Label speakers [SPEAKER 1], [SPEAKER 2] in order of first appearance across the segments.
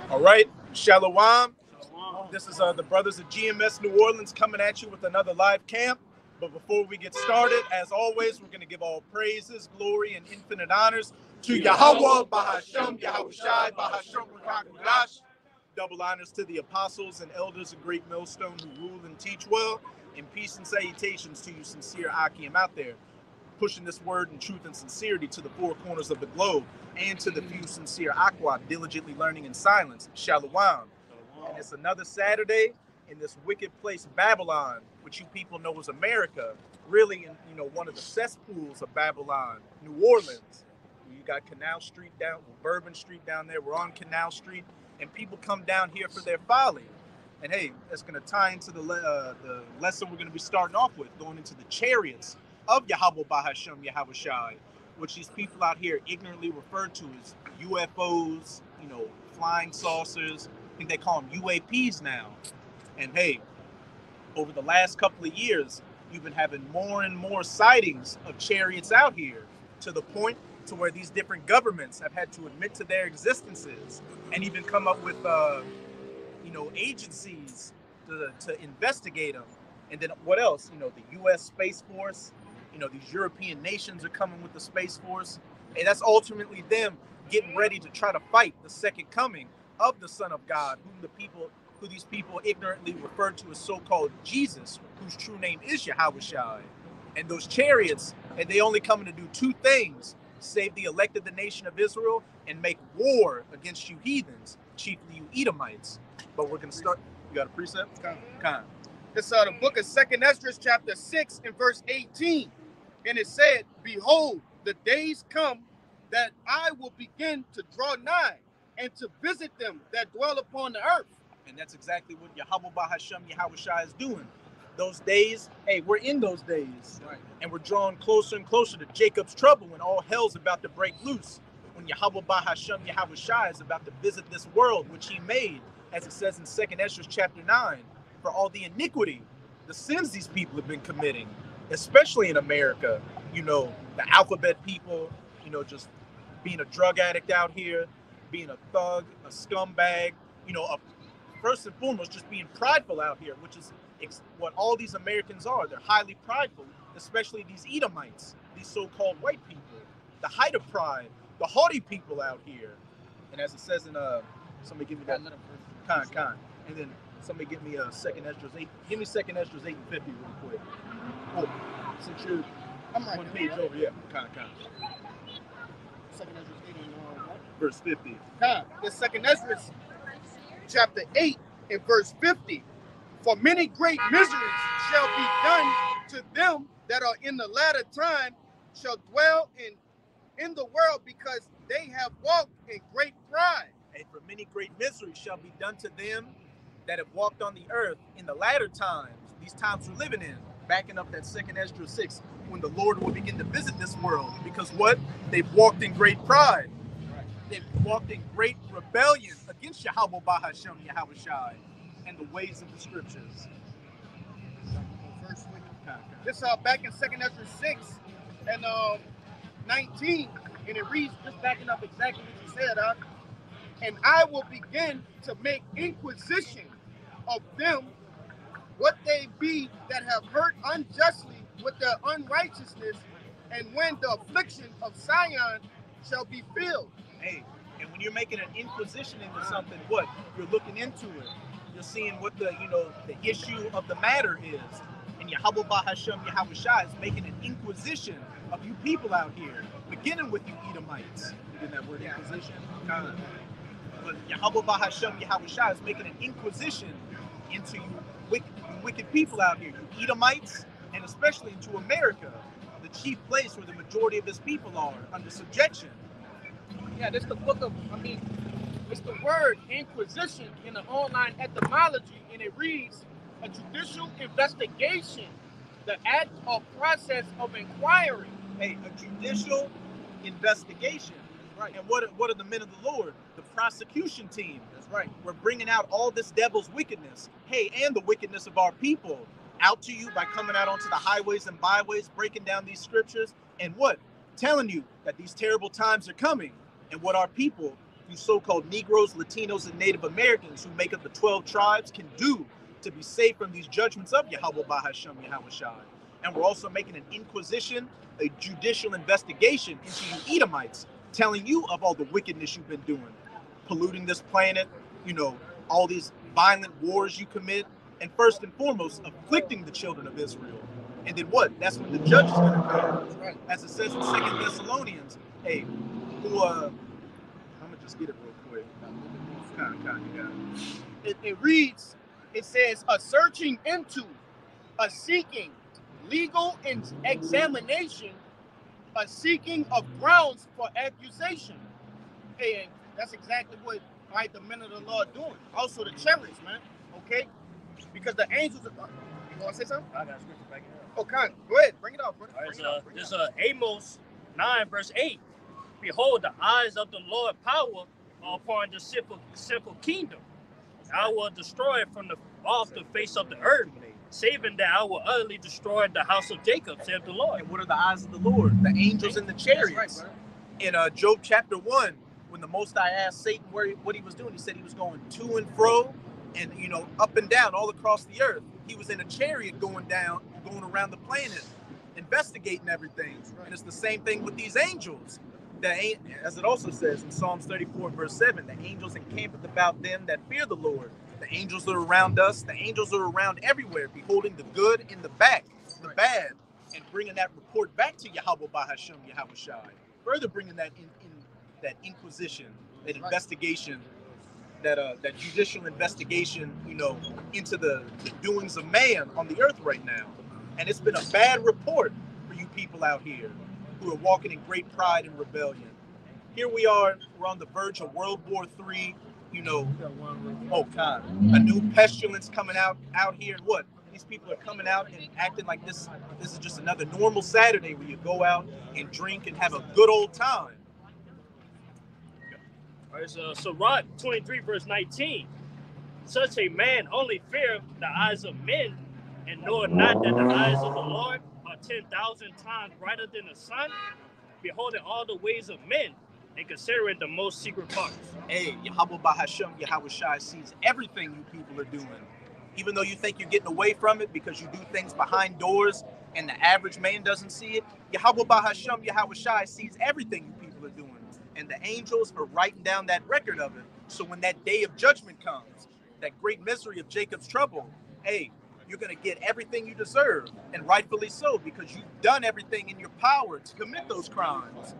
[SPEAKER 1] All right, Shalom. This is the brothers of GMS New Orleans coming at you with another live camp. But before we get started, as always, we're going to give all praises, glory, and infinite honors to Yahweh, Bahashem, Yahushai, Bahashem, Rakakulash. Double honors to the apostles and elders of Great Millstone who rule and teach well. And peace and salutations to you sincere Akim out there, pushing this word in truth and sincerity to the four corners of the globe, and to the few sincere Aqua diligently learning in silence. Shalom. And it's another Saturday in this wicked place, Babylon, which you people know as America, really in one of the cesspools of Babylon, New Orleans. You got Canal Street down, Bourbon Street down there. We're on Canal Street, and people come down here for their folly. And hey, that's going to tie into the lesson we're going to be starting off with, going into the chariots of Yahweh Bahashem Yahushai, which these people out here ignorantly refer to as UFOs, flying saucers. I think they call them UAPs now. And hey, over the last couple of years, you've been having more and more sightings of chariots out here, to the point to where these different governments have had to admit to their existences and even come up with agencies to investigate them. And then what else? The U.S. Space Force. These European nations are coming with the Space Force. And that's ultimately them getting ready to try to fight the second coming of the Son of God, who these people ignorantly refer to as so-called Jesus, whose true name is Yahushai. And those chariots, and they only coming to do two things: save the elect of the nation of Israel and make war against you heathens, chiefly you Edomites. But we're going to start. You got a precept? Khan.
[SPEAKER 2] It's the book of 2nd Esdras, chapter 6, and verse 18. And it said, "Behold, the days come that I will begin to draw nigh and to visit them that dwell upon the earth."
[SPEAKER 1] And that's exactly what Yahweh Bahashem Yahushai is doing. Those days, hey, we're in those days.
[SPEAKER 2] Right.
[SPEAKER 1] And we're drawing closer and closer to Jacob's trouble, when all hell's about to break loose. When Yahweh Bahashem Yahushai is about to visit this world, which he made, as it says in 2nd Esdras chapter 9, for all the iniquity, the sins these people have been committing, especially in America. The alphabet people, just being a drug addict out here, being a thug, a scumbag, first and foremost, just being prideful out here, which is what all these Americans are. They're highly prideful, especially these Edomites, these so-called white people, the height of pride, the haughty people out here. And as it says in, somebody give me that, Khan. And then somebody give me 2nd Esdras 8. Give me 2nd Esdras 8 and 50 real quick. Oh, since you're one page over, yeah. Khan.
[SPEAKER 2] 2nd Esdras 8 and
[SPEAKER 1] verse 50.
[SPEAKER 2] The 2nd Esdras chapter 8 and verse 50. "For many great miseries shall be done to them that are in the latter time shall dwell in the world, because they have walked in great pride."
[SPEAKER 1] And for many great miseries shall be done to them that have walked on the earth in the latter times, these times we're living in, backing up that 2nd Esdras 6, when the Lord will begin to visit this world. Because what? They've walked in great pride. They've walked in great rebellion against Yahweh Bahashem Yahushai and the ways of the scriptures.
[SPEAKER 2] This back in 2nd Esdras 6 and 19, and it reads, just backing up exactly what you said, "And I will begin to make inquisition of them what they be that have hurt unjustly with their unrighteousness, and when the affliction of Zion shall be filled."
[SPEAKER 1] Hey, and when you're making an inquisition into something, what? You're looking into it. You're seeing what the issue of the matter is. And Yahweh Bahashem Yahushai is making an inquisition of you people out here, beginning with you Edomites. You get that word, inquisition? But Yahweh Bahashem Yahushai is making an inquisition into you wicked people out here, you Edomites, and especially into America, the chief place where the majority of his people are under subjection.
[SPEAKER 2] Yeah, this is the book of, it's the word inquisition in the online etymology, and it reads, "A judicial investigation, the act or process of inquiry."
[SPEAKER 1] Hey, a judicial investigation.
[SPEAKER 2] Right.
[SPEAKER 1] And what are the men of the Lord? The prosecution team.
[SPEAKER 2] That's right.
[SPEAKER 1] We're bringing out all this devil's wickedness. Hey, and the wickedness of our people out to you by coming out onto the highways and byways, breaking down these scriptures, and what? Telling you that these terrible times are coming, and what our people you so-called Negroes, Latinos, and Native Americans who make up the 12 tribes can do to be safe from these judgments of Yahweh Bahasham Yahweh Shai. And we're also making an inquisition, a judicial investigation into you Edomites, telling you of all the wickedness you've been doing, polluting this planet, you know, all these violent wars you commit, and first and foremost, afflicting the children of Israel. And then what? That's when the judge is going to come. As it says in 2 Thessalonians, hey, who, I'm going to just get it real quick.
[SPEAKER 2] It reads, it says, a searching into, a seeking, legal examination, a seeking of grounds for accusation. Hey, and that's exactly what the men of the Lord are doing. Also the chariots, man. Okay? Because the angels are... You want to say something?
[SPEAKER 3] I got a scripture back here.
[SPEAKER 2] Oh, Con, go ahead. Bring it out, brother.
[SPEAKER 3] This Amos 9, verse 8. Behold, the eyes of the Lord power are upon the sinful kingdom. I will destroy it from off the face of the earth, saving that I will utterly destroy the house of Jacob, saith the Lord.
[SPEAKER 1] And what are the eyes of the Lord? The angels in the chariots.
[SPEAKER 2] Right,
[SPEAKER 1] in Job chapter 1, when the Most High asked Satan what he was doing, he said he was going to and fro and, you know, up and down all across the earth. He was in a chariot going around the planet, investigating everything. And it's the same thing with these angels. As it also says in Psalms 34, verse 7, the angels encampeth about them that fear the Lord. The angels are around us. The angels are around everywhere, beholding the good and the bad, and bringing that report back to Yahweh Bahasham Yahweh Shai. Further bringing that in that inquisition, that investigation, that judicial investigation, you know, into the doings of man on the earth right now. And it's been a bad report for you people out here who are walking in great pride and rebellion. Here we are, we're on the verge of World War III, you know, oh God, a new pestilence coming out here, and what? These people are coming out and acting like this is just another normal Saturday where you go out and drink and have a good old time.
[SPEAKER 3] All right, so Sirach 23, verse 19. Such a man only feareth the eyes of men, and knoweth not that the eyes of the Lord are 10,000 times brighter than the sun, beholding all the ways of men, and considering the most secret parts.
[SPEAKER 1] Hey, Yahweh Bahasham Yahweh Shai sees everything you people are doing. Even though you think you're getting away from it because you do things behind doors and the average man doesn't see it, Yahweh Bahasham Yahweh Shai sees everything you people are doing. And the angels are writing down that record of it. So when that day of judgment comes, that great misery of Jacob's trouble, hey, you're going to get everything you deserve, and rightfully so, because you've done everything in your power to commit those crimes.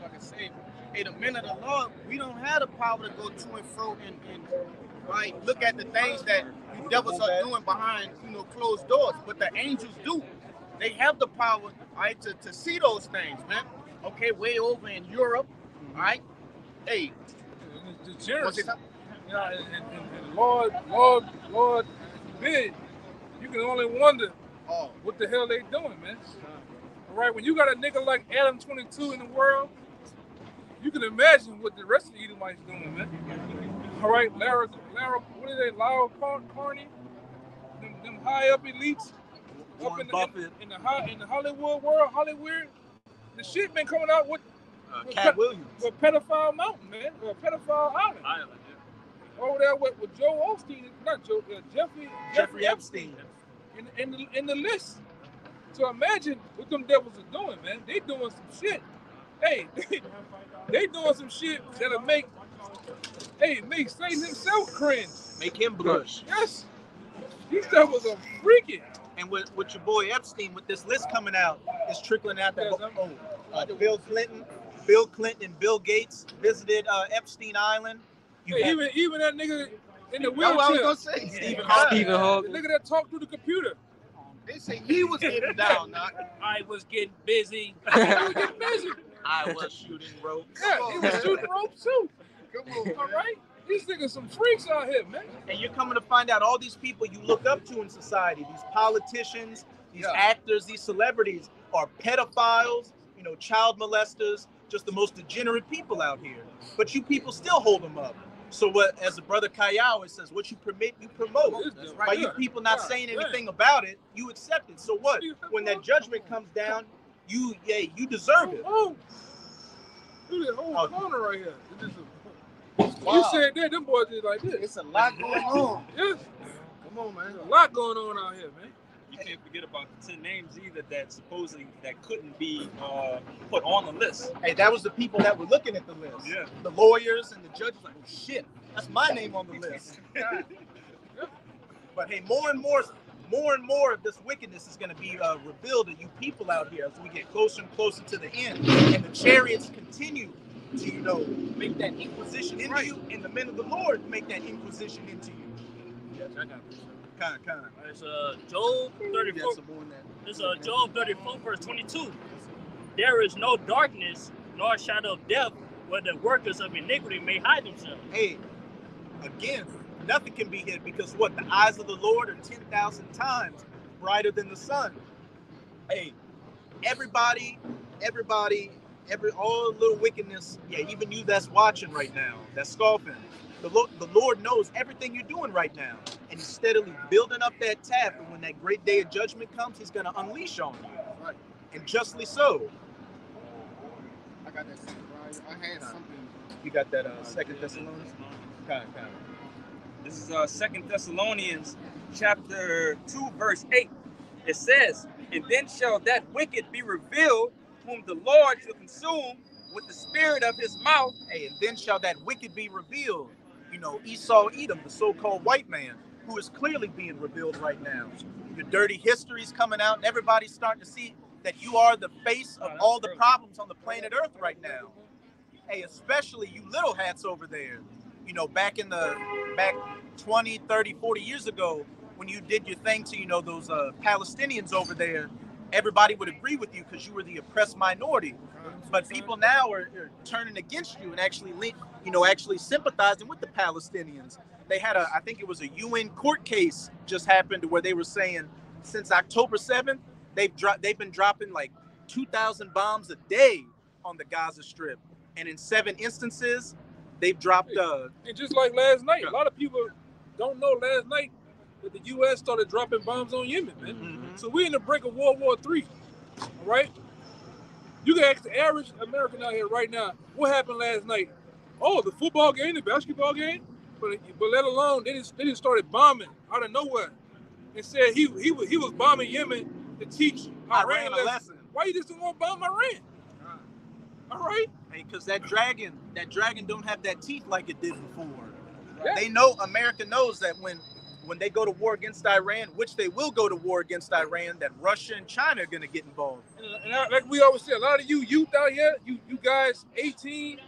[SPEAKER 2] Like I say, hey, the men of the Lord, we don't have the power to go to and fro and right, look at the things that you devils are doing behind, you know, closed doors, but the angels do. They have the power, right, to see those things, man. Okay, way over in Europe, right? Hey,
[SPEAKER 4] the cheers. You know, and Lord bid. You can only wonder what the hell they doing, man. All right, when you got a nigga like Adam 22 in the world, you can imagine what the rest of the Edomites doing, man. All right, Lara, what is they? Lara Carney, them high up elites, up in the Hollywood world, Hollywood. The shit been coming out with
[SPEAKER 1] Cat Williams,
[SPEAKER 4] with Pedophile Mountain, man, or Pedophile Island. Over there with Joe Osteen, not Joe, Jeffrey Epstein. In the list. So imagine what them devils are doing, man. They doing some shit. Hey, they doing some shit that'll make Satan himself cringe.
[SPEAKER 1] Make him blush.
[SPEAKER 4] Yes. These devils are freaking.
[SPEAKER 1] And with your boy Epstein, with this list coming out, it's trickling out that Bill Clinton and Bill Gates visited Epstein Island.
[SPEAKER 4] Even that nigga in the wheelchair.
[SPEAKER 2] I was gonna say
[SPEAKER 1] Stephen Hawking.
[SPEAKER 4] The nigga that talked through the computer.
[SPEAKER 2] They say he was getting down, not.
[SPEAKER 3] I was getting busy.
[SPEAKER 1] I was shooting ropes.
[SPEAKER 4] Yeah, he was shooting ropes too.
[SPEAKER 2] Come on,
[SPEAKER 4] all right? These niggas some freaks out here, man.
[SPEAKER 1] And you're coming to find out all these people you look up to in society, these politicians, these actors, these celebrities are pedophiles, you know, child molesters, just the most degenerate people out here. But you people still hold them up. So what, as the brother Kayao says, what you permit, you promote.
[SPEAKER 4] Right.
[SPEAKER 1] By you people not saying anything about it, you accept it. So what? When that judgment comes down, you deserve it.
[SPEAKER 4] Oh, look at the whole corner right here. you said that, them boys did like this.
[SPEAKER 2] It's a lot going on.
[SPEAKER 4] Yes.
[SPEAKER 2] Come on, man.
[SPEAKER 4] There's a lot going on out here, man.
[SPEAKER 5] You can't forget about the 10 names either that supposedly that couldn't be put on the list.
[SPEAKER 1] Hey, that was the people that were looking at the list.
[SPEAKER 5] Yeah.
[SPEAKER 1] The lawyers and the judges like, oh shit, that's my name on the list. But hey, more and more of this wickedness is going to be revealed to you people out here as we get closer and closer to the end, and the chariots continue to, make that inquisition into you, and the men of the Lord make that inquisition into you. Yes, I got this. Kind.
[SPEAKER 3] It's Job 34. It's Job 34, verse 22. There is no darkness nor shadow of death where the workers of iniquity may hide themselves.
[SPEAKER 1] Hey, again, nothing can be hid because what? The eyes of the Lord are 10,000 times brighter than the sun. Hey, all little wickedness, yeah, even you that's watching right now, that's scoffing, the Lord knows everything you're doing right now. And he's steadily building up that tap. And when that great day of judgment comes, he's going to unleash on you.
[SPEAKER 2] Right.
[SPEAKER 1] And justly so.
[SPEAKER 2] I got that. I had something.
[SPEAKER 1] You got that 2 Thessalonians? Kind.
[SPEAKER 5] This is 2 Thessalonians chapter 2, verse 8. It says, and then shall that wicked be revealed, whom the Lord shall consume with the spirit of his mouth.
[SPEAKER 1] Hey, and then shall that wicked be revealed. Esau, Edom, the so-called white man, who is clearly being revealed right now. Your dirty history's coming out, and everybody's starting to see that you are the face of all the problems on the planet Earth right now. Hey, especially you little hats over there. Back 20, 30, 40 years ago, when you did your thing to, those Palestinians over there, everybody would agree with you because you were the oppressed minority. But people now are turning against you and actually sympathizing with the Palestinians. They had I think it was a UN court case just happened where they were saying since October 7th, they've been dropping like 2,000 bombs a day on the Gaza Strip. And in 7 instances, they've dropped...
[SPEAKER 4] and just like last night, a lot of people don't know last night that the U.S. started dropping bombs on Yemen, man. Mm-hmm. So we're in the brink of World War III, all right? You can ask the average American out here right now, what happened last night? Oh, the football game, the basketball game? But let alone, they just started bombing out of nowhere and said he was bombing Yemen to teach Iran a lesson. Why you just don't want to bomb Iran? All right?
[SPEAKER 1] Hey, because that dragon don't have that teeth like it did before.
[SPEAKER 4] Yeah.
[SPEAKER 1] They know, America knows that when they go to war against Iran, which they will go to war against Iran, that Russia and China are going to get involved.
[SPEAKER 4] And like we always say, a lot of you youth out here, you guys 18,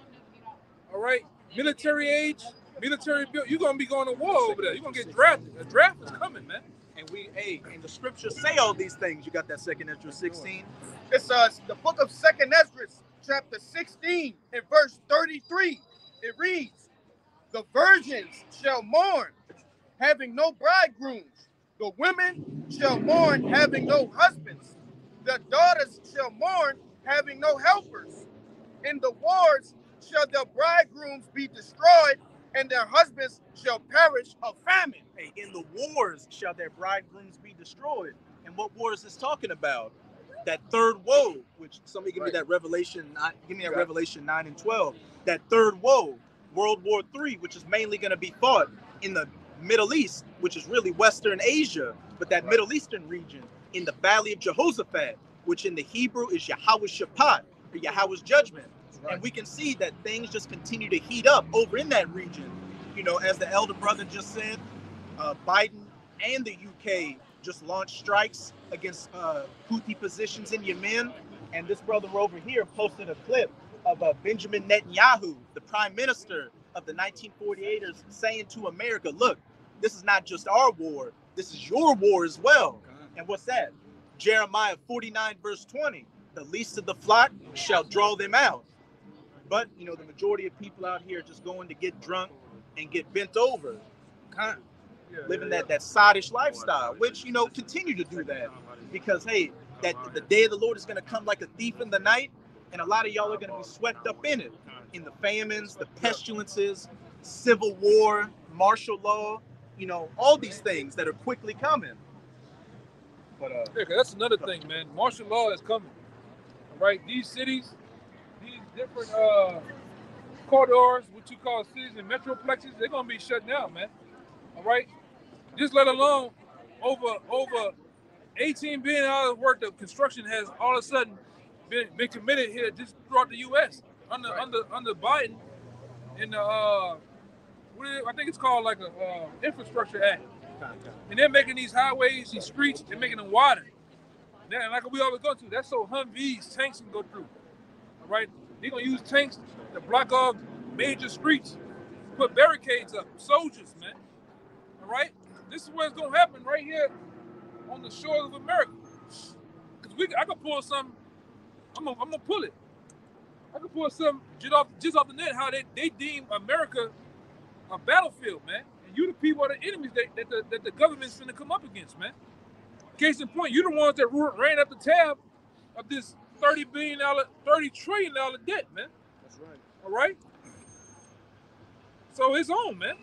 [SPEAKER 4] all right, military age, military build, you're going to be going to war over there. You're going to get drafted. The draft is coming, man.
[SPEAKER 1] And and the scriptures say all these things. You got that 2 Ezra 16.
[SPEAKER 2] It's the book of 2 Ezra, chapter 16, and verse 33. It reads, the virgins shall mourn, having no bridegrooms. The women shall mourn, having no husbands. The daughters shall mourn, having no helpers. In the wars shall their bridegrooms be destroyed, and their husbands shall perish of famine.
[SPEAKER 1] Hey, in the wars shall their bridegrooms be destroyed. And what war is this talking about? That third woe, which somebody give me that Revelation, Revelation 9 and 12. That third woe, World War III, which is mainly going to be fought in the Middle East, which is really Western Asia, but that Middle Eastern region, in the Valley of Jehoshaphat, which in the Hebrew is Yahweh's Shabbat, or Yahweh's judgment. And we can see that things just continue to heat up over in that region. As the elder brother just said, Biden and the UK just launched strikes against Houthi positions in Yemen. And this brother over here posted a clip of Benjamin Netanyahu, the prime minister of the 1948ers, saying to America, look, this is not just our war, this is your war as well. And what's that? Jeremiah 49 verse 20, the least of the flock shall draw them out. But, the majority of people out here just going to get drunk and get bent over, living that sottish lifestyle, which, continue to do that. Because, hey, that the day of the Lord is going to come like a thief in the night, and a lot of y'all are going to be swept up in it, in the famines, the pestilences, civil war, martial law, all these things that are quickly coming. But
[SPEAKER 4] that's another thing, man. Martial law is coming. All right, these cities, these different corridors, what you call cities and metroplexes, they're gonna be shut down, man. All right, just let alone over $18 billion worth of construction has all of a sudden been committed here just throughout the U.S. under Biden in the I think it's called like a infrastructure act, and they're making these highways, these streets, they're making them wider. And like we always go to, that's so Humvees, tanks can go through. All right, they're gonna use tanks to block off major streets, put barricades up, soldiers, man. All right, this is what's gonna happen right here on the shores of America. Cause I can pull something. I'm gonna pull it. I can pull something just off the net how they deem America a battlefield, man. And you the people are the enemies that the government's gonna come up against, man. Case in point, you're the ones that ran up the tab of this $30 trillion debt, man.
[SPEAKER 1] That's right.
[SPEAKER 4] All right. So it's on, man.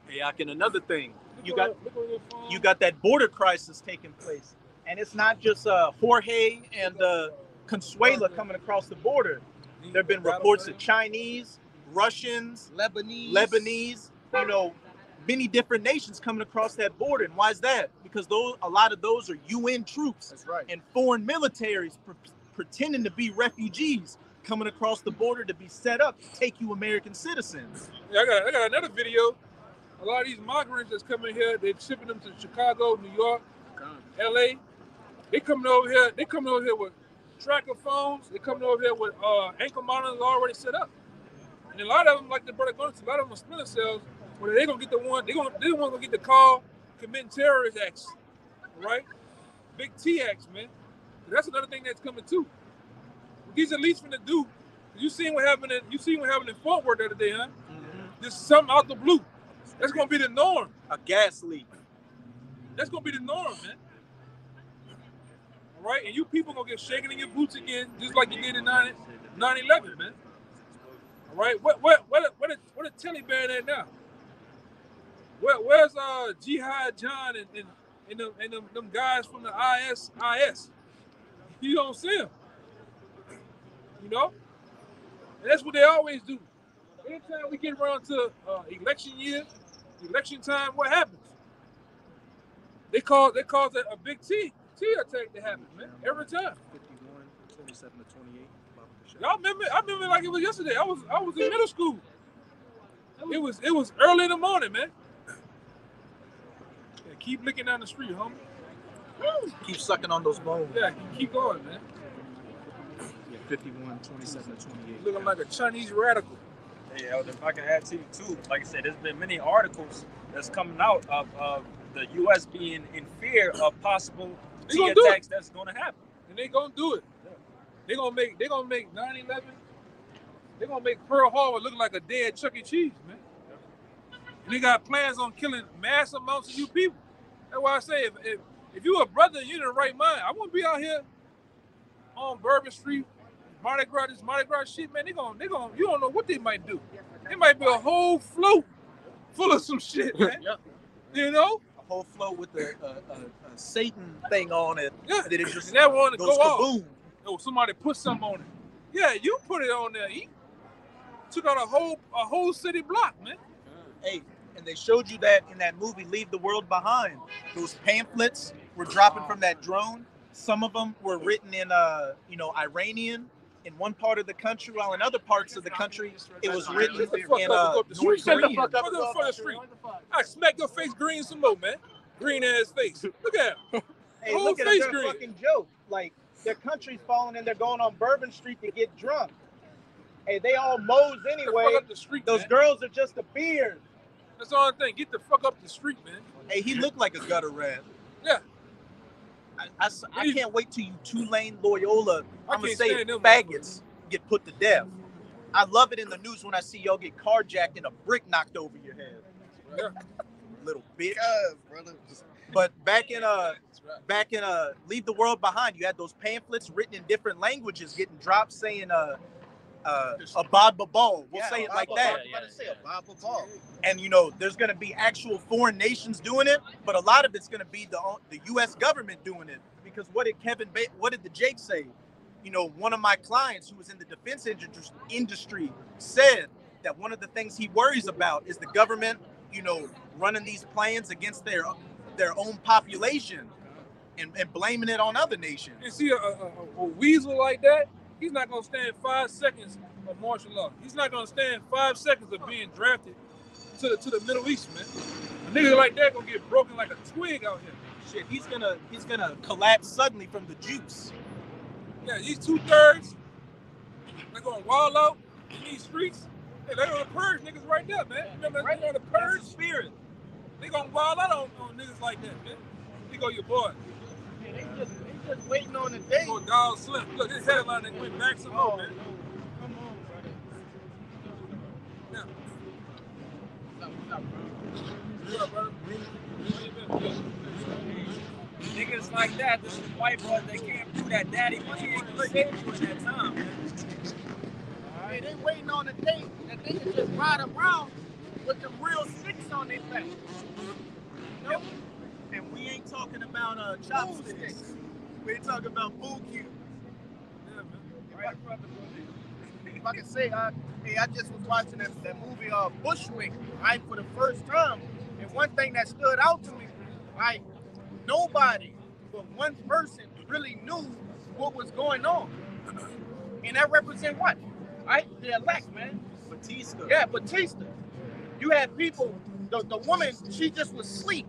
[SPEAKER 1] Hey, and another thing, you got that border crisis taking place, and it's not just Jorge and Consuela coming across the border. There have been reports of Chinese, Russians, Lebanese, many different nations coming across that border. And why is that? Because a lot of those are UN troops.
[SPEAKER 2] That's right.
[SPEAKER 1] And foreign militaries pretending to be refugees coming across the border to be set up to take you American citizens.
[SPEAKER 4] Yeah, I got another video. A lot of these migrants that's coming here, they're shipping them to Chicago, New York, LA. They coming over here with tracker phones. They coming over here with ankle monitors already set up. And a lot of them, like the brother going to, a lot of them are splinter cells, where they're gonna get the one, they're the one gonna get the call committing terrorist acts, right? Big T acts, man. That's another thing that's coming too. What these elites finna do. You seen what happened in Fort Worth the other day, huh? Mm-hmm. Just something out the blue. That's gonna be the norm.
[SPEAKER 1] A gas leak.
[SPEAKER 4] That's gonna be the norm, man. All right, and you people gonna get shaken in your boots again, just like you did in 9/11, man. All right, what a Taliban at now? Where's Jihad John and them guys from the IS? You don't see them. And that's what they always do. Anytime we get around to election year, election time, what happens? They cause a big T attack to happen, man. Every time.
[SPEAKER 1] 51, 27 to 28.
[SPEAKER 4] Y'all remember? I remember like it was yesterday. I was in middle school. It was early in the morning, man. Yeah, keep looking down the street, homie.
[SPEAKER 1] Keep sucking on those bones.
[SPEAKER 4] Yeah, keep going, man.
[SPEAKER 1] Yeah, 51, 27 to 28.
[SPEAKER 4] Looking like a Chinese radical.
[SPEAKER 5] Hey, Elder, if I can add to you too, like I said, there's been many articles that's coming out of the U.S. being in fear of possible T attacks that's going to happen,
[SPEAKER 4] and they gonna do it. Yeah. They're gonna make 9/11. They're gonna make Pearl Harbor look like a dead Chuck E. Cheese, man. And they got plans on killing mass amounts of you people. That's why I say if you a brother and you're in the right mind, I wouldn't be out here on Bourbon Street, Mardi Gras shit, man. They gonna you don't know what they might do. It might be a whole float full of some shit, man.
[SPEAKER 1] Yeah. A whole float with a Satan thing on it.
[SPEAKER 4] Yeah.
[SPEAKER 1] That it just
[SPEAKER 4] and that one to
[SPEAKER 1] goes
[SPEAKER 4] go
[SPEAKER 1] kaboom.
[SPEAKER 4] off. Oh, somebody put something on it. Yeah, you put it on there. He took out a whole city block, man.
[SPEAKER 1] Hey, and they showed you that in that movie, Leave the World Behind. Those pamphlets were dropping from that drone. Some of them were written in, Iranian in one part of the country, while in other parts of the country, it was written in North Korean.
[SPEAKER 4] I smack your face green some more, man. Green ass face. Look at him.
[SPEAKER 2] Hey, look at it. They're a fucking joke. Like, their country's falling and they're going on Bourbon Street to get drunk. Hey, they all mows anyway.
[SPEAKER 4] Up the street,
[SPEAKER 2] those
[SPEAKER 4] man.
[SPEAKER 2] Girls are just a beard.
[SPEAKER 4] That's all I'm saying. Get the fuck up the street, man.
[SPEAKER 1] Hey, he looked like a gutter rat.
[SPEAKER 4] Yeah.
[SPEAKER 1] I can't wait till you Tulane Loyola, I'm going to say it,
[SPEAKER 4] them
[SPEAKER 1] faggots get put to death. I love it in the news when I see y'all get carjacked and a brick knocked over your head.
[SPEAKER 4] Yeah.
[SPEAKER 1] Little bitch.
[SPEAKER 2] Brother.
[SPEAKER 1] But back in Leave the World Behind, you had those pamphlets written in different languages getting dropped saying Abad Babal. We'll say it like that. And there's going to be actual foreign nations doing it, but a lot of it's going to be the U.S. government doing it. Because what did the Jake say? you know, one of my clients who was in the defense industry said that one of the things he worries about is the government, you know, running these plans against their own population and blaming it on other nations.
[SPEAKER 4] And see, a weasel like that, he's not going to stand 5 seconds of martial law. He's not going to stand 5 seconds of being drafted to the Middle East, man. A nigga like that going to get broken like a twig out here.
[SPEAKER 1] Shit, he's gonna collapse suddenly from the juice.
[SPEAKER 4] Yeah, these 2/3, they're going to wild out in these streets. Hey, they're going to purge niggas right there, man. Remember, they're going to purge
[SPEAKER 1] spirit.
[SPEAKER 4] They going to wild out on niggas like that, man. Here go your boy.
[SPEAKER 2] Yeah, they just waiting on the day.
[SPEAKER 4] Go Dog Slim. Look, this headline that went back some more, man.
[SPEAKER 2] Come on, brother.
[SPEAKER 4] Yeah.
[SPEAKER 2] What's up, bro?
[SPEAKER 4] What's up, brother?
[SPEAKER 5] Niggas like that, this is white boys, they can't prove that daddy money ain't gonna save you in that time, man.
[SPEAKER 2] Hey, they waiting on the day that they can just ride around with the real sticks on their back.
[SPEAKER 1] Nope. And we ain't talking about chopsticks. We ain't talking about food cubes.
[SPEAKER 4] Yeah, man.
[SPEAKER 2] Right, brother. If I can say, hey, I just was watching that movie Bushwick, right, for the first time. And one thing that stood out to me, right, nobody but one person really knew what was going on. And that represent what? Right? The elect, man.
[SPEAKER 1] Batista.
[SPEAKER 2] Yeah, Batista. You had people, the woman, she just was asleep.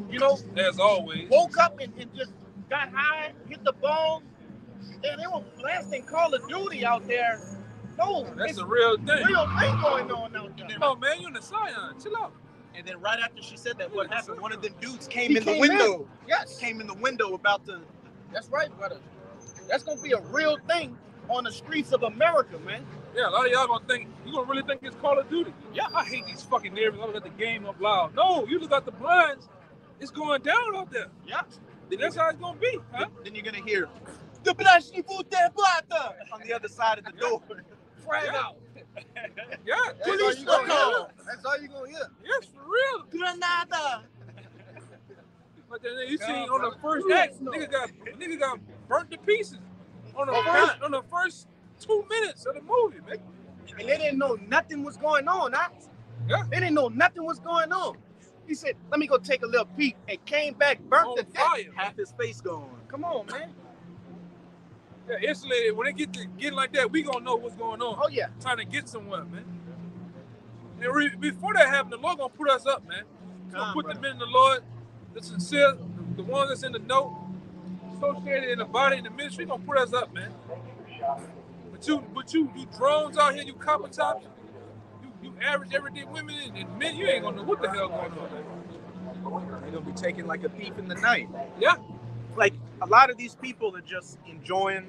[SPEAKER 2] You know,
[SPEAKER 4] As always.
[SPEAKER 2] woke up and just got high, hit the ball. And they were blasting Call of Duty out there. No,
[SPEAKER 4] That's
[SPEAKER 2] it's
[SPEAKER 4] a real thing.
[SPEAKER 2] real thing going on out there.
[SPEAKER 4] Come on, man, you in the Scion. Chill out.
[SPEAKER 1] And then right after she said that, what happened? One of them dudes
[SPEAKER 2] He
[SPEAKER 1] came in the
[SPEAKER 2] came
[SPEAKER 1] window.
[SPEAKER 2] in. Yes.
[SPEAKER 1] Came in the window about to.
[SPEAKER 2] That's right, brother. That's gonna be a real thing on the streets of America, man.
[SPEAKER 4] Yeah, a lot of y'all gonna think, you gonna really think it's Call of Duty. Yeah, I hate these fucking neighbors. I look at the game up loud. No, you look at the blinds, it's going down out there.
[SPEAKER 2] Yeah.
[SPEAKER 4] That's how it's gonna be, huh?
[SPEAKER 1] Then you're gonna hear the plata on the other side of the door.
[SPEAKER 2] Frag
[SPEAKER 4] Yeah.
[SPEAKER 2] out.
[SPEAKER 4] Yeah,
[SPEAKER 2] That's all you gonna hear. That's all you gonna hear.
[SPEAKER 4] yes, for real.
[SPEAKER 1] Granada.
[SPEAKER 4] But then you see on the first act, nigga got burnt to pieces on the first 2 minutes of the movie, man.
[SPEAKER 2] And they didn't know nothing was going on, huh?
[SPEAKER 4] Yeah.
[SPEAKER 2] They didn't know nothing was going on. He said, let me go take a little peek, and came back burnt
[SPEAKER 4] On
[SPEAKER 2] to death.
[SPEAKER 4] fire.
[SPEAKER 1] Half his face gone.
[SPEAKER 2] Come on, man.
[SPEAKER 4] Yeah, instantly, when they get like that, we gonna know what's going on.
[SPEAKER 2] Oh, yeah.
[SPEAKER 4] Trying to get somewhere, man. And before that happened, the Lord gonna put us up, man. He's gonna put the men in the Lord, the sincere, the ones that's in the know, associated in the body, in the ministry, gonna put us up, man. But you drones out here, you copper tops, you average everyday women and men, you ain't gonna know what the hell going on, man.
[SPEAKER 1] They're gonna be taken like a thief in the night.
[SPEAKER 4] Yeah.
[SPEAKER 1] Like a lot of these people are just enjoying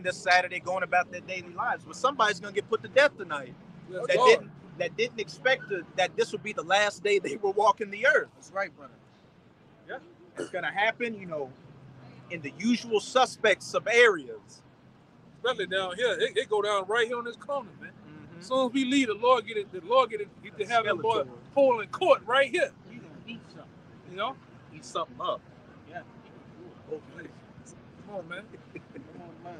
[SPEAKER 1] this Saturday, going about their daily lives. But somebody's gonna get put to death tonight.
[SPEAKER 4] Yes,
[SPEAKER 1] That didn't expect that this would be the last day they were walking the earth.
[SPEAKER 2] That's right, brother.
[SPEAKER 4] Yeah.
[SPEAKER 1] It's gonna happen, you know, in the usual suspects of areas.
[SPEAKER 4] Especially down here, it go down right here on this corner, man. As soon as we leave, the Lord get to have the boy pull in court right here.
[SPEAKER 2] You gonna eat something.
[SPEAKER 4] You know?
[SPEAKER 1] Eat something up.
[SPEAKER 2] Yeah.
[SPEAKER 1] Okay.
[SPEAKER 4] Come on, man.
[SPEAKER 2] Come on, man.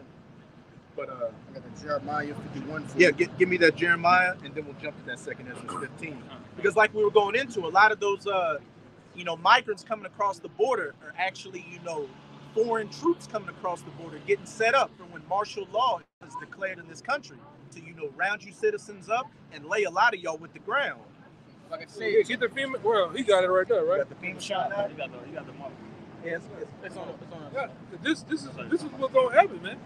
[SPEAKER 1] But
[SPEAKER 2] I got the Jeremiah 51 for
[SPEAKER 1] yeah,
[SPEAKER 2] you.
[SPEAKER 1] give me that Jeremiah, and then we'll jump to that second Ezra 15. Because like we were going into, a lot of those, migrants coming across the border are actually, foreign troops coming across the border, getting set up for when martial law is declared in this country to, round you citizens up and lay a lot of y'all with the ground.
[SPEAKER 2] Like I said,
[SPEAKER 4] Get the female. Well, he got it right there, right?
[SPEAKER 1] Got the FEMA shot out?
[SPEAKER 3] You got the mark.
[SPEAKER 1] Yeah,
[SPEAKER 2] it's on.
[SPEAKER 4] Yeah. This is what's gonna happen, man.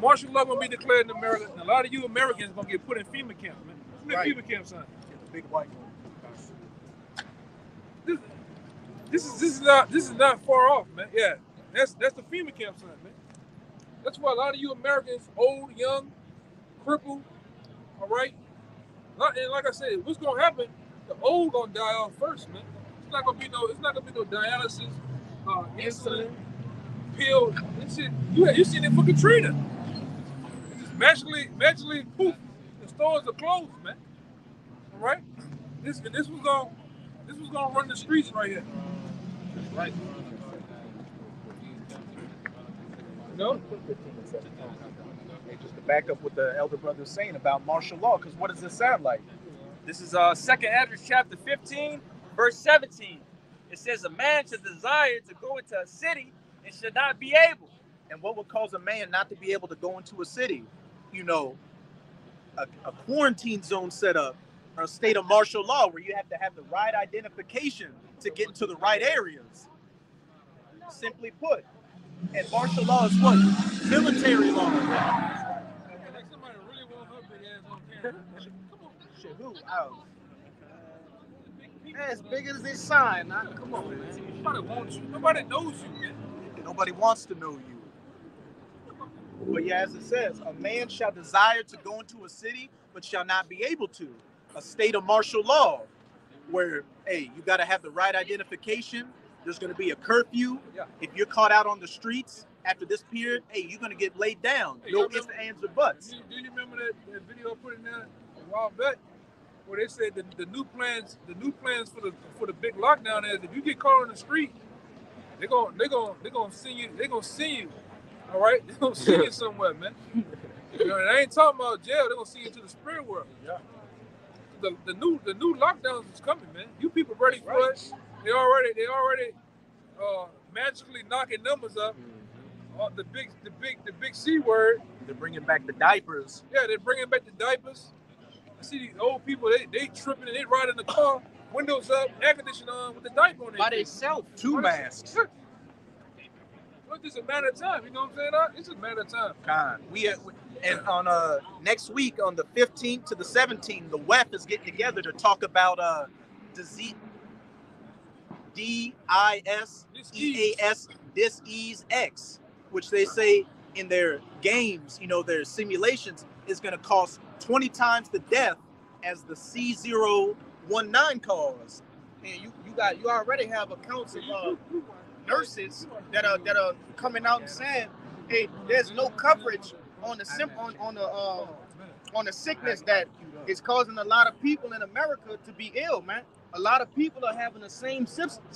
[SPEAKER 4] Martial law gonna be declared in America, and a lot of you Americans gonna get put in FEMA camp, man. What's
[SPEAKER 2] Right.
[SPEAKER 4] FEMA camp sign?
[SPEAKER 1] the big white one.
[SPEAKER 4] This is not far off, man. Yeah, that's the FEMA camp sign, man. That's why a lot of you Americans, old, young, crippled, all right. And like I said, what's gonna happen? The old gonna die off first, man. It's not gonna be no dialysis, insulin, pill. This shit, you seen it for Katrina. It just magically poof, the stores are closed, man. All right. This was gonna run the streets right here.
[SPEAKER 2] Right.
[SPEAKER 4] No.
[SPEAKER 1] Just to back up what the elder brother is saying about martial law, because what does this sound like?
[SPEAKER 5] This is 2nd Ezra chapter 15, verse 17. It says, a man should desire to go into a city and should not be able.
[SPEAKER 1] And what would cause a man not to be able to go into a city? You know, a quarantine zone set up, or a state of martial law where you have to have the right identification to get into the right areas. Simply put. And martial law is what? Military law.
[SPEAKER 4] Like somebody really want her big ass on camera. Come on.
[SPEAKER 1] Shit, who?
[SPEAKER 2] As big as this sign, nah. Come on, man.
[SPEAKER 4] Nobody wants you. Nobody knows you, man.
[SPEAKER 1] Nobody wants to know you. But yeah, as it says, a man shall desire to go into a city, but shall not be able to. A state of martial law, where, hey, you got to have the right identification. There's going to be a curfew.
[SPEAKER 4] Yeah.
[SPEAKER 1] If you're caught out on the streets after this period, hey, you're going to get laid down.
[SPEAKER 4] Hey,
[SPEAKER 1] no ifs, ands, or buts.
[SPEAKER 4] Do you remember that video I put in there a while back, where they said the new plans for the big lockdown is if you get caught on the street, they're gonna send you. All right, they're gonna send you somewhere, man. You know, and I ain't talking about jail. They're gonna send you to the spirit world.
[SPEAKER 1] Yeah.
[SPEAKER 4] The new lockdowns is coming, man. You people ready for it? They already magically knocking numbers up. The big C word.
[SPEAKER 1] They're bringing back the diapers.
[SPEAKER 4] Yeah, they're bringing back the diapers. I see these old people, they tripping and they ride in the car, windows up, air conditioning on with the diaper on it.
[SPEAKER 2] By themselves.
[SPEAKER 1] 2 masks.
[SPEAKER 4] Yeah. Well, it's just a matter of time, you know what I'm saying? It's just a matter of time.
[SPEAKER 1] And on next week, on the 15th to the 17th, the WEF is getting together to talk about disease. DISEAS, Disease X, which they say in their games, you know, their simulations, is going to cost 20 times the death as the C019 caused.
[SPEAKER 2] And you already have accounts of nurses that are coming out and saying, hey, there's no coverage on the sickness that is causing a lot of people in America to be ill, man. A lot of people are having the same symptoms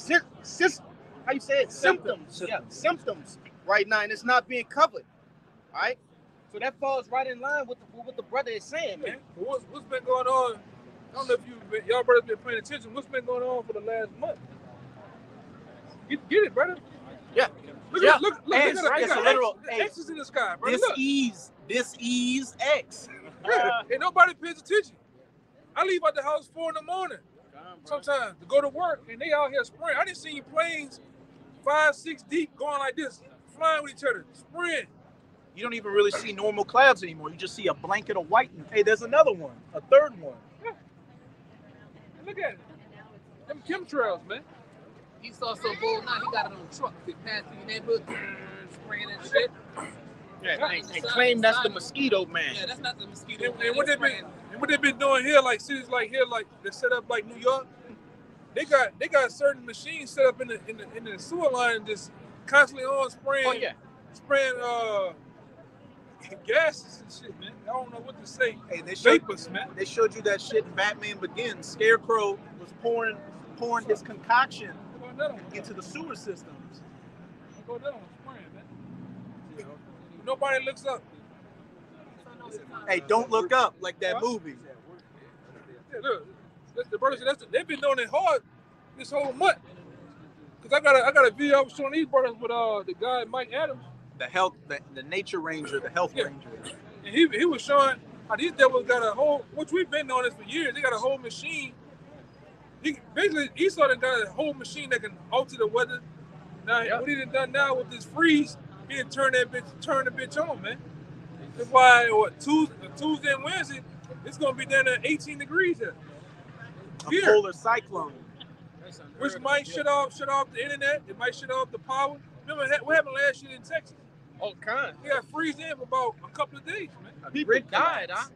[SPEAKER 2] right now, and it's not being covered. All right, so that falls right in line with what the brother is saying, man.
[SPEAKER 4] What's been going on? I don't know if y'all brothers been paying attention. What's been going on for the last month? Get it, brother.
[SPEAKER 2] Yeah.
[SPEAKER 4] Look,
[SPEAKER 1] X,
[SPEAKER 4] right?
[SPEAKER 1] it's a literal
[SPEAKER 4] X is in the sky, brother.
[SPEAKER 1] Disease X.
[SPEAKER 4] Ain't nobody pays attention. I leave out the house 4 a.m. sometimes to go to work, and they out here spraying. I didn't see planes 5-6 deep going like this, flying with each other, spraying.
[SPEAKER 1] You don't even really see normal clouds anymore. You just see a blanket of white. Hey, there's another one, a third one.
[SPEAKER 4] Yeah. Look at it. Them chemtrails, man.
[SPEAKER 6] He saw some bull now. He got it on the truck. He passed through your neighborhood, spraying and shit.
[SPEAKER 2] Yeah, and claim that's the mosquito man.
[SPEAKER 6] Yeah, that's not the mosquito man.
[SPEAKER 4] And what they been doing here, like cities like here, like they set up like New York. They got certain machines set up in the sewer line, just constantly on spraying. Spraying gases and shit, man. I don't know what to say.
[SPEAKER 1] Hey,
[SPEAKER 4] Vapors, man.
[SPEAKER 1] They showed you that shit in Batman Begins. Scarecrow was pouring his concoction into the sewer systems.
[SPEAKER 4] Go down, spraying, man. Nobody looks up.
[SPEAKER 1] Hey, don't look up like that movie.
[SPEAKER 4] Yeah, look, the brother said they've been doing it hard this whole month. Cause I got a video I was showing these brothers with the guy Mike Adams.
[SPEAKER 1] The nature ranger, the health ranger.
[SPEAKER 4] And he was showing how these devils got a whole, which we've been doing this for years. They got a whole machine. Esau done got a whole machine that can alter the weather. Now what he done now with this freeze, he done turn the bitch on, man. That's why Tuesday and Wednesday, it's gonna be down at 18 degrees here.
[SPEAKER 1] A polar cyclone.
[SPEAKER 4] Which might shut off the internet. It might shut off the power. Remember what happened last year in Texas?
[SPEAKER 2] All kinds.
[SPEAKER 4] They got freeze in for about a couple of days, man.
[SPEAKER 2] People died, huh?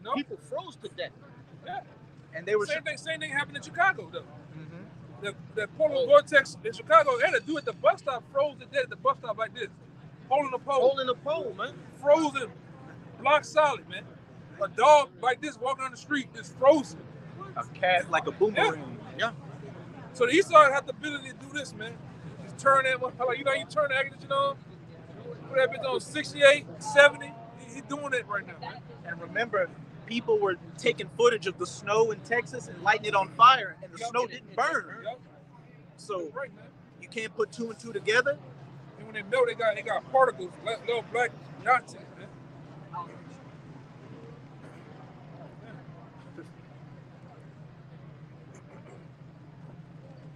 [SPEAKER 4] No?
[SPEAKER 2] People froze to death.
[SPEAKER 4] Yeah.
[SPEAKER 1] And they were
[SPEAKER 4] same thing happened in Chicago though. Mm-hmm. The polar vortex in Chicago, they had to do it. The bus stop froze to death at the bus stop like this, holding the pole,
[SPEAKER 2] man.
[SPEAKER 4] Frozen, block solid, man. A dog like this walking on the street is frozen.
[SPEAKER 1] A cat like a boomerang.
[SPEAKER 4] Yeah. So the Esau have the ability to do this, man. Just turn that, like you turn the air conditioner on. Put that bitch on 68, 70. He's doing it right now, man.
[SPEAKER 1] And remember, people were taking footage of the snow in Texas and lighting it on fire, and the snow didn't burn.
[SPEAKER 4] Yep.
[SPEAKER 1] So
[SPEAKER 4] Right, man.
[SPEAKER 1] you can't put 2 and 2 together.
[SPEAKER 4] And when they melt, they got particles, little black dots in it, man.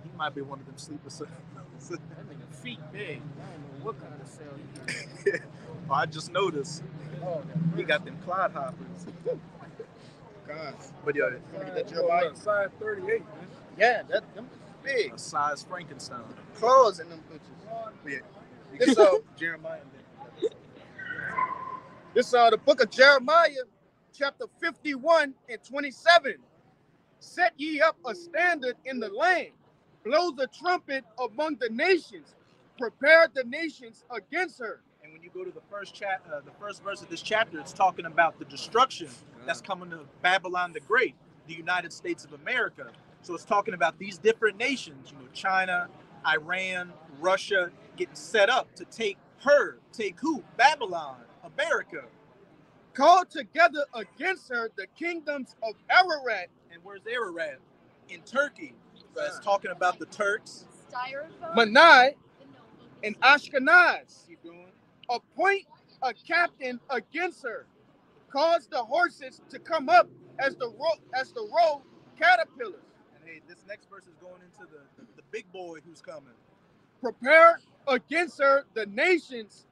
[SPEAKER 1] He might be one of them sleeper cells.
[SPEAKER 2] That nigga feet big. I don't know what kind of cell he is.
[SPEAKER 1] Oh, I just noticed.
[SPEAKER 2] Oh,
[SPEAKER 1] He got them clod hoppers.
[SPEAKER 2] God.
[SPEAKER 1] But yeah,
[SPEAKER 2] That Jeremiah.
[SPEAKER 4] Size 38, man.
[SPEAKER 2] Yeah, them big.
[SPEAKER 1] a size Frankenstein.
[SPEAKER 2] Claws in them bitches.
[SPEAKER 1] Yeah.
[SPEAKER 2] This
[SPEAKER 1] Jeremiah.
[SPEAKER 2] this the book of Jeremiah, chapter 51 and 27. Set ye up a standard in the land, blow the trumpet among the nations, prepare the nations against her.
[SPEAKER 1] And when you go to the first verse of this chapter, it's talking about the destruction that's coming to Babylon the Great, the United States of America. So it's talking about these different nations, China, Iran, Russia, getting set up to take who? Babylon, America.
[SPEAKER 2] Called together against her the kingdoms of Ararat.
[SPEAKER 1] And where's Ararat? In Turkey. So it's talking about the Turks.
[SPEAKER 2] Manai and Ashkenaz.
[SPEAKER 1] Keep going.
[SPEAKER 2] Appoint a captain against her. Cause the horses to come up as the roe caterpillars.
[SPEAKER 1] And hey, this next verse is going into the big boy who's coming.
[SPEAKER 2] Prepare against her the nations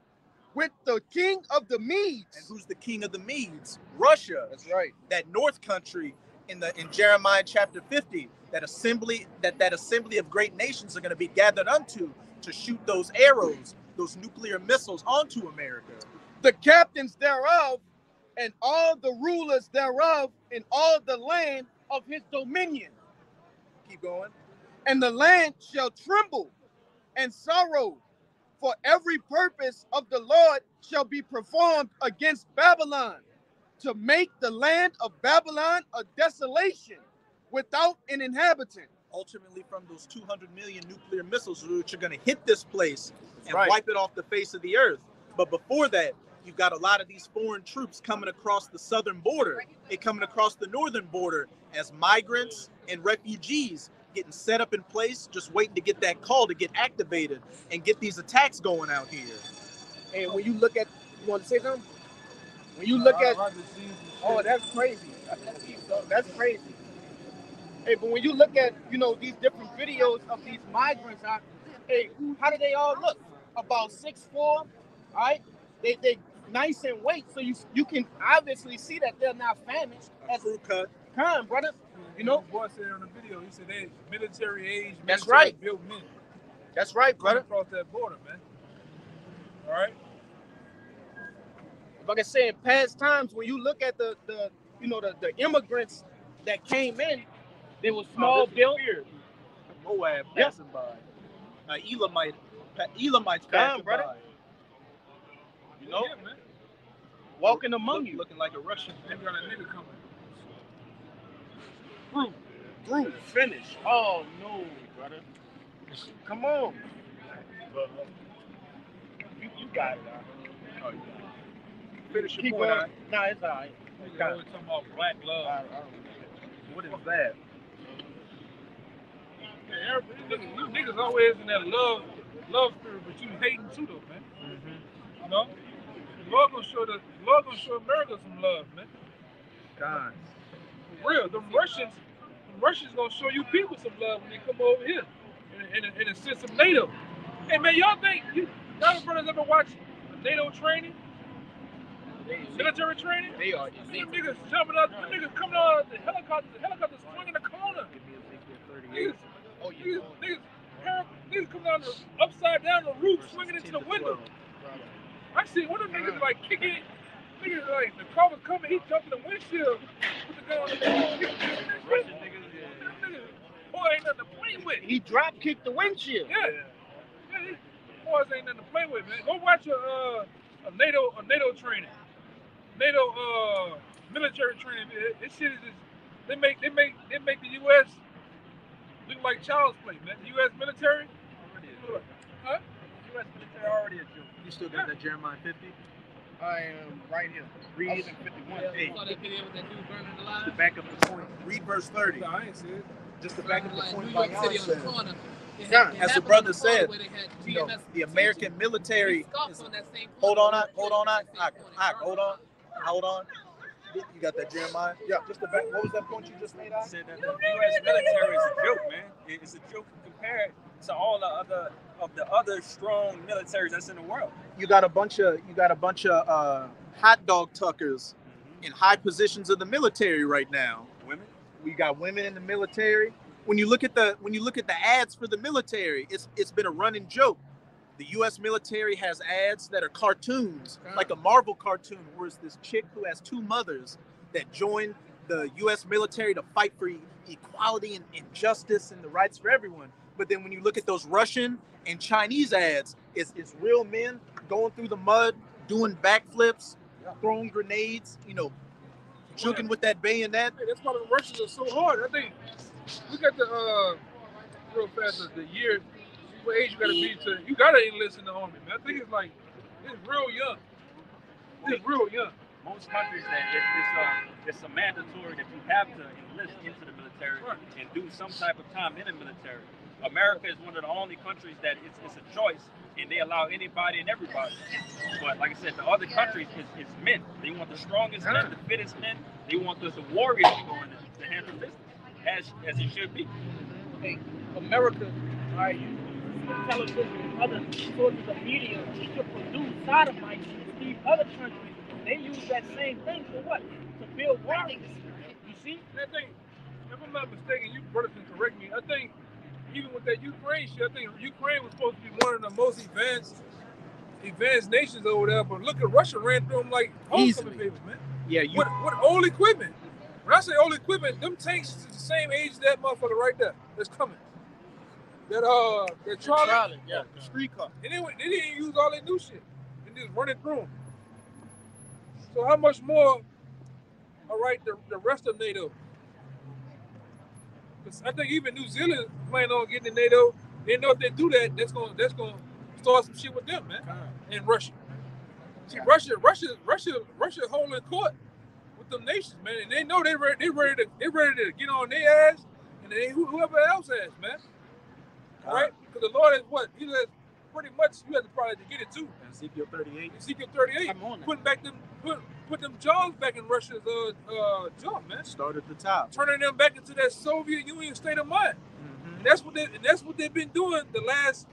[SPEAKER 2] with the king of the Medes.
[SPEAKER 1] And who's the king of the Medes? Russia.
[SPEAKER 2] That's right.
[SPEAKER 1] That north country in Jeremiah chapter 50, that assembly of great nations are going to be gathered unto to shoot those arrows, those nuclear missiles onto America.
[SPEAKER 2] The captains thereof and all the rulers thereof in all the land of his dominion.
[SPEAKER 1] Keep going.
[SPEAKER 2] And the land shall tremble and sorrow, for every purpose of the Lord shall be performed against Babylon, to make the land of Babylon a desolation without an inhabitant.
[SPEAKER 1] Ultimately, from those 200 million nuclear missiles, which are going to hit this place and
[SPEAKER 2] right.
[SPEAKER 1] wipe it off the face of the earth. But before that, you've got a lot of these foreign troops coming across the southern border and coming across the northern border as migrants and refugees getting set up in place, just waiting to get that call to get activated and get these attacks going out here.
[SPEAKER 2] And when you look at, you want to say something? When you look at, oh, that's crazy. That's crazy. Hey, but when you look at, these different videos of these migrants, hey, how do they all look? About 6'4", all right? They nice in weight, so you can obviously see that they're not famished.
[SPEAKER 1] As crew cut.
[SPEAKER 2] Come on, brother.
[SPEAKER 4] Boy said on the video, he said they military age,
[SPEAKER 2] that's right.
[SPEAKER 4] Built men.
[SPEAKER 2] That's right, brother.
[SPEAKER 4] Across that border, man. All right.
[SPEAKER 2] Like I said, in past times, when you look at the immigrants that came in, they were small built.
[SPEAKER 1] Moab passing by. Elamites passing by.
[SPEAKER 4] Yeah, man.
[SPEAKER 2] Walking among you.
[SPEAKER 1] Looking like a Russian.
[SPEAKER 4] They got a nigga coming.
[SPEAKER 2] Through, finish. Oh, no, brother. Come on. You got it,
[SPEAKER 1] Oh, you got it. Finish your point.
[SPEAKER 2] Nah, it's all right.
[SPEAKER 4] We're always talking about black love.
[SPEAKER 1] What is that?
[SPEAKER 4] You niggas always in that love spirit, but you hating too, though, man. Mm-hmm. You know? The Lord gonna show America some love, man.
[SPEAKER 1] God.
[SPEAKER 4] For real, the Russians gonna show you people some love when they come over here in a sense of NATO. Hey man, y'all brothers ever watch NATO training? Military training?
[SPEAKER 2] They are.
[SPEAKER 4] Them niggas jumping out, them niggas coming out of the helicopter swinging the corner. Niggas coming down upside down the roof, swinging into the window. I see one of them niggas like kicking. Niggas like the car was coming, he jumped in the windshield, put the gun on the windshield. Boy, ain't nothing to play with.
[SPEAKER 2] He drop kicked the windshield.
[SPEAKER 4] Yeah, these boys ain't nothing to play with, man. Go watch a NATO training, NATO military training. This shit is just they make the U.S. look like child's play, man. The U.S. military.
[SPEAKER 1] Huh? U.S. military already a joke. You still got that Jeremiah 50?
[SPEAKER 2] I am right here.
[SPEAKER 1] Read
[SPEAKER 2] I was in 51.
[SPEAKER 6] Yeah, you saw that video with that dude burning alive?
[SPEAKER 1] the back of the point. Read verse 30.
[SPEAKER 4] No, I ain't see it.
[SPEAKER 1] Just the back of the
[SPEAKER 6] Like
[SPEAKER 1] point
[SPEAKER 6] New
[SPEAKER 1] by
[SPEAKER 6] York City on the
[SPEAKER 1] said.
[SPEAKER 6] corner.
[SPEAKER 1] As the brother said,
[SPEAKER 6] You
[SPEAKER 1] you know, the American military is, hold on. You got that Jeremiah?
[SPEAKER 2] Yeah.
[SPEAKER 1] Just the back. What was that point you just made out?
[SPEAKER 5] Said that the U.S. military is a joke, man. It's a joke compared to all the other strong militaries that's in the world.
[SPEAKER 1] You got a bunch of hot dog tuckers in high positions of the military right now.
[SPEAKER 5] Women.
[SPEAKER 1] We got women in the military. When you look at the ads for the military, it's been a running joke. The U.S. military has ads that are cartoons, like a Marvel cartoon, where it's this chick who has two mothers that joined the U.S. military to fight for equality and justice and the rights for everyone. But then when you look at those Russian and Chinese ads, it's real men going through the mud, doing backflips, throwing grenades, juking with that bayonet.
[SPEAKER 4] Hey, that's why the Russians are so hard. I think look at the real fast the year, what age you gotta be you gotta enlist in the army, man. I think it's real young. It's real young.
[SPEAKER 5] Most countries that it's a mandatory that you have to enlist into the military and do some type of time in the military. America is one of the only countries that it's a choice and they allow anybody and everybody. But like I said, the other countries it's men. They want the strongest men, the fittest men. They want the warriors to go in to handle business as it should be.
[SPEAKER 3] Hey, America, all right, you television and other sources of media to produce sodomites in these other countries. They use that same thing for what? To build warriors. You see?
[SPEAKER 4] I think, if I'm not mistaken, you brothers can correct me. I think even with that Ukraine shit, I think Ukraine was supposed to be one of the most advanced nations over there. But look at Russia ran through them like homecoming papers, man.
[SPEAKER 1] Yeah,
[SPEAKER 4] with old equipment. When I say old equipment, them tanks is the same age as that motherfucker right there that's coming. That Charlie,
[SPEAKER 2] yeah, the street car.
[SPEAKER 4] And they didn't use all that new shit. They just run it through them. So how much more? All right, the rest of NATO. Because I think even New Zealand planning on getting in NATO. They know if they do that, that's gonna start some shit with them, man. And Russia. See, Russia holding court with them nations, man, and they know they ready to get on their ass, and whoever else has, man. Right? Because the Lord is what? He has pretty much, you have to probably get it too.
[SPEAKER 1] Ezekiel 38.
[SPEAKER 4] Ezekiel 38. Putting back put them jaws back in Russia's jaw, man.
[SPEAKER 1] Start at the top.
[SPEAKER 4] Turning them back into that Soviet Union state of mind. Mm-hmm. And that's what they've been doing the last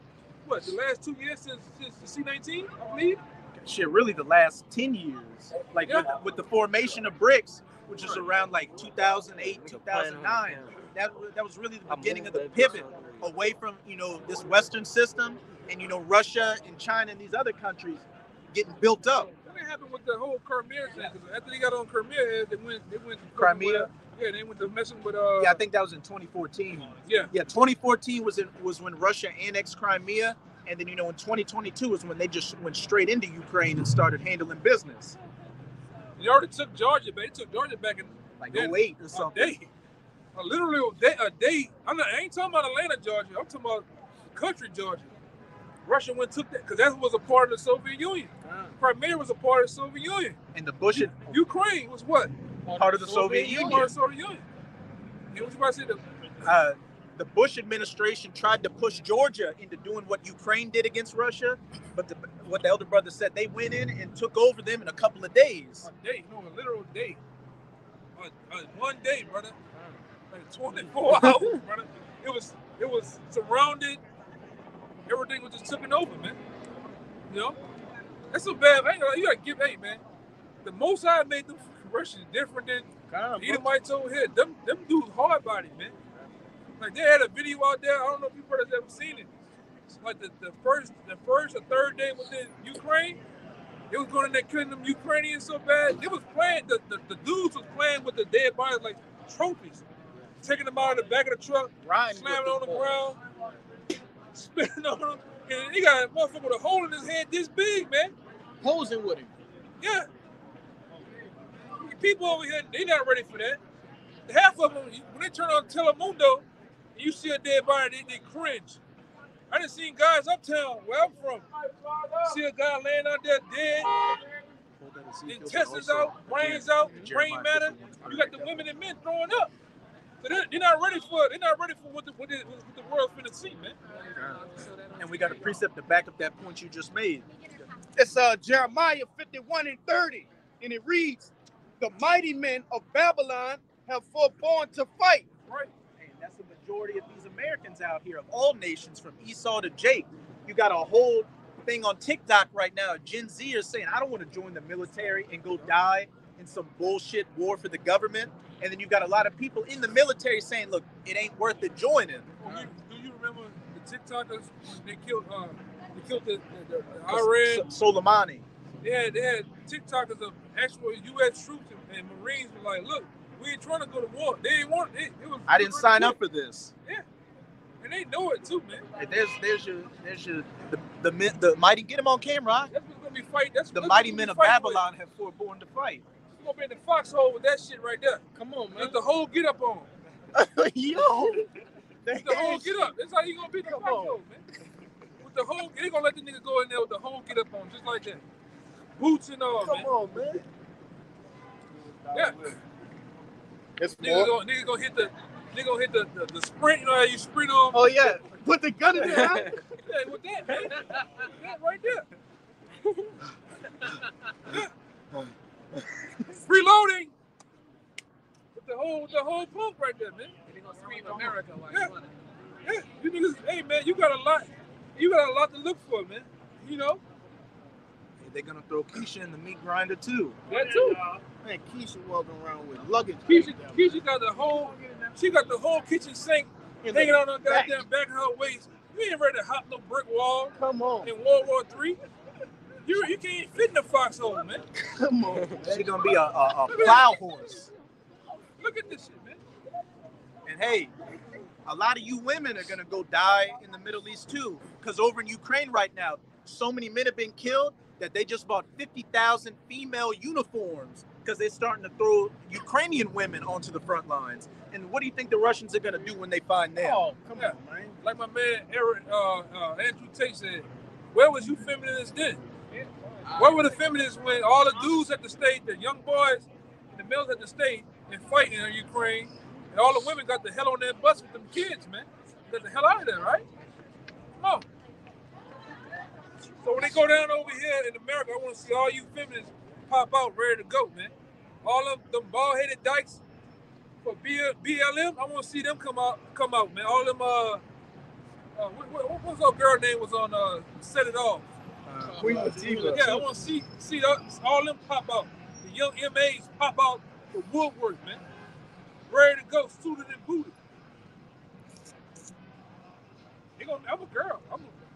[SPEAKER 4] 2 years since the C-19, I believe.
[SPEAKER 1] Shit, really the last 10 years. Like with the formation of BRICS, which is around like 2008, 2009. That was really the beginning of the pivot away from, this Western system and, Russia and China and these other countries getting built up.
[SPEAKER 4] What happened with the whole Crimea thing? Because after they got on Crimea, they went to
[SPEAKER 1] Crimea.
[SPEAKER 4] They went to messing with.
[SPEAKER 1] Yeah, I think that was in 2014.
[SPEAKER 4] Yeah.
[SPEAKER 1] 2014 was when Russia annexed Crimea, and then in 2022 was when they just went straight into Ukraine and started handling business.
[SPEAKER 4] They already took Georgia, but they took Georgia back in
[SPEAKER 1] like 08 or something.
[SPEAKER 4] Literally a day. I ain't talking about Atlanta, Georgia. I'm talking about the country, Georgia. Russia went took that because that was a part of the Soviet Union. Crimea was a part of the Soviet Union.
[SPEAKER 1] And the Bush
[SPEAKER 4] Ukraine was what?
[SPEAKER 1] Part of the Soviet Union.
[SPEAKER 4] Part of the Soviet Union. And what you about to say?
[SPEAKER 1] The Bush administration tried to push Georgia into doing what Ukraine did against Russia, but what the elder brother said, they went in and took over them in a couple of days.
[SPEAKER 4] A day, no, a literal day. 1 day, brother. Like 24 hours, brother. It was surrounded. Everything was just taken over, man. That's so bad. You gotta give, man. The Most High made them Russians different than Edomites over here. Them dudes hard body, man. Like they had a video out there. I don't know if you brothers ever seen it. Like the first or third day within Ukraine, it was going in there killing them Ukrainians so bad. It was playing. The dudes was playing with the dead bodies like trophies, taking them out of the back of the truck, slamming on the ground, spitting on them, and he got a motherfucker with a hole in his head this big, man.
[SPEAKER 2] Posing with him.
[SPEAKER 4] Yeah. People over here, they not ready for that. Half of them, when they turn on Telemundo, you see a dead body, they cringe. I done seen guys uptown where I'm from. See a guy laying out there dead, intestines out, brains out, brain matter. You got the women and men throwing up. So they're not ready for it. They're not ready for what the world's finna see, man.
[SPEAKER 1] And we got a precept to back up that point you just made.
[SPEAKER 2] It's Jeremiah 51:30, and it reads, "The mighty men of Babylon have forborne to fight."
[SPEAKER 1] Right. And that's the majority of these Americans out here, of all nations, from Esau to Jake. You got a whole thing on TikTok right now. Gen Z is saying, I don't want to join the military and go die in some bullshit war for the government. And then you got a lot of people in the military saying, look, it ain't worth it joining.
[SPEAKER 4] Do you remember the TikTokers when they killed the Iran?
[SPEAKER 1] Soleimani.
[SPEAKER 4] They had TikTokers of actual U.S. troops and Marines were like, look, we ain't trying to go to war. They ain't want it.
[SPEAKER 1] I didn't sign up for this.
[SPEAKER 4] Yeah. And they know it too, man.
[SPEAKER 1] And there's your the mighty, get him on camera.
[SPEAKER 4] That's what's gonna be fight. That's
[SPEAKER 1] the mighty men of Babylon have forborne to fight.
[SPEAKER 4] We're gonna be in the foxhole with that shit right there. Come on, man. Let the whole get up on.
[SPEAKER 1] Yo.
[SPEAKER 4] Let the whole get up. That's how you gonna be in the foxhole, man. With the whole, they gonna let the nigga go in there with the whole get up on, just like that. Boots and all, man.
[SPEAKER 1] Come on, man.
[SPEAKER 4] Yeah. Nigga gonna hit the sprint. You know how you sprint on?
[SPEAKER 2] Oh yeah. Put the gun in there.
[SPEAKER 4] Yeah, with that, man. That right there. Yeah. Reloading. With the whole pump right there, man.
[SPEAKER 6] They gonna scream America like running.
[SPEAKER 4] Yeah. You niggas, hey man, you got a lot to look for, man. You know.
[SPEAKER 1] They're gonna throw Keisha in the meat grinder too.
[SPEAKER 4] That too.
[SPEAKER 2] Man, Keisha walking around with luggage.
[SPEAKER 4] Keisha got the whole kitchen sink hanging on her goddamn back of her waist. You ain't ready to hop no brick wall.
[SPEAKER 2] Come on.
[SPEAKER 4] In World War III. You can't even fit in the foxhole, man.
[SPEAKER 2] Come on.
[SPEAKER 1] She's gonna be a plow horse.
[SPEAKER 4] Look at this shit, man.
[SPEAKER 1] And hey, a lot of you women are gonna go die in the Middle East too. Because over in Ukraine right now, so many men have been killed that they just bought 50,000 female uniforms because they're starting to throw Ukrainian women onto the front lines. And what do you think the Russians are gonna do when they find them?
[SPEAKER 2] Oh, come on, man.
[SPEAKER 4] Like my man Andrew Tate said, where was you feminists then? Where were the feminists when all the dudes at the state, the young boys, and the males at the state, and fighting in Ukraine, and all the women got the hell on their bus with them kids, man? Get the hell out of there, right? Come on. So when they go down over here in America, I want to see all you feminists pop out ready to go, man. All of them bald-headed dykes for BLM, I want to see them come out, man. All them, what was our girl name was on Set It Off?
[SPEAKER 2] Queen Latifah.
[SPEAKER 4] Yeah, I want to see all them pop out. The young MAs pop out the woodwork, man. Ready to go, suited and booted. I'm a girl.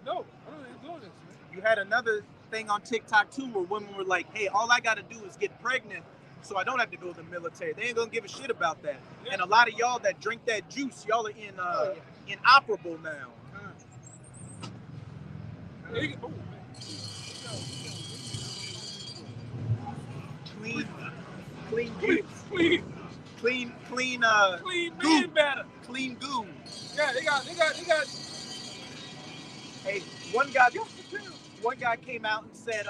[SPEAKER 4] No, I don't ain't doing this, man.
[SPEAKER 1] You had another thing on TikTok too where women were like, hey, all I gotta do is get pregnant so I don't have to go to the military. They ain't gonna give a shit about that. Yeah. And a lot of y'all that drink that juice, y'all are inoperable now. Clean
[SPEAKER 4] man batter.
[SPEAKER 1] Clean goo.
[SPEAKER 4] Yeah, they got.
[SPEAKER 1] Hey, one guy came out and said,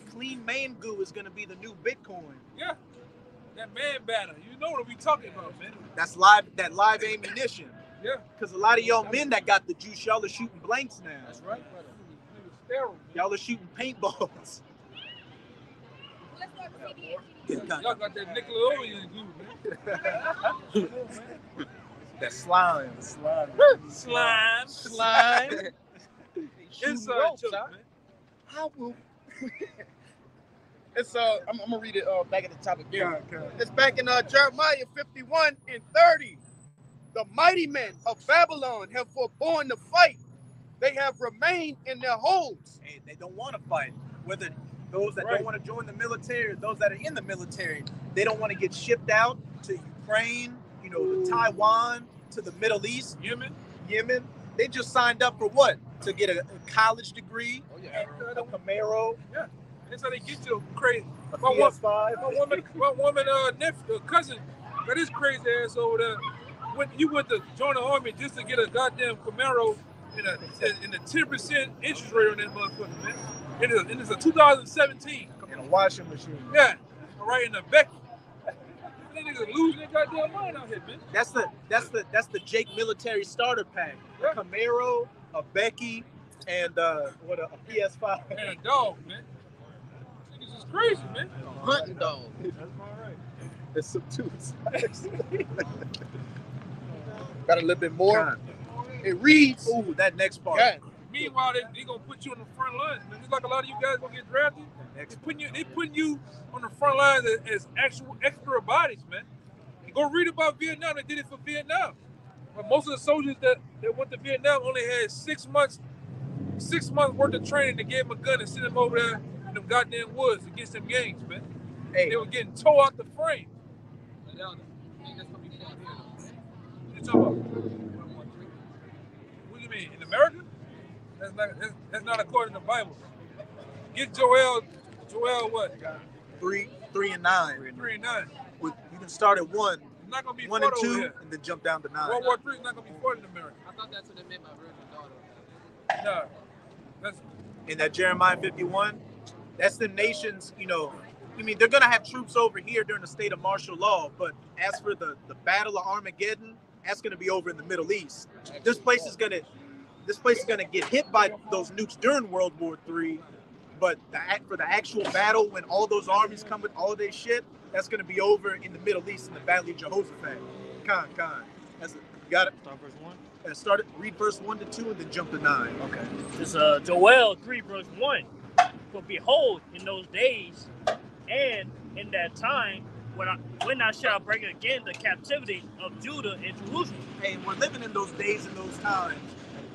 [SPEAKER 1] clean man goo is gonna be the new Bitcoin.
[SPEAKER 4] Yeah, that man batter. You know what we talking about, man.
[SPEAKER 1] That's live ammunition.
[SPEAKER 4] Yeah.
[SPEAKER 1] Because a lot of y'all men that got the juice, y'all are shooting blanks now.
[SPEAKER 4] That's right.
[SPEAKER 1] Y'all are shooting paintballs.
[SPEAKER 4] Y'all got that Nickelodeon glue, man.
[SPEAKER 1] That slime.
[SPEAKER 4] Inside joke, man.
[SPEAKER 2] How will... It's I'm gonna read it back at the top again.
[SPEAKER 1] Okay.
[SPEAKER 2] It's back in Jeremiah 51:30. The mighty men of Babylon have forborne to fight. They have remained in their holes.
[SPEAKER 1] Hey, they don't want to fight. Whether those that don't want to join the military or those that are in the military, they don't want to get shipped out to Ukraine, to Taiwan, to the Middle East, Yemen. They just signed up for what? To get a college degree, a Camaro.
[SPEAKER 4] Yeah, that's how they get you crazy.
[SPEAKER 1] A PS5.
[SPEAKER 4] My woman, cousin, got this crazy ass over there. You went to join the army just to get a goddamn Camaro in a 10% interest rate on that motherfucker, man. And it's a 2017.
[SPEAKER 1] In a washing machine.
[SPEAKER 4] Yeah. All right, in a Becky. These niggas losing their goddamn mind out here, man.
[SPEAKER 1] That's the Jake military starter pack.
[SPEAKER 4] Yeah.
[SPEAKER 1] A Camaro, a Becky, and a PS5.
[SPEAKER 4] And a dog, man. Niggas is crazy, man.
[SPEAKER 6] Hunting dog.
[SPEAKER 1] That's all right. There's some tools. Got a little bit more.
[SPEAKER 2] It reads.
[SPEAKER 1] Ooh, that next part.
[SPEAKER 2] God.
[SPEAKER 4] Meanwhile, they gonna put you on the front lines, man. Just like a lot of you guys gonna get drafted. They putting you on the front lines as actual extra bodies, man. You go read about Vietnam. They did it for Vietnam. But most of the soldiers that went to Vietnam only had 6 months worth of training to get them a gun and send them over there in them goddamn woods against them gangs, man.
[SPEAKER 1] Hey.
[SPEAKER 4] They were getting tore out the frame. What you talking about? What do you mean? In America? That's not according to the Bible. Get Joel what?
[SPEAKER 1] 3 and 9.
[SPEAKER 4] 3 and 9.
[SPEAKER 1] You can start at 1.
[SPEAKER 4] It's not gonna be
[SPEAKER 1] 1 and 2,
[SPEAKER 4] here.
[SPEAKER 1] and then jump down to 9.
[SPEAKER 4] World War III is not gonna be fought in America.
[SPEAKER 6] I thought that's what they meant by virgin daughter.
[SPEAKER 4] No. That's
[SPEAKER 1] In that Jeremiah 51, that's the nations, I mean, they're going to have troops over here during the state of martial law, but as for the Battle of Armageddon, that's going to be over in the Middle East. This place is going to get hit by those nukes during World War III, but for the actual battle, when all those armies come with all their shit, that's going to be over in the Middle East in the Valley of Jehoshaphat. Khan. You got it?
[SPEAKER 3] Start verse 1.
[SPEAKER 1] Read verse 1 to 2 and then jump to 9.
[SPEAKER 3] Okay. It's Joel 3 verse 1. For behold, in those days and in that time, when I shall bring again the captivity of Judah and Jerusalem.
[SPEAKER 1] Hey, we're living in those days and those times.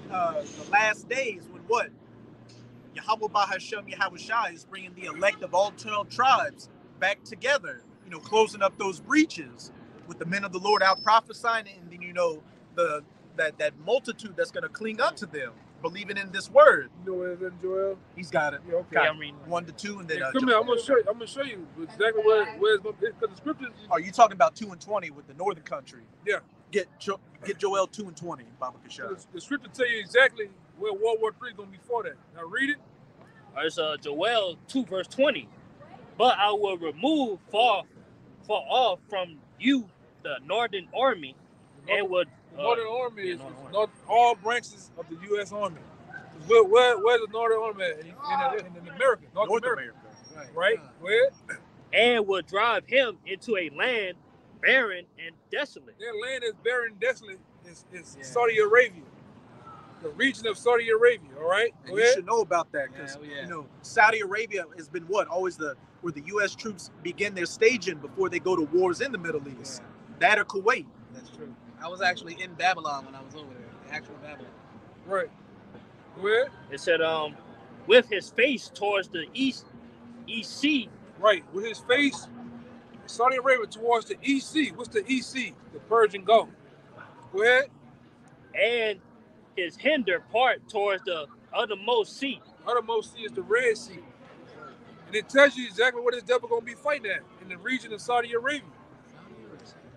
[SPEAKER 1] The last days when what? Yahweh Bahashem Yahushua is bringing the elect of all 12 tribes back together, closing up those breaches with the men of the Lord out prophesying, and then that multitude that's going to cling up to them, believing in this word.
[SPEAKER 4] You know where it's in, Joel?
[SPEAKER 1] He's got it.
[SPEAKER 4] Yeah, okay.
[SPEAKER 3] Yeah, I'm reading.
[SPEAKER 1] 1 to 2, and then
[SPEAKER 4] come here. I'm gonna show you exactly where it's gonna be. Because the scriptures.
[SPEAKER 1] Are you talking about 2 and 20 with the northern country?
[SPEAKER 4] Yeah.
[SPEAKER 1] Get Joel 2 and 20, Baba Kashah.
[SPEAKER 4] The scripture tell you exactly where World War III is gonna be fought at. Now read it.
[SPEAKER 3] It's Joel 2 verse 20. But I will remove far off from you the northern army, and would
[SPEAKER 4] the Northern Army is not all branches of the U.S. Army. Where's the Northern Army at? In America, North America. Right? Where?
[SPEAKER 3] And will drive him into a land barren and desolate.
[SPEAKER 4] Their land is barren and desolate is Saudi Arabia. The region of Saudi Arabia, all right?
[SPEAKER 1] And you should know about that because Saudi Arabia has been always where the U.S. troops begin their staging before they go to wars in the Middle East. Yeah. That or Kuwait.
[SPEAKER 6] That's true. I was actually in Babylon when I was over there, the actual Babylon.
[SPEAKER 4] Right. Where?
[SPEAKER 3] It said, with his face towards the EC.
[SPEAKER 4] Right, with his face, Saudi Arabia towards the EC. What's the EC? The Persian Gulf. Go ahead.
[SPEAKER 3] And his hinder part towards the uttermost sea.
[SPEAKER 4] Uttermost sea is the Red Sea. And it tells you exactly where this devil going to be fighting at, in the region of Saudi Arabia.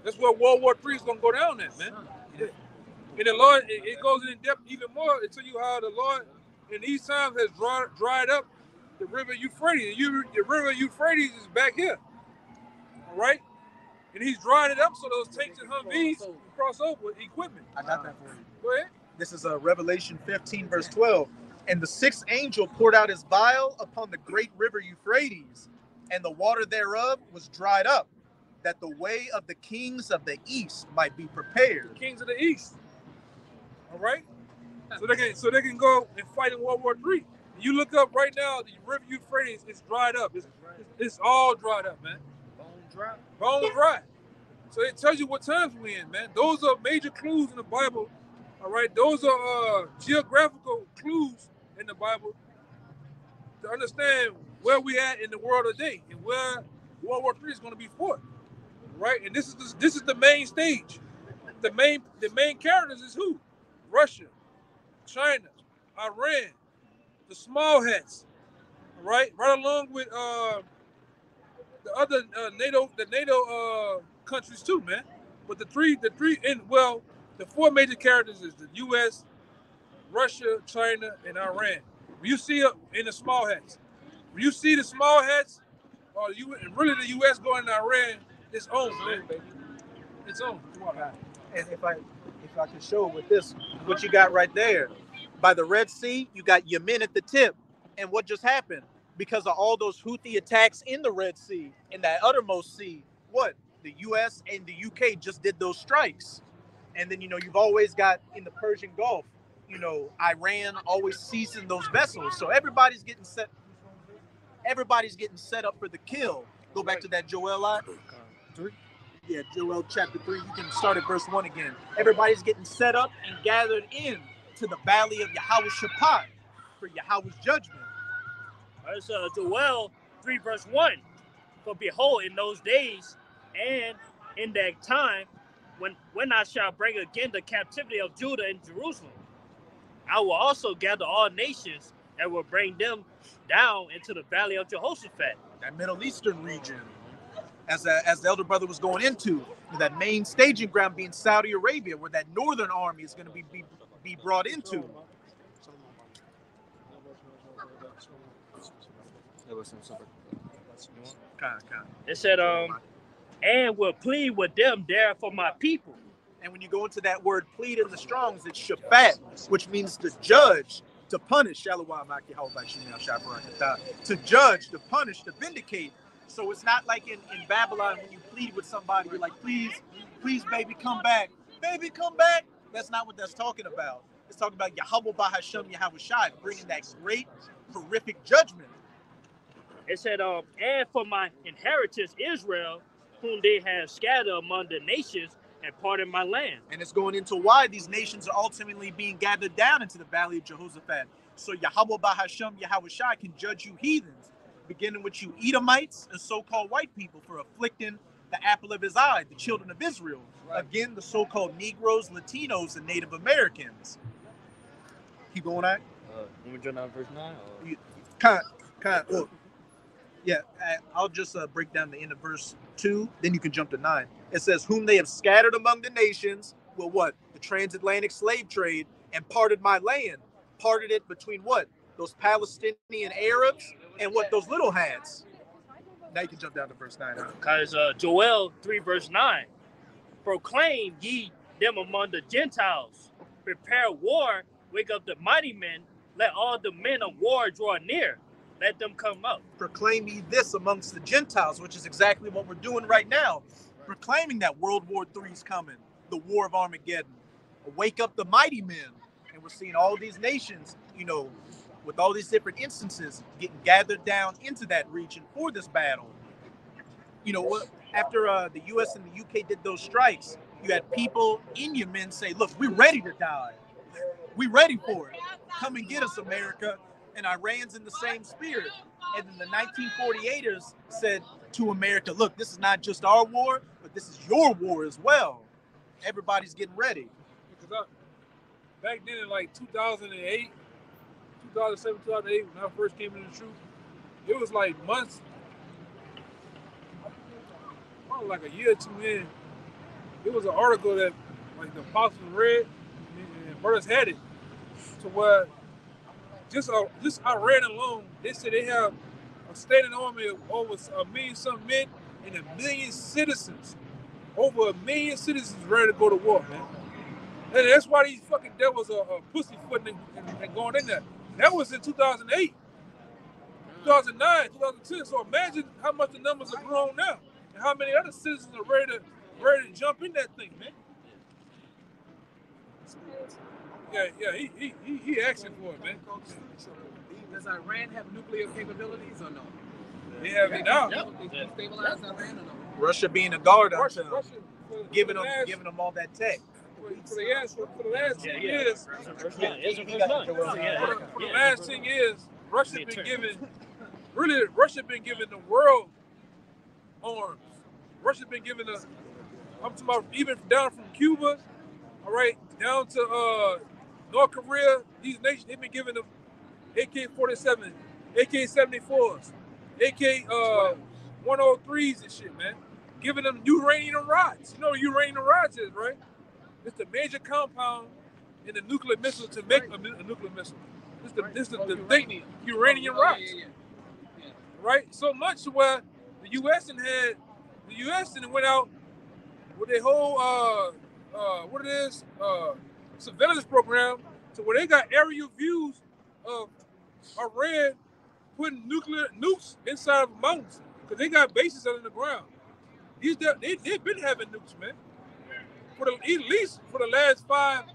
[SPEAKER 4] That's where World War III is going to go down at, man. Yeah. And the Lord, it goes in depth even more to tell you how the Lord in these times has dried up the river Euphrates. The river Euphrates is back here. All right? And he's drying it up so those tanks and Humvees can cross over with equipment.
[SPEAKER 1] I got that for you.
[SPEAKER 4] Go ahead.
[SPEAKER 1] This is Revelation 15, verse 12. And the sixth angel poured out his vial upon the great river Euphrates, and the water thereof was dried up, that the way of the kings of the east might be prepared.
[SPEAKER 4] The kings of the east. All right? So they can go and fight in World War III. You look up right now, the river Euphrates is dried up. It's all dried up, man. Bone dry. So it tells you what times we're in, man. Those are major clues in the Bible. All right, those are geographical clues in the Bible to understand where we at in the world today and where World War III is going to be fought. Right, and this is the main stage. The main characters is who? Russia, China, Iran, the small hats. Right along with the other NATO countries too, man. But the four major characters is the U.S., Russia, China, and Iran. When you see it in the small hats, when you see the small hats, or you really the U.S. going to Iran, it's on, man. It's on.
[SPEAKER 1] And if I can show with this, what you got right there, by the Red Sea, you got Yemen at the tip. And what just happened? Because of all those Houthi attacks in the Red Sea, in that uttermost sea, what? The U.S. and the U.K. just did those strikes. And then, you've always got in the Persian Gulf, Iran always seizing those vessels. So everybody's getting set up for the kill. Go back to that Joel 3. Yeah, Joel chapter 3. You can start at verse 1 again. Everybody's getting set up and gathered in to the valley of Yahweh Shaphat for Yahweh's judgment.
[SPEAKER 3] That's Joel 3 verse 1. For behold, in those days and in that time, when I shall bring again the captivity of Judah and Jerusalem, I will also gather all nations and will bring them down into the valley of Jehoshaphat.
[SPEAKER 1] That Middle Eastern region, as the elder brother was going into, that main staging ground being Saudi Arabia, where that northern army is going to be brought into.
[SPEAKER 3] It said, and will plead with them there for my people.
[SPEAKER 1] And when you go into that word plead in the Strongs, it's shafat, which means to judge, to punish, to judge, to punish, to vindicate. So it's not like in Babylon when you plead with somebody, you're like, please, baby, come back. Baby, come back. That's not what that's talking about. It's talking about Yahweh Bahashem Yahweh Shai, bringing that great, horrific judgment.
[SPEAKER 3] It said, and for my inheritance Israel, whom they have scattered among the nations, and pardon my land.
[SPEAKER 1] And it's going into why these nations are ultimately being gathered down into the valley of Jehoshaphat. So Yahweh Bahashem Yahweh Shai can judge you heathens, beginning with you Edomites and so-called white people for afflicting the apple of his eye, the children of Israel. Right. Again, the so-called Negroes, Latinos, and Native Americans. Keep going on.
[SPEAKER 3] When we jump down verse 9?
[SPEAKER 1] Look. Yeah, I'll just break down the end of verse 2, then you can jump to 9. It says, whom they have scattered among the nations, will what? The transatlantic slave trade, and parted my land. Parted it between what? Those Palestinian Arabs and what? Those little hands. Now you can jump down to verse 9.
[SPEAKER 3] Because Joel 3 verse 9. Proclaim ye them among the Gentiles. Prepare war, wake up the mighty men. Let all the men of war draw near. Let them come up.
[SPEAKER 1] Proclaim ye this amongst the Gentiles, which is exactly what we're doing right now. Proclaiming that World War III is coming, the War of Armageddon. Wake up the mighty men. And we're seeing all these nations, with all these different instances, getting gathered down into that region for this battle. After the U.S. and the U.K. did those strikes, you had people in Yemen say, look, we're ready to die. We're ready for it. Come and get us, America. And Iran's in the same spirit. And then the 1948ers said to America, look, this is not just our war, but this is your war as well. Everybody's getting ready.
[SPEAKER 4] Because back then in like 2008, 2007, 2008, when I first came into the truth, it was like months, probably like a year or two in, it was an article that like the apostles read and brothers had it to where just Iran alone, they said they have a standing army of over 1 million some men and 1 million citizens. Over 1 million citizens ready to go to war, man. And that's why these fucking devils are pussyfooting and going in there. That was in 2008, 2009, 2010. So imagine how much the numbers have grown now, and how many other citizens are ready to jump in that thing, man. Yeah, he asking for it, man.
[SPEAKER 6] Does Iran have nuclear capabilities or no?
[SPEAKER 4] They have it now.
[SPEAKER 6] They stabilize Iran or no?
[SPEAKER 1] Russia being a guard unto them, giving them all that tech.
[SPEAKER 4] For the last 10 years, Russia been giving the world arms. Russia been giving I'm talking about even down from Cuba, all right, down to North Korea. These nations, they've been giving them AK-47, AK-74s, AK-103s and shit, man. Giving them uranium rods. You know what uranium rods is, right? It's the major compound in the nuclear missile to make a nuclear missile. This is the thing, uranium rocks. Right? So much where the U.S. went out with their whole surveillance program, to where they got aerial views of Iran putting nuclear nukes inside of mountains because they got bases under the ground. They've been having nukes, man, at least for the last 5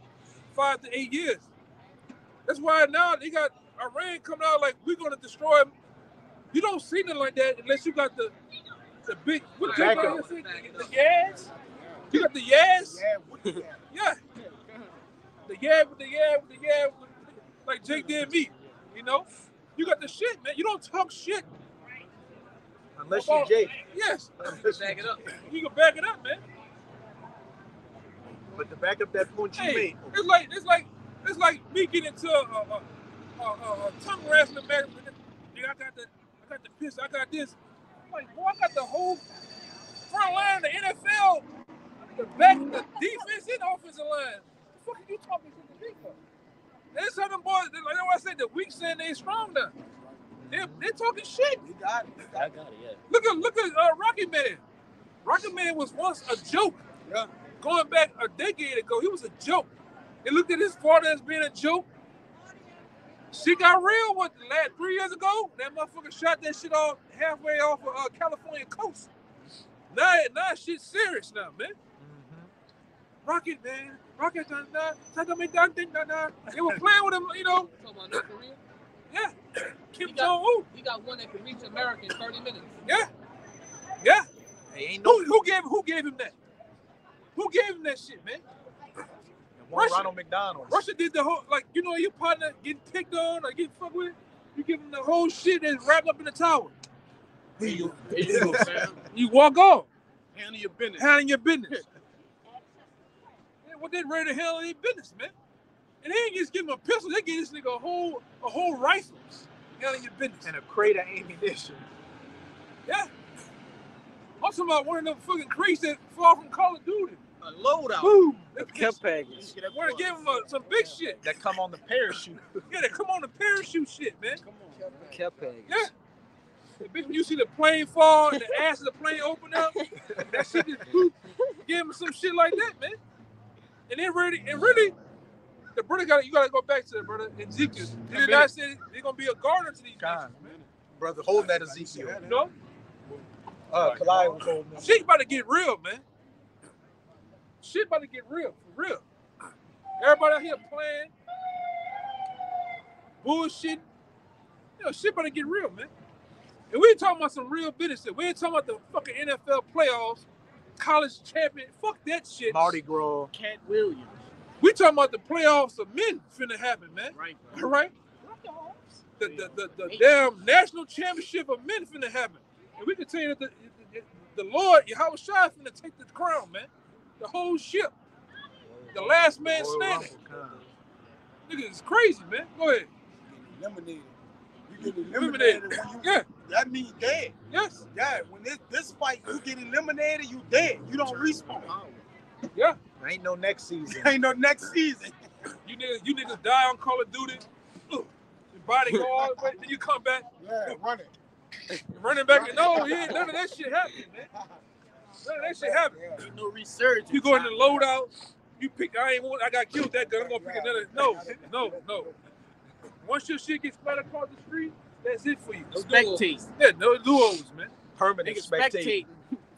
[SPEAKER 4] to 8 years. That's why now they got Iran coming out like we're gonna destroy them. You don't see nothing like that unless you got the big what the Yaz. You got the Yaz. Yeah. The Yaz, like Jake did me. You know, you got the shit, man. You don't talk shit
[SPEAKER 1] unless you Jake.
[SPEAKER 4] Yes.
[SPEAKER 6] Back it up.
[SPEAKER 4] You can back it up, man.
[SPEAKER 1] But to back up that point you made,
[SPEAKER 4] it's like me getting into a tongue wrestling match. I got the piss. I got this. I'm like, boy, I got the whole front line of the NFL, the back, the defense and offensive line. What the fuck are you talking to the people? There's some of them boys, like I said, the weak saying they strong now. They're talking shit.
[SPEAKER 7] You got it.
[SPEAKER 3] I got it, yeah.
[SPEAKER 4] Look at Rocky Man. Rocky Man was once a joke.
[SPEAKER 7] Yeah.
[SPEAKER 4] Going back a decade ago, he was a joke. They looked at his father as being a joke. Shit got real, 3 years ago? That motherfucker shot that shit off halfway off of California coast. Now shit's serious now, man. Mm-hmm. Rocket, man. Rocket, they were playing with him, you know.
[SPEAKER 6] Talking about North Korea?
[SPEAKER 4] Yeah. Kim Jong-un.
[SPEAKER 6] He got one that can reach America in 30 minutes.
[SPEAKER 4] Yeah. Yeah.
[SPEAKER 1] hey, ain't no
[SPEAKER 4] Who gave him that? Who gave him that shit, man?
[SPEAKER 1] Ronald McDonald.
[SPEAKER 4] Russia did the whole, like, you know, your partner getting picked on or getting fucked with, you give him the whole shit that's wrapped up in the tower. You walk off.
[SPEAKER 2] Handle your business.
[SPEAKER 4] Handling your business. What they ready to handle their business, man? And they ain't just give him a pistol, they give this nigga a whole rifle. Handling your business.
[SPEAKER 1] And a crate of ammunition.
[SPEAKER 4] Yeah. I'm talking about one of them fucking crates that fall from Call of Duty.
[SPEAKER 2] A loadout.
[SPEAKER 4] Boom.
[SPEAKER 1] Care package.
[SPEAKER 4] Want to give him some big shit.
[SPEAKER 1] That come on the parachute.
[SPEAKER 4] Yeah, they come on the parachute shit, man.
[SPEAKER 1] Care package.
[SPEAKER 4] Yeah. The bitch, when you see the plane fall and the ass of the plane open up, that shit just poop. Give him some shit like that, man. And then really, the brother you gotta go back to the brother Ezekiel. He did not say they're gonna be a gardener to these guys, man.
[SPEAKER 1] Brother, hold that Ezekiel.
[SPEAKER 4] You know?
[SPEAKER 1] Kalai was holding that.
[SPEAKER 4] Shit about to get real, man. Shit about to get real, for real. Everybody out here playing, bullshit. You know, shit about to get real, man. And we ain't talking about some real business. We ain't talking about the fucking NFL playoffs, college champion. Fuck that shit.
[SPEAKER 1] Mardi Gras.
[SPEAKER 2] Cat Williams.
[SPEAKER 4] We talking about the playoffs of men finna happen, man.
[SPEAKER 2] Right.
[SPEAKER 4] All right? The damn national championship of men finna happen. And we can tell you that the Lord, Yahweh Shai, finna take the crown, man. The whole ship. The last man standing. Nigga, it's crazy, man. Go ahead.
[SPEAKER 7] Eliminated. You get eliminated.
[SPEAKER 4] Yeah.
[SPEAKER 7] That means dead.
[SPEAKER 4] Yes.
[SPEAKER 7] Yeah. When this fight, you get eliminated, you dead. You don't respawn.
[SPEAKER 4] Yeah.
[SPEAKER 1] Ain't no next season.
[SPEAKER 7] Ain't no next season.
[SPEAKER 4] You niggas die on Call of Duty. Your body go all the way, then you come back.
[SPEAKER 7] Yeah, running.
[SPEAKER 4] Running back and no, yeah, none of that shit happened, man. None of that shit happened.
[SPEAKER 2] Ain't no research.
[SPEAKER 4] You go in the loadout, you pick, I got killed that gun, I'm gonna pick another. No. Once your shit gets spread across the street, that's it for you.
[SPEAKER 2] Spectate.
[SPEAKER 4] Yeah, no duos, man.
[SPEAKER 1] Permanent
[SPEAKER 2] Niggas
[SPEAKER 1] spectating.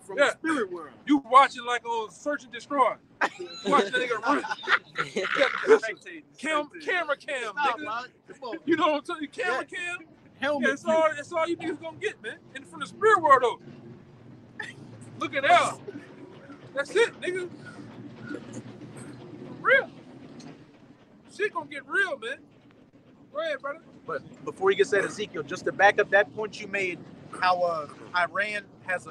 [SPEAKER 2] from the spirit world.
[SPEAKER 4] You watching like on Search and Destroy. Watch that nigga run. Camera cam, nigga. You know what I'm telling you? Camera cam.
[SPEAKER 2] Helmet.
[SPEAKER 4] Yeah, that's all you niggas gonna get, man. And from the spirit world, though. Look at that. That's it, nigga. Real. Shit gonna get real, man. Go ahead, brother.
[SPEAKER 1] But before you get to Ezekiel, just to back up that point you made, how Iran has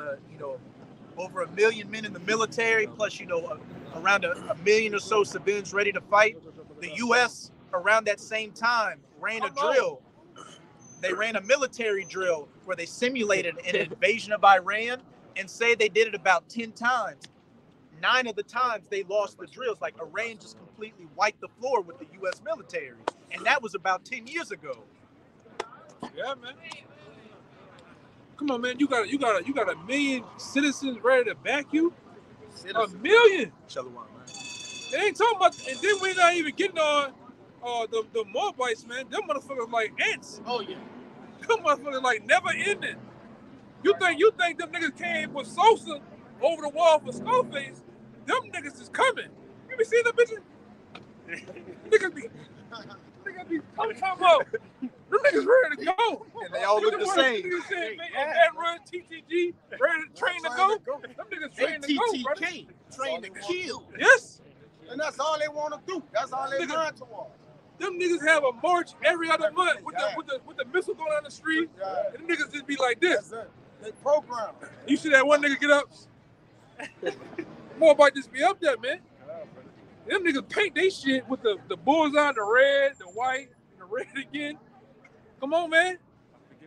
[SPEAKER 1] over 1 million men in the military, plus around a million or so civilians ready to fight. The U.S. around that same time ran a drill. They ran a military drill where they simulated an invasion of Iran and say they did it about 10 times. 9 of the times they lost the drills. Like Iran just completely wiped the floor with the U.S. military, and that was about 10 years ago.
[SPEAKER 4] Yeah, man. Come on, man. You got a million citizens ready to back you. A million.
[SPEAKER 1] Shalom, man.
[SPEAKER 4] They ain't talking about, and then we're not even getting on the Moabites, man. Them motherfuckers like ants.
[SPEAKER 2] Oh yeah.
[SPEAKER 4] Them motherfuckers like never ending. You think them niggas came with Sosa over the wall for Scarface? Them niggas is coming. You be seeing them bitches? niggas be talking about. Them niggas ready to go.
[SPEAKER 1] And they all look the same.
[SPEAKER 4] Niggas saying, man, run TTG, ready to train to go. Them niggas train to go, brother.
[SPEAKER 2] ATTK, train to kill.
[SPEAKER 4] Yes.
[SPEAKER 2] And that's all they want to do. That's all they run towards.
[SPEAKER 4] Them niggas have a march every other month with the missile going down the street, and them niggas just be like this.
[SPEAKER 2] That's it. They program.
[SPEAKER 4] You see that one nigga get up? More about just be up there, man. Them niggas paint they shit with the bullseye, the red, the white, and the red again. Come on, man.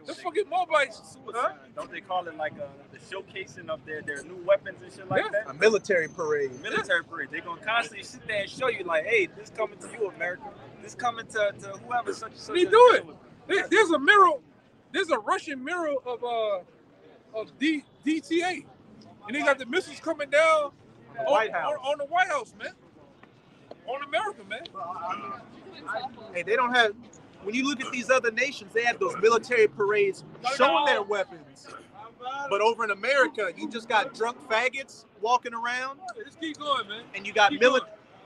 [SPEAKER 4] The fucking Moabites. Huh?
[SPEAKER 5] Don't they call it like the showcasing of their new weapons and shit like that?
[SPEAKER 1] A military parade.
[SPEAKER 5] Military parade. They're gonna constantly sit there and show you like, hey, this coming to you, America. This coming to whoever such and such.
[SPEAKER 4] They do it. There's a mural. There's a Russian mural of DTA, and they got the missiles coming down on the White House, man. On America, man.
[SPEAKER 1] Hey, they don't have. When you look at these other nations, they have those military parades showing their weapons. But over in America, you just got drunk faggots walking around.
[SPEAKER 4] Just keep going, man.
[SPEAKER 1] And you got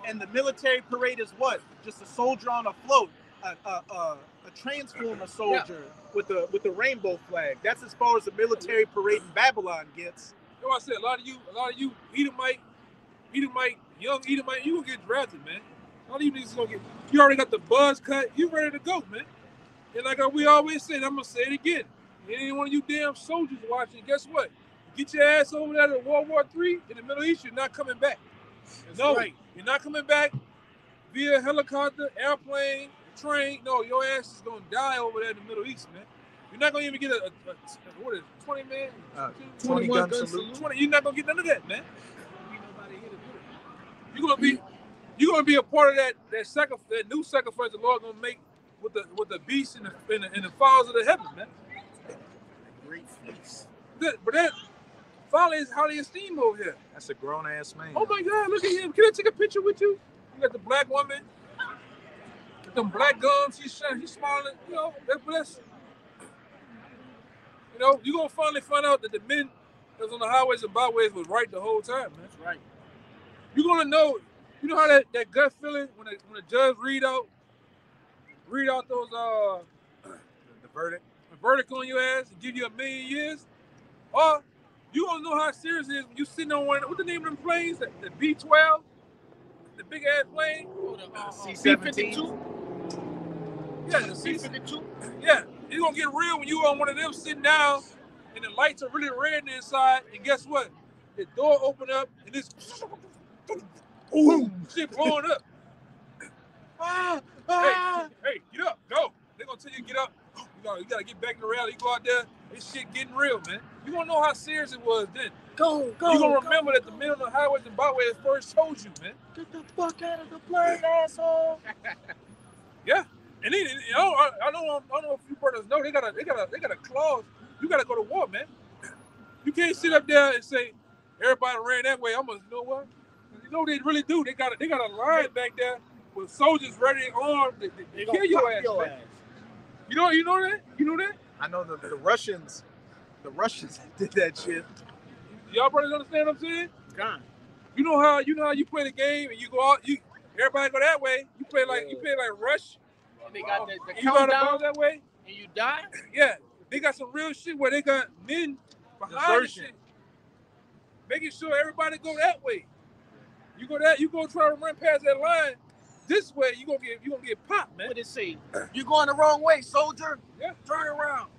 [SPEAKER 1] and the military parade is what? Just a soldier on a float, a transformer soldier with a rainbow flag. That's as far as the military parade in Babylon gets.
[SPEAKER 4] You know what I said? A lot of you Edomite, young Edomite, you gonna get drafted, man. All you niggas gonna get. You already got the buzz cut. You ready to go, man. And like we always say, I'm gonna say it again. Any one of you damn soldiers watching, guess what? Get your ass over there to World War III in the Middle East. You're not coming back. You're not coming back via helicopter, airplane, train. No, your ass is gonna die over there in the Middle East, man. You're not gonna even get a what is it, 20 man?
[SPEAKER 1] 21 gun salute.
[SPEAKER 4] 20. You're not gonna get none of that, man. You're gonna be a part of that new sacrifice the Lord gonna make with the beast in the fowls of the heavens, man.
[SPEAKER 1] Great feast.
[SPEAKER 4] But that finally is highly esteemed over here.
[SPEAKER 1] That's a grown ass man.
[SPEAKER 4] Oh my God, look at him. Can I take a picture with you? You got the black woman with them black gums. She's smiling. You know, that's you know, you're gonna finally find out that the men that was on the highways and byways was right the whole time, man.
[SPEAKER 2] That's right.
[SPEAKER 4] You're gonna know. You know how that gut feeling when the judge read out those
[SPEAKER 1] the verdict
[SPEAKER 4] on your ass and give you 1 million years, or you gonna know how serious it is when you sitting on what's the name of them planes? The B-12, the big ass plane.
[SPEAKER 1] C-17.
[SPEAKER 4] Yeah, the C-52. Yeah, it's gonna get real when you on one of them sitting down and the lights are really red on the inside, and guess what? The door open up and it's boom, shit blowing up. Hey, get up, go. They're gonna tell you to get up. You gotta get back in the rally. You go out there, this shit getting real, man. You gonna know how serious it was then.
[SPEAKER 2] Go.
[SPEAKER 4] You gonna remember that the men on the highways and byways first told you, man.
[SPEAKER 2] Get the fuck out of the plane, asshole.
[SPEAKER 4] Yeah, and then I don't know if you brothers know they got a clause. You gotta go to war, man. You can't sit up there and say everybody ran that way. I'm gonna, you know what? You know they really do. They got a line back there with soldiers ready armed to kill your ass, man. You know that? You know that?
[SPEAKER 1] I know the Russians did that shit.
[SPEAKER 4] Y'all brothers understand what I'm saying?
[SPEAKER 2] God.
[SPEAKER 4] You know how you play the game and you go out, everybody go that way. You play like Rush.
[SPEAKER 2] And they got the
[SPEAKER 4] you got to
[SPEAKER 2] countdown
[SPEAKER 4] go that way.
[SPEAKER 2] and you die.
[SPEAKER 4] Yeah, they got some real shit where they got men behind the shit, making sure everybody go that way. You go try to run past that line this way, you gonna get popped, man.
[SPEAKER 2] What it say? You going the wrong way, soldier.
[SPEAKER 4] Yeah.
[SPEAKER 2] Turn around.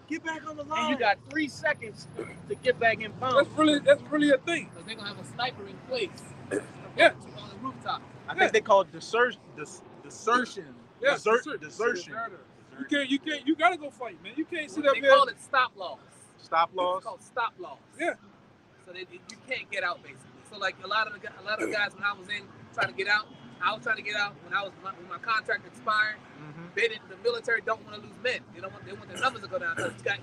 [SPEAKER 2] Get back on the line. And you
[SPEAKER 6] got
[SPEAKER 2] 3 seconds to get back in bounds.
[SPEAKER 4] That's really a thing.
[SPEAKER 6] Because they're gonna have a sniper in place.
[SPEAKER 4] Yeah.
[SPEAKER 6] On the rooftop.
[SPEAKER 1] I think they call it desertion.
[SPEAKER 4] Yeah.
[SPEAKER 1] Desertion.
[SPEAKER 4] You gotta go fight, man. You can't sit up
[SPEAKER 6] They
[SPEAKER 4] here.
[SPEAKER 6] call it stop loss.
[SPEAKER 1] Stop loss.
[SPEAKER 6] It's called stop loss.
[SPEAKER 4] Yeah.
[SPEAKER 6] So that you can't get out, basically. So like a lot of the guys when I was trying to get out, I was trying to get out when my contract expired. The military don't want to lose men. They want their numbers to go down.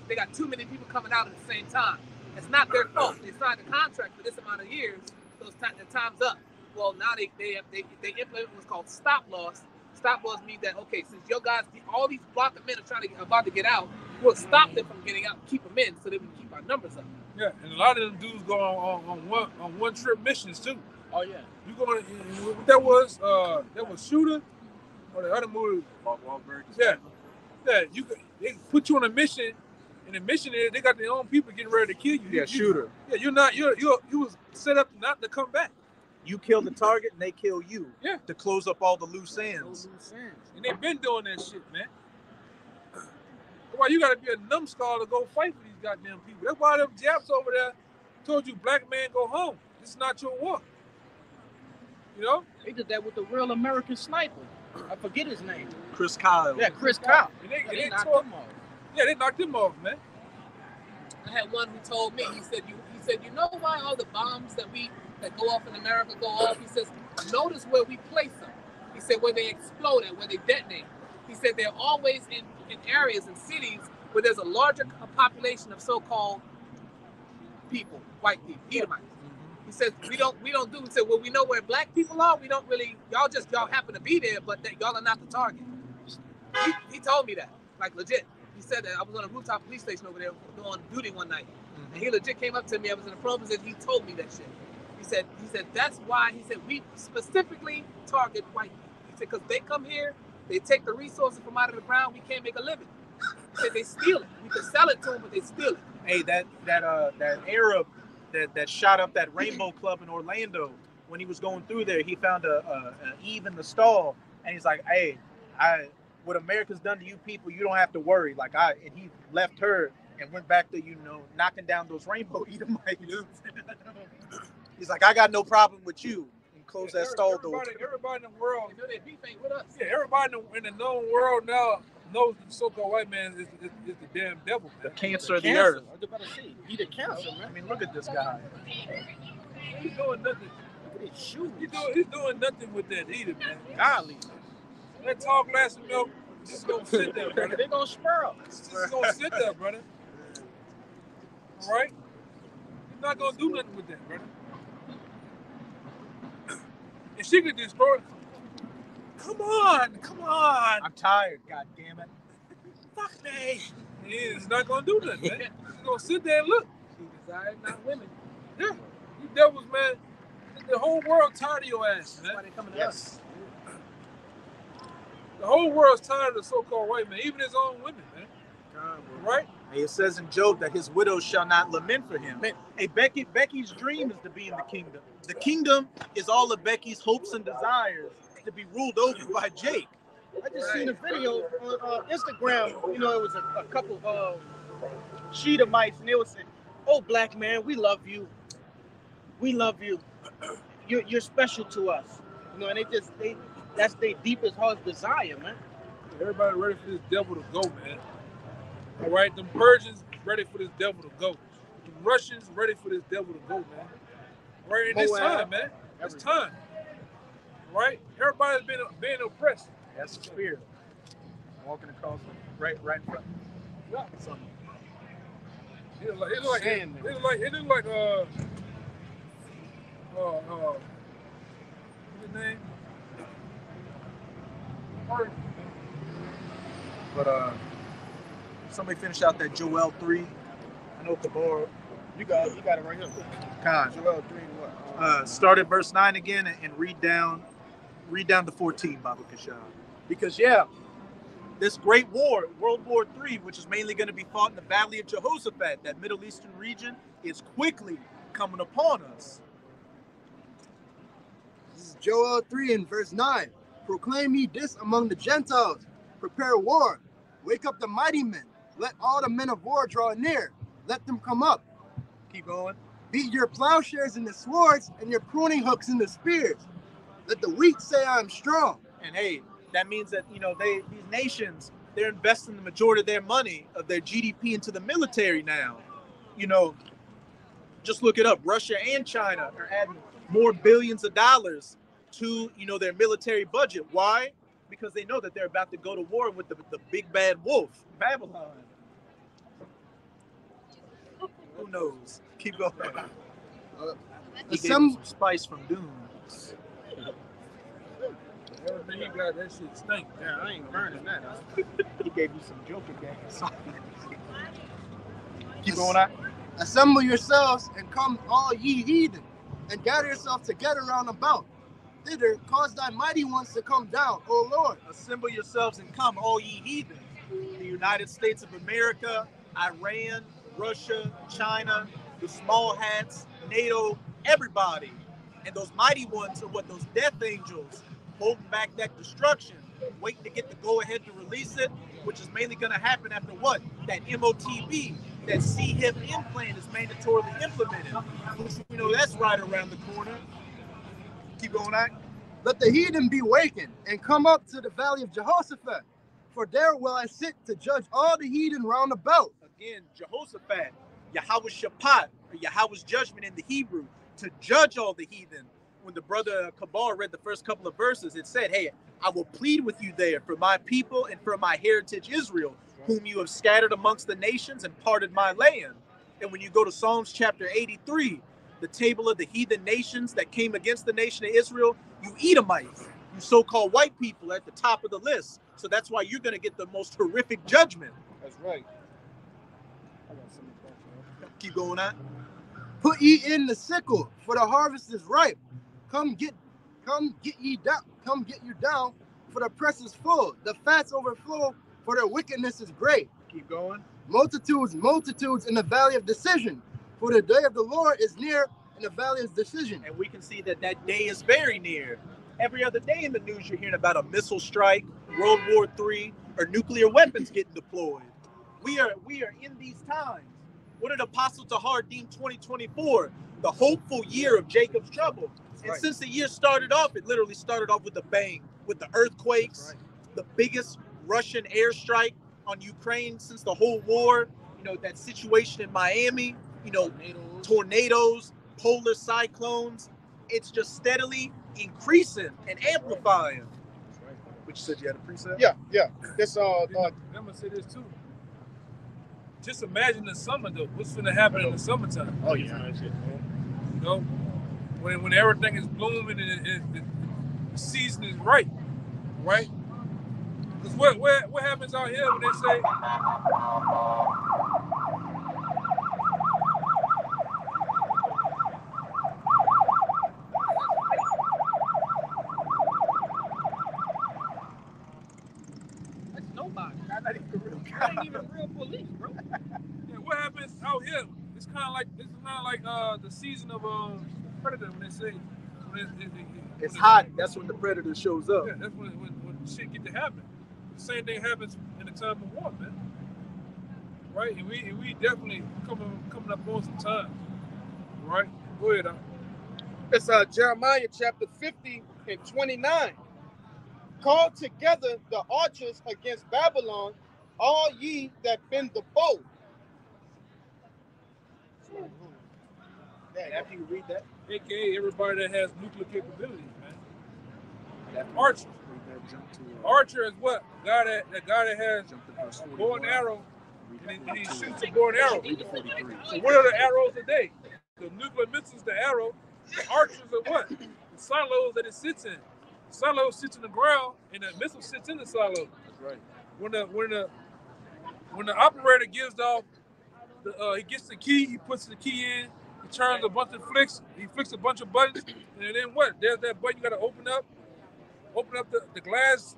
[SPEAKER 6] They got too many people coming out at the same time. It's not their fault. They signed a contract for this amount of years. So the time's up. Well, now they implement what's called stop loss. Stop loss means that, okay, since your guys, all these block of men are about to get out, we'll stop them from getting out and keep them in so that we can keep our numbers up.
[SPEAKER 4] Yeah, and a lot of them dudes go on one trip missions too.
[SPEAKER 6] Oh yeah.
[SPEAKER 4] You going? That was Shooter or the other movie.
[SPEAKER 5] Wahlberg.
[SPEAKER 4] Yeah. They put you on a mission, and the mission is they got their own people getting ready to kill you.
[SPEAKER 1] Yeah, Shooter.
[SPEAKER 4] Yeah, you was set up not to come back.
[SPEAKER 1] You kill the target and they kill you.
[SPEAKER 4] Yeah.
[SPEAKER 1] To close up all the loose ends.
[SPEAKER 4] And they've been doing that shit, man. That's why you gotta be a numbskull to go fight for these goddamn people. That's why them Japs over there told you, black man, go home. This is not your war. You know?
[SPEAKER 8] They did that with the real American sniper. I forget his name.
[SPEAKER 1] Chris Kyle.
[SPEAKER 8] Yeah, Chris Kyle.
[SPEAKER 4] And they knocked him off. Yeah, they knocked him off, man.
[SPEAKER 6] I had one who told me, he said, you know why all the bombs that go off in America go off? He says, notice where we place them. He said, where they explode and where they detonate. He said, they're always in areas and cities where there's a larger population of so-called people, white people, Edomites. He says, we don't do, he said, well, we know where black people are. We don't really, y'all happen to be there, but y'all are not the target. He told me that, like legit. He said that I was on a rooftop police station over there doing duty one night. And he legit came up to me. I was in a pro position. He told me that shit. He said that's why, he said, we specifically target white people. He said, because they come here, they take the resources from out of the ground, we can't make a living. He said, they steal it. We can sell it to them, but they steal it.
[SPEAKER 1] Hey, that Arab that shot up that Rainbow Club in Orlando, when he was going through there, he found a Eve in the stall, and he's like, hey, what America's done to you people, you don't have to worry. And he left her and went back to, knocking down those Rainbow Edomites. He's like, I got no problem with you. And close that stall door.
[SPEAKER 4] Everybody in the world,
[SPEAKER 6] their beef ain't with us.
[SPEAKER 4] Yeah, everybody in the known world now knows the so-called white man is the damn devil, man.
[SPEAKER 1] The cancer of the earth.
[SPEAKER 8] I was about to say, he the cancer, man.
[SPEAKER 1] I mean, look at this guy.
[SPEAKER 4] He's doing nothing.
[SPEAKER 8] Look at his shoes.
[SPEAKER 4] He's doing nothing with that either, man.
[SPEAKER 8] Golly.
[SPEAKER 4] That tall glass of milk just gonna sit there, brother.
[SPEAKER 8] They're going to spur up.
[SPEAKER 4] It's just gonna sit there, brother. All right? He's not gonna do nothing with that, brother. And she could destroy it. Come on.
[SPEAKER 1] I'm tired, god damn it.
[SPEAKER 4] Fuck me. He's not gonna do nothing, man. He's gonna sit there and look.
[SPEAKER 6] He desired not women.
[SPEAKER 4] Yeah. You devils, man. The whole world tired of your ass, man.
[SPEAKER 6] That's why they coming to us.
[SPEAKER 4] The whole world's tired of the so-called white man, even his own women, man. Right?
[SPEAKER 1] Hey, it says in Job that his widows shall not lament for him. Hey, Becky's dream is to be in the kingdom. The kingdom is all of Becky's hopes and desires to be ruled over by Jake.
[SPEAKER 8] I just seen a video on Instagram. It was a couple of Shedamites, and they were saying, "Oh, black man, we love you. We love you. You're special to us." And that's their deepest heart's desire, man.
[SPEAKER 4] Everybody ready for this devil to go, man. All right, them Persians ready for this devil to go. The Russians ready for this devil to go, man. All right, and it's time, man. It's time. All right, everybody's been oppressed.
[SPEAKER 1] That's the spirit. Walking across right in front.
[SPEAKER 4] Yeah. It look like what's his name?
[SPEAKER 1] But somebody finish out that Joel 3. I know Kabar.
[SPEAKER 8] You got it right here.
[SPEAKER 1] Con.
[SPEAKER 8] Joel 3 what?
[SPEAKER 1] Start at verse 9 again and read down to 14, Baba Kashab. Because this great war, World War III, which is mainly going to be fought in the Valley of Jehoshaphat, that Middle Eastern region, is quickly coming upon us.
[SPEAKER 2] This is Joel 3 and verse 9. Proclaim ye this among the Gentiles. Prepare war. Wake up the mighty men. Let all the men of war draw near. Let them come up.
[SPEAKER 1] Keep going.
[SPEAKER 2] Beat your plowshares in the swords and your pruning hooks in the spears. Let the weak say I am strong.
[SPEAKER 1] And hey, that means that, these nations, they're investing the majority of their money, of their GDP into the military now. Just look it up. Russia and China are adding more billions of dollars to, you know, their military budget. Why? Because they know that they're about to go to war with the big bad wolf, Babylon. Who knows? Keep going. He gave him some spice from Doom.
[SPEAKER 4] Everything he got, that shit stink.
[SPEAKER 8] Yeah, I ain't burning that.
[SPEAKER 1] He gave you some Joker gas. Keep going on.
[SPEAKER 2] Assemble yourselves and come, all ye heathen, and gather yourselves together round about. Thither cause thy mighty ones to come down, O Lord.
[SPEAKER 1] Assemble yourselves and come, all ye heathen. The United States of America, Iran, Russia, China, the small hats, NATO, everybody. And those mighty ones are what? Those death angels holding back that destruction, waiting to get the go-ahead to release it, which is mainly going to happen after what? That MOTB, that C-hip implant is mandatorily implemented. Which, you know, that's right around the corner. Keep going on.
[SPEAKER 2] Let the heathen be wakened and come up to the valley of Jehoshaphat, for there will I sit to judge all the heathen round about.
[SPEAKER 1] Again, Jehoshaphat, Yahweh's Shaphat, or Yahweh's judgment in the Hebrew, to judge all the heathen. When the brother Kabar read the first couple of verses, it said, hey, I will plead with you there for my people and for my heritage Israel, whom you have scattered amongst the nations and parted my land. And when you go to Psalms chapter 83, the table of the heathen nations that came against the nation of Israel, you Edomites, you so-called white people at the top of the list. So that's why you're going to get the most horrific judgment.
[SPEAKER 4] That's right.
[SPEAKER 1] Keep going on.
[SPEAKER 2] Put ye in the sickle, for the harvest is ripe. Come get you down, for the press is full. The fats overflow, for their wickedness is great.
[SPEAKER 1] Keep going.
[SPEAKER 2] Multitudes in the valley of decision, for the day of the Lord is near in the valley of decision.
[SPEAKER 1] And we can see that that day is very near. Every other day in the news, you're hearing about a missile strike, World War III, or nuclear weapons getting deployed. We are in these times. What did Apostle Tahar deem 2024? The hopeful year of Jacob's trouble. And right. Since the year started off, it literally started off with a bang, with the earthquakes, the biggest Russian airstrike on Ukraine since the whole war. You know, that situation in Miami, you know, tornadoes, polar cyclones. It's just steadily increasing and amplifying. Which you said you had a precept?
[SPEAKER 2] Yeah. This
[SPEAKER 4] I'm gonna say this too. Just imagine the summer though. What's gonna happen in the summertime?
[SPEAKER 8] Oh yeah.
[SPEAKER 4] You know, when everything is blooming and the season is right? Because what happens out here when they say
[SPEAKER 6] that's nobody. That ain't even real police, bro.
[SPEAKER 4] Yeah, what happens out here? It's kind of like the season of Predator when they say
[SPEAKER 1] it's hot. That's when the Predator shows up.
[SPEAKER 4] Yeah, that's when shit get to happen. The same thing happens in the time of war, man. Right? And we definitely coming up on some time. Right? Go ahead.
[SPEAKER 2] It's Jeremiah chapter 50 and 29. Call together the archers against Babylon, all ye that bend the bow.
[SPEAKER 1] After you read that,
[SPEAKER 4] AKA everybody that has nuclear capabilities, man. Archer. Archer is what? The guy that has a bow and arrow, and he shoots a bow and arrow. So what are the arrows today? The nuclear missiles, the arrow. The archers are what? The silos that it sits in. The silo sits in the ground, and the missile sits in the silo. That's right. When the operator gives off, he gets the key, he puts the key in, he turns a bunch of flicks, he flicks a bunch of buttons, and then what? There's that button you gotta open up the glass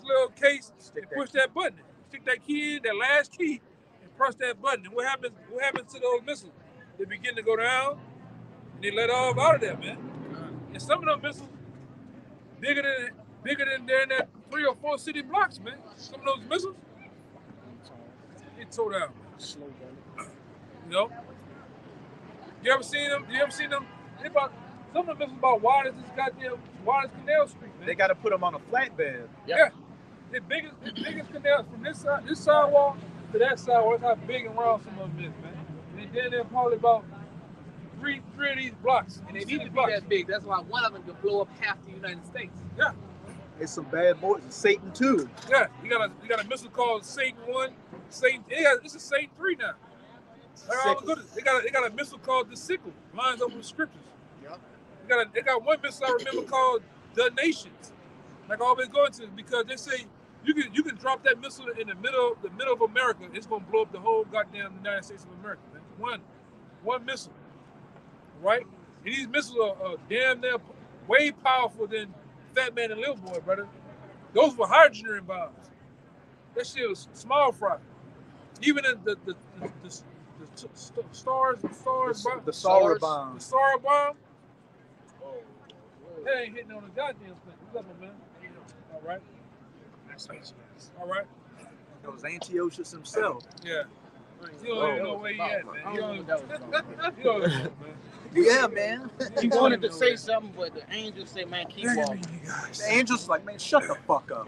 [SPEAKER 4] little case and push that button. Stick that key in, that last key, and press that button. And what happens to those missiles? They begin to go down, and they let off out of there, man. And some of those missiles bigger than that 3 or 4 city blocks, man. Some of those missiles, they tore down.
[SPEAKER 8] Slow down.
[SPEAKER 4] You know? You ever seen them? Some of them missiles about wide as this goddamn Canal Street, man.
[SPEAKER 1] They got to put them on a flatbed.
[SPEAKER 4] Yeah. The biggest canals from this sidewalk to that sidewalk. That's how big and round some of them is, man. And then they're probably about three of these blocks.
[SPEAKER 6] And they need to be that big. That's why one of them can blow up half the United States.
[SPEAKER 4] Yeah.
[SPEAKER 1] It's some bad boys. Satan 2.
[SPEAKER 4] Yeah. You got a missile called Satan 1. Satan. This is Satan 3 now. They got a missile called the sickle. Lines up with scriptures. Yep. They got one missile I remember called the nations. Like I always go into, because they say you can drop that missile in the middle of America. It's gonna blow up the whole goddamn United States of America. Man. One missile, right? And these missiles are damn near way powerful than Fat Man and Little Boy, brother. Those were hydrogen bombs. That shit was small fry. Even in the SAR bomb.
[SPEAKER 1] The SAR bomb.
[SPEAKER 4] The SAR bomb. That ain't hitting on the goddamn thing. What's up, man? All right. All right.
[SPEAKER 1] That was Antiochus himself.
[SPEAKER 4] Yeah. You don't even know where he at, man. You don't know, man.
[SPEAKER 1] Yeah, man.
[SPEAKER 8] He wanted to say something, but the angel said, man, keep walking.
[SPEAKER 1] The angel's like, man, shut the fuck up.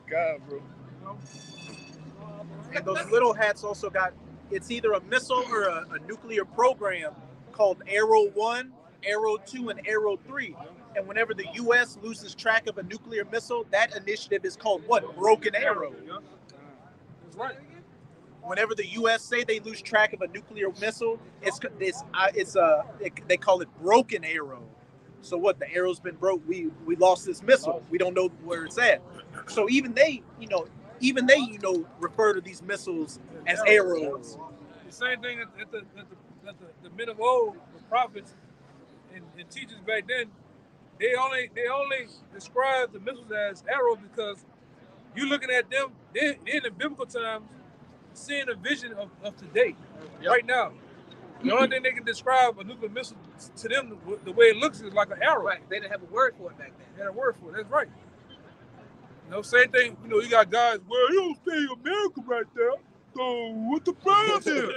[SPEAKER 2] God, bro.
[SPEAKER 1] And those little hats also got, it's either a missile or a nuclear program called Arrow 1, Arrow 2, and Arrow 3. And whenever the U.S. loses track of a nuclear missile, that initiative is called what? Broken Arrow.
[SPEAKER 4] That's right.
[SPEAKER 1] Whenever the U.S. say they lose track of a nuclear missile, they call it Broken Arrow. So what? The arrow's been broke. We lost this missile. We don't know where it's at. So even they refer to these missiles as arrows.
[SPEAKER 4] The same thing at the men of old, the prophets and teachers back then. They only describe the missiles as arrows because you looking at them. They're in the biblical times, seeing a vision of today, right now. The only thing they can describe a nuclear missile to them, the way it looks, is like an arrow.
[SPEAKER 6] Right. They didn't have a word for it back then.
[SPEAKER 4] They had a word for it. That's right. Same thing. You got guys. Well, you don't say America right there. So what's the problem here?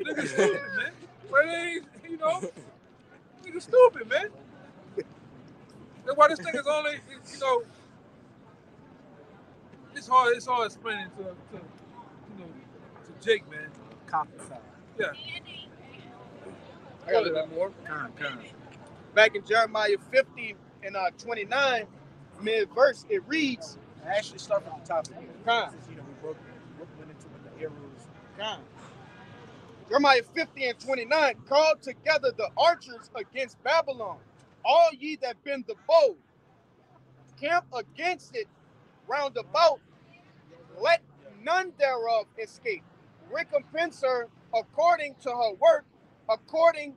[SPEAKER 4] Nigga stupid, man. But they ain't, nigga stupid, man. That's why this thing is only, it's hard explaining to Jake, man. Yeah.
[SPEAKER 2] I got a little bit more. Back in Jeremiah 50 and 29, mid-verse, it reads.
[SPEAKER 1] I actually start from the top of it. Since, we went into what the arrows.
[SPEAKER 2] Jeremiah 50 and 29, call together the archers against Babylon, all ye that bend the bow, camp against it round about, let none thereof escape. Recompense her according to her work, according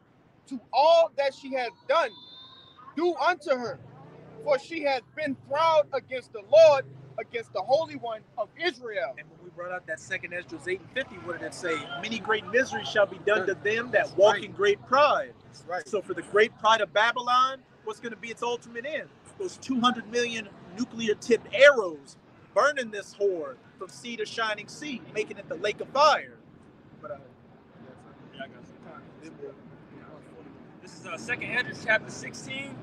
[SPEAKER 2] to all that she hath done. Do unto her, for she hath been proud against the Lord, against the Holy One of Israel.
[SPEAKER 1] And when we brought out that second Esdras 8 and 50, what did it say? Many great miseries shall be done to them that walk in great pride.
[SPEAKER 2] Right.
[SPEAKER 1] So for the great pride of Babylon, what's going to be its ultimate end? Those 200 million nuclear-tipped arrows burning this whore from sea to shining sea, making it the lake of fire. But
[SPEAKER 5] I got some time. This is 2 Esdras chapter 16,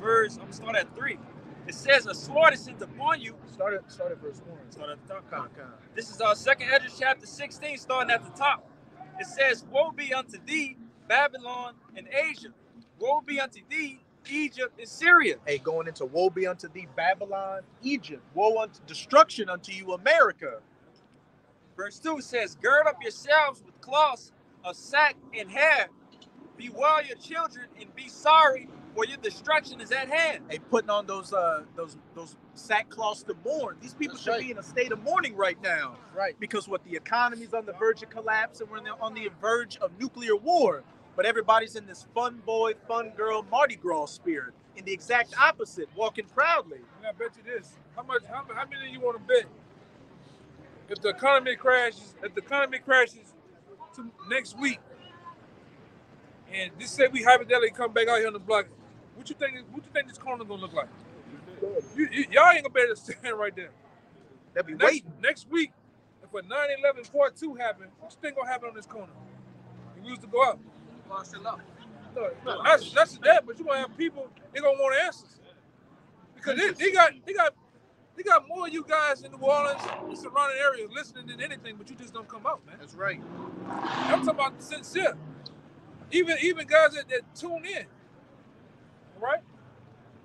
[SPEAKER 5] verse, I'm going to start at 3. It says, a sword is sent upon you.
[SPEAKER 1] Start at verse 1.
[SPEAKER 5] Start at the top. This is 2 Esdras chapter 16, starting at the top. It says, woe be unto thee, Babylon and Asia. Woe be unto thee, Egypt and Syria.
[SPEAKER 1] Hey, going into woe be unto thee, Babylon, Egypt. Woe unto destruction unto you, America.
[SPEAKER 5] Verse 2 says, gird up yourselves with cloths of sack and hair. Bewail your children and be sorry, for your destruction is at hand.
[SPEAKER 1] Hey, putting on those sackcloths to mourn. These people should be in a state of mourning right now.
[SPEAKER 2] Right.
[SPEAKER 1] Because the economy's on the verge of collapse and we're on the verge of nuclear war. But everybody's in this fun boy, fun girl, Mardi Gras spirit. In the exact opposite, walking proudly.
[SPEAKER 4] I bet you this. How many of you want to bet? If the economy crashes to next week, and just say we hypothetically come back out here on the block, what you think this corner gonna look like? Y'all ain't gonna be able to stand right there.
[SPEAKER 1] They'll be waiting.
[SPEAKER 4] Next week, if a 9/11 part 2 happen, what you think gonna happen on this corner? You used to go out. No, that's that. But you gonna have people. They gonna want answers because they got more of you guys in New Orleans and surrounding areas listening than anything. But you just don't come out, man.
[SPEAKER 2] That's right.
[SPEAKER 4] I'm talking about sincere. even guys that tune in, right?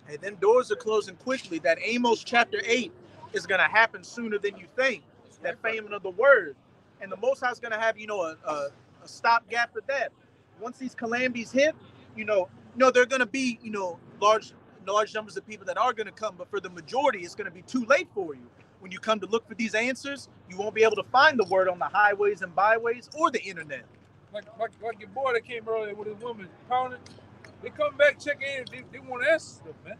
[SPEAKER 1] And then doors are closing quickly. That Amos chapter 8 is going to happen sooner than you think. That famine of the word. And the Most High is going to have, a stopgap for that. Once these calamities hit, there are going to be, large numbers of people that are going to come. But for the majority, it's going to be too late for you. When you come to look for these answers, you won't be able to find the word on the highways and byways or the internet.
[SPEAKER 4] Like your boy that came earlier with his woman pounding. They come back, check in, they want to answer stuff, man.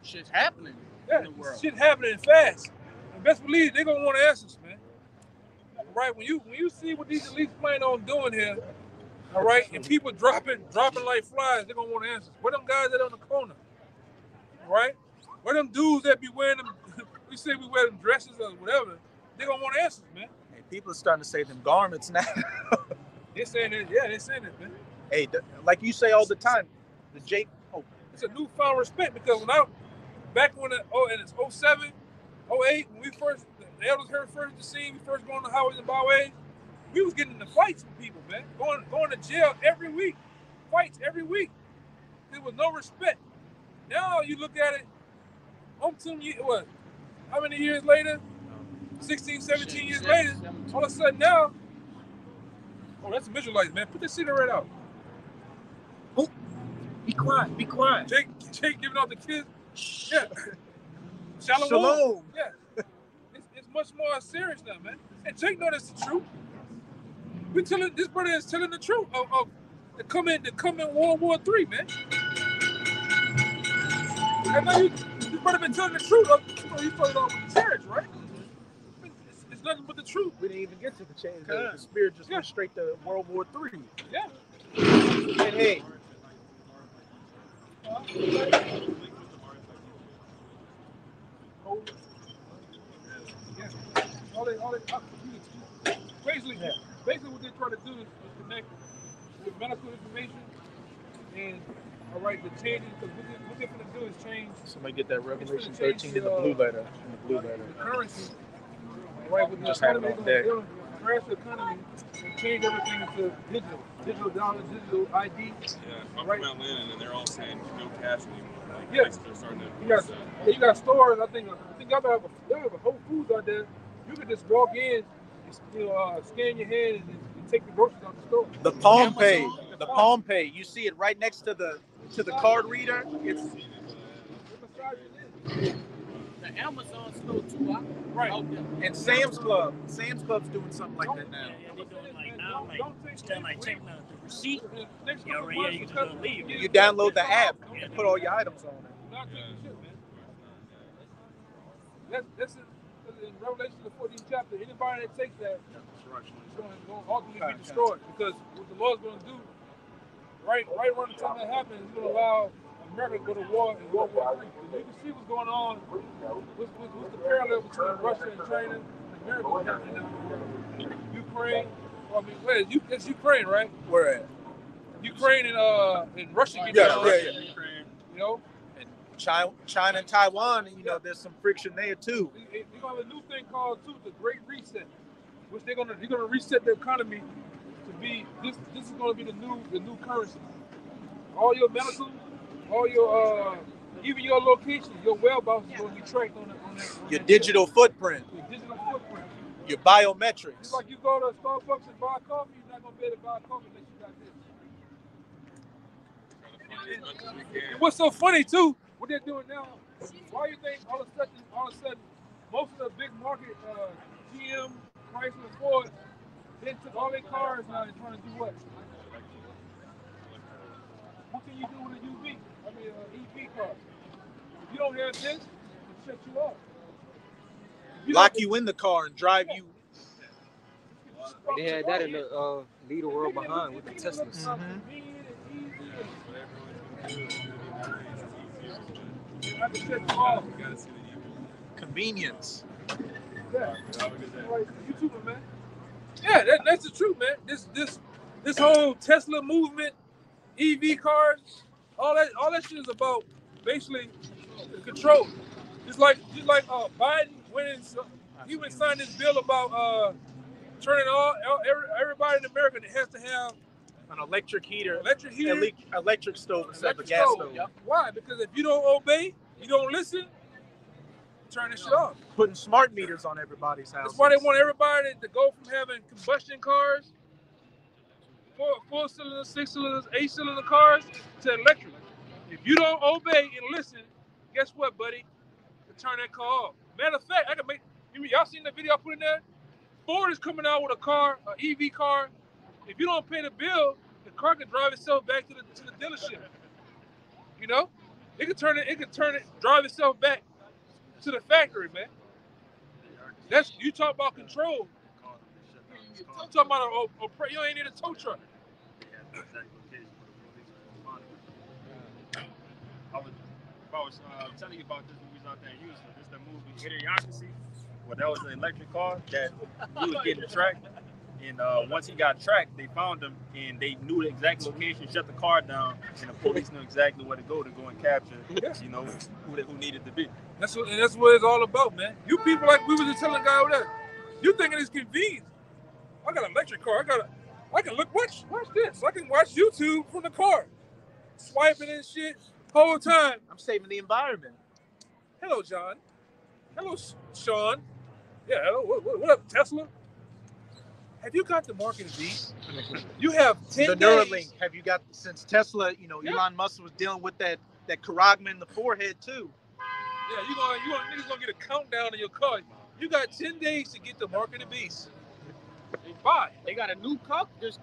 [SPEAKER 8] Shit's happening in the world.
[SPEAKER 4] Shit happening fast. And best believe they're gonna want answers, man. All right, when you see what these elites plan on doing here, all right, and people dropping like flies, they're gonna want answers. Where them guys that on the corner? All right? Where them dudes that be wearing them, we say we wear them dresses or whatever, they're gonna want answers, man.
[SPEAKER 1] Hey, people are starting to say them garments now.
[SPEAKER 4] They're saying that, yeah, they're saying that, man.
[SPEAKER 1] Hey, like you say all the time,
[SPEAKER 4] it's a newfound respect because back when it's 07, 08, when the elders heard first the scene, we first going on the highways and byways, we was getting into fights with people, man. Going to jail every week, fights every week. There was no respect. Now you look at it, how many years later? 16, 17 years later, all of a sudden now, that's visualized, man. Put the cigarette out.
[SPEAKER 8] Oh, be quiet.
[SPEAKER 4] Jake giving out the kids. Yeah.
[SPEAKER 1] Shalom.
[SPEAKER 4] Yeah. It's much more serious now, man. And Jake know that's the truth. This brother is telling the truth of the coming World War III, man. I know this brother been telling the truth of he started off with the chariots, right? It's nothing but the truth.
[SPEAKER 1] We didn't even get to the change. The spirit just went straight to World War III.
[SPEAKER 4] Yeah.
[SPEAKER 1] And hey.
[SPEAKER 4] Basically what they try to do is connect with medical information and the changes, because what they're going to do is change.
[SPEAKER 1] Somebody get that Revelation 13 in the blue letter.
[SPEAKER 4] The currency. With the
[SPEAKER 1] just have it on deck.
[SPEAKER 4] Crash the economy and change everything into digital dollars, digital ID.
[SPEAKER 9] Yeah, I'm from Atlanta, and they're all saying no cash anymore.
[SPEAKER 4] Yeah,
[SPEAKER 9] they're starting to.
[SPEAKER 4] You got stores. I think y'all have a Whole Foods out there. You can just walk in, scan your hand, and take the groceries out the store.
[SPEAKER 1] The Palm Pay. You see it right next to the card reader. It's
[SPEAKER 6] the Amazon store too,
[SPEAKER 4] right?
[SPEAKER 1] And Sam's Club's doing something like that now.
[SPEAKER 3] Yeah, they're doing like now, instead of taking the receipt, you just gonna leave.
[SPEAKER 1] You download the app and put all your items on it.
[SPEAKER 4] That's in Revelation the 14th chapter. Anybody that takes that is going to ultimately be destroyed, because what the Lord's going to do, right around the time that happens, He's going to allow America to go to war in World War III. You can see what's going on. What's the parallel between Russia and China and America? What's happening now? Ukraine. It's Ukraine, right?
[SPEAKER 1] Where at?
[SPEAKER 4] Ukraine and Russia.
[SPEAKER 1] Yeah.
[SPEAKER 4] You know.
[SPEAKER 1] China and Taiwan, there's some friction there too.
[SPEAKER 4] They're gonna have a new thing called the Great Reset, which they're gonna reset the economy to be this. This is gonna be the new currency. All your medical, all your even your location, your whereabouts is gonna be tracked on that.
[SPEAKER 1] Your digital footprint. Your biometrics.
[SPEAKER 4] It's like you go to Starbucks and buy coffee, you're not gonna be able to buy coffee unless you got this. And what's so funny too? What they're doing now, why you think all of a sudden, most of the big market, GM, Chrysler, Ford, they took all their cars now and trying to do what? What can you do with an EV car? If you don't have this, it'll shut you off.
[SPEAKER 1] Lock you in the car and drive you.
[SPEAKER 10] They had that in the lead the world behind with the Teslas.
[SPEAKER 1] Convenience.
[SPEAKER 4] Yeah. YouTuber, man. Yeah, that's the truth, man. This whole Tesla movement, EV cars, all that shit is about basically control. Just like Biden he went and signed this bill about turning everybody in America that has to have
[SPEAKER 1] An electric heater.
[SPEAKER 4] Electric
[SPEAKER 1] Electric stove instead of a gas stove.
[SPEAKER 4] Yep. Why? Because if you don't obey, you don't listen, turn this shit off.
[SPEAKER 1] Putting smart meters on everybody's house.
[SPEAKER 4] That's why they want everybody to go from having combustion cars, four cylinders, 6 cylinders, 8 cylinder cars to electric. If you don't obey and listen, guess what, buddy? Turn that car off. Matter of fact, I can make. Y'all seen the video I put in there? Ford is coming out with a car, an EV car. If you don't pay the bill, the car can drive itself back to the dealership. You know, it can turn it, drive itself back to the factory, man. That's you talk about control. You talking about you ain't need a tow truck.
[SPEAKER 9] I was telling you about this when we was out there in Houston. This is the movie Idiocracy. Well, that was an electric car that he was getting tracked. And once he got tracked, they found him and they knew the exact location, shut the car down, and the police knew exactly where to go and capture, you know, who needed to be.
[SPEAKER 4] That's what it's all about, man. You people, like we were just telling the guy over there, you thinking it's convenient. I got an electric car. I can look, watch this. I can watch YouTube from the car. Swiping and shit whole time.
[SPEAKER 1] I'm saving the environment.
[SPEAKER 4] Hello, John. Hello, Sean. Yeah, hello. What up, Tesla? Have you got the market of these? You have 10
[SPEAKER 1] the
[SPEAKER 4] days.
[SPEAKER 1] Neuralink. Have you got, since Tesla, you know, Elon Musk was dealing with that carotid in the forehead too.
[SPEAKER 4] Yeah, niggas gonna get a countdown in your car. You got 10 days to get the mark of the beast.
[SPEAKER 8] They got a new car just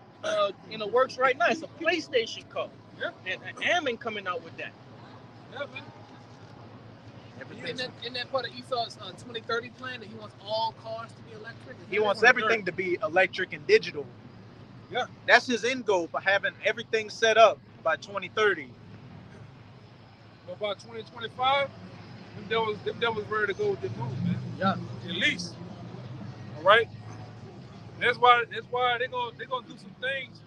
[SPEAKER 8] in the works right now. It's a PlayStation car.
[SPEAKER 4] Yeah.
[SPEAKER 8] And Ammon coming out with that.
[SPEAKER 4] Yeah, man.
[SPEAKER 6] In that part of Esau's 2030 plan that he wants all cars to be electric?
[SPEAKER 1] He wants everything to be electric and digital.
[SPEAKER 4] Yeah.
[SPEAKER 1] That's his end goal for having everything set up by 2030.
[SPEAKER 4] But by 2025, them devils ready to go with the move, man.
[SPEAKER 8] Yeah.
[SPEAKER 4] At least. All right. That's why they're gonna do some things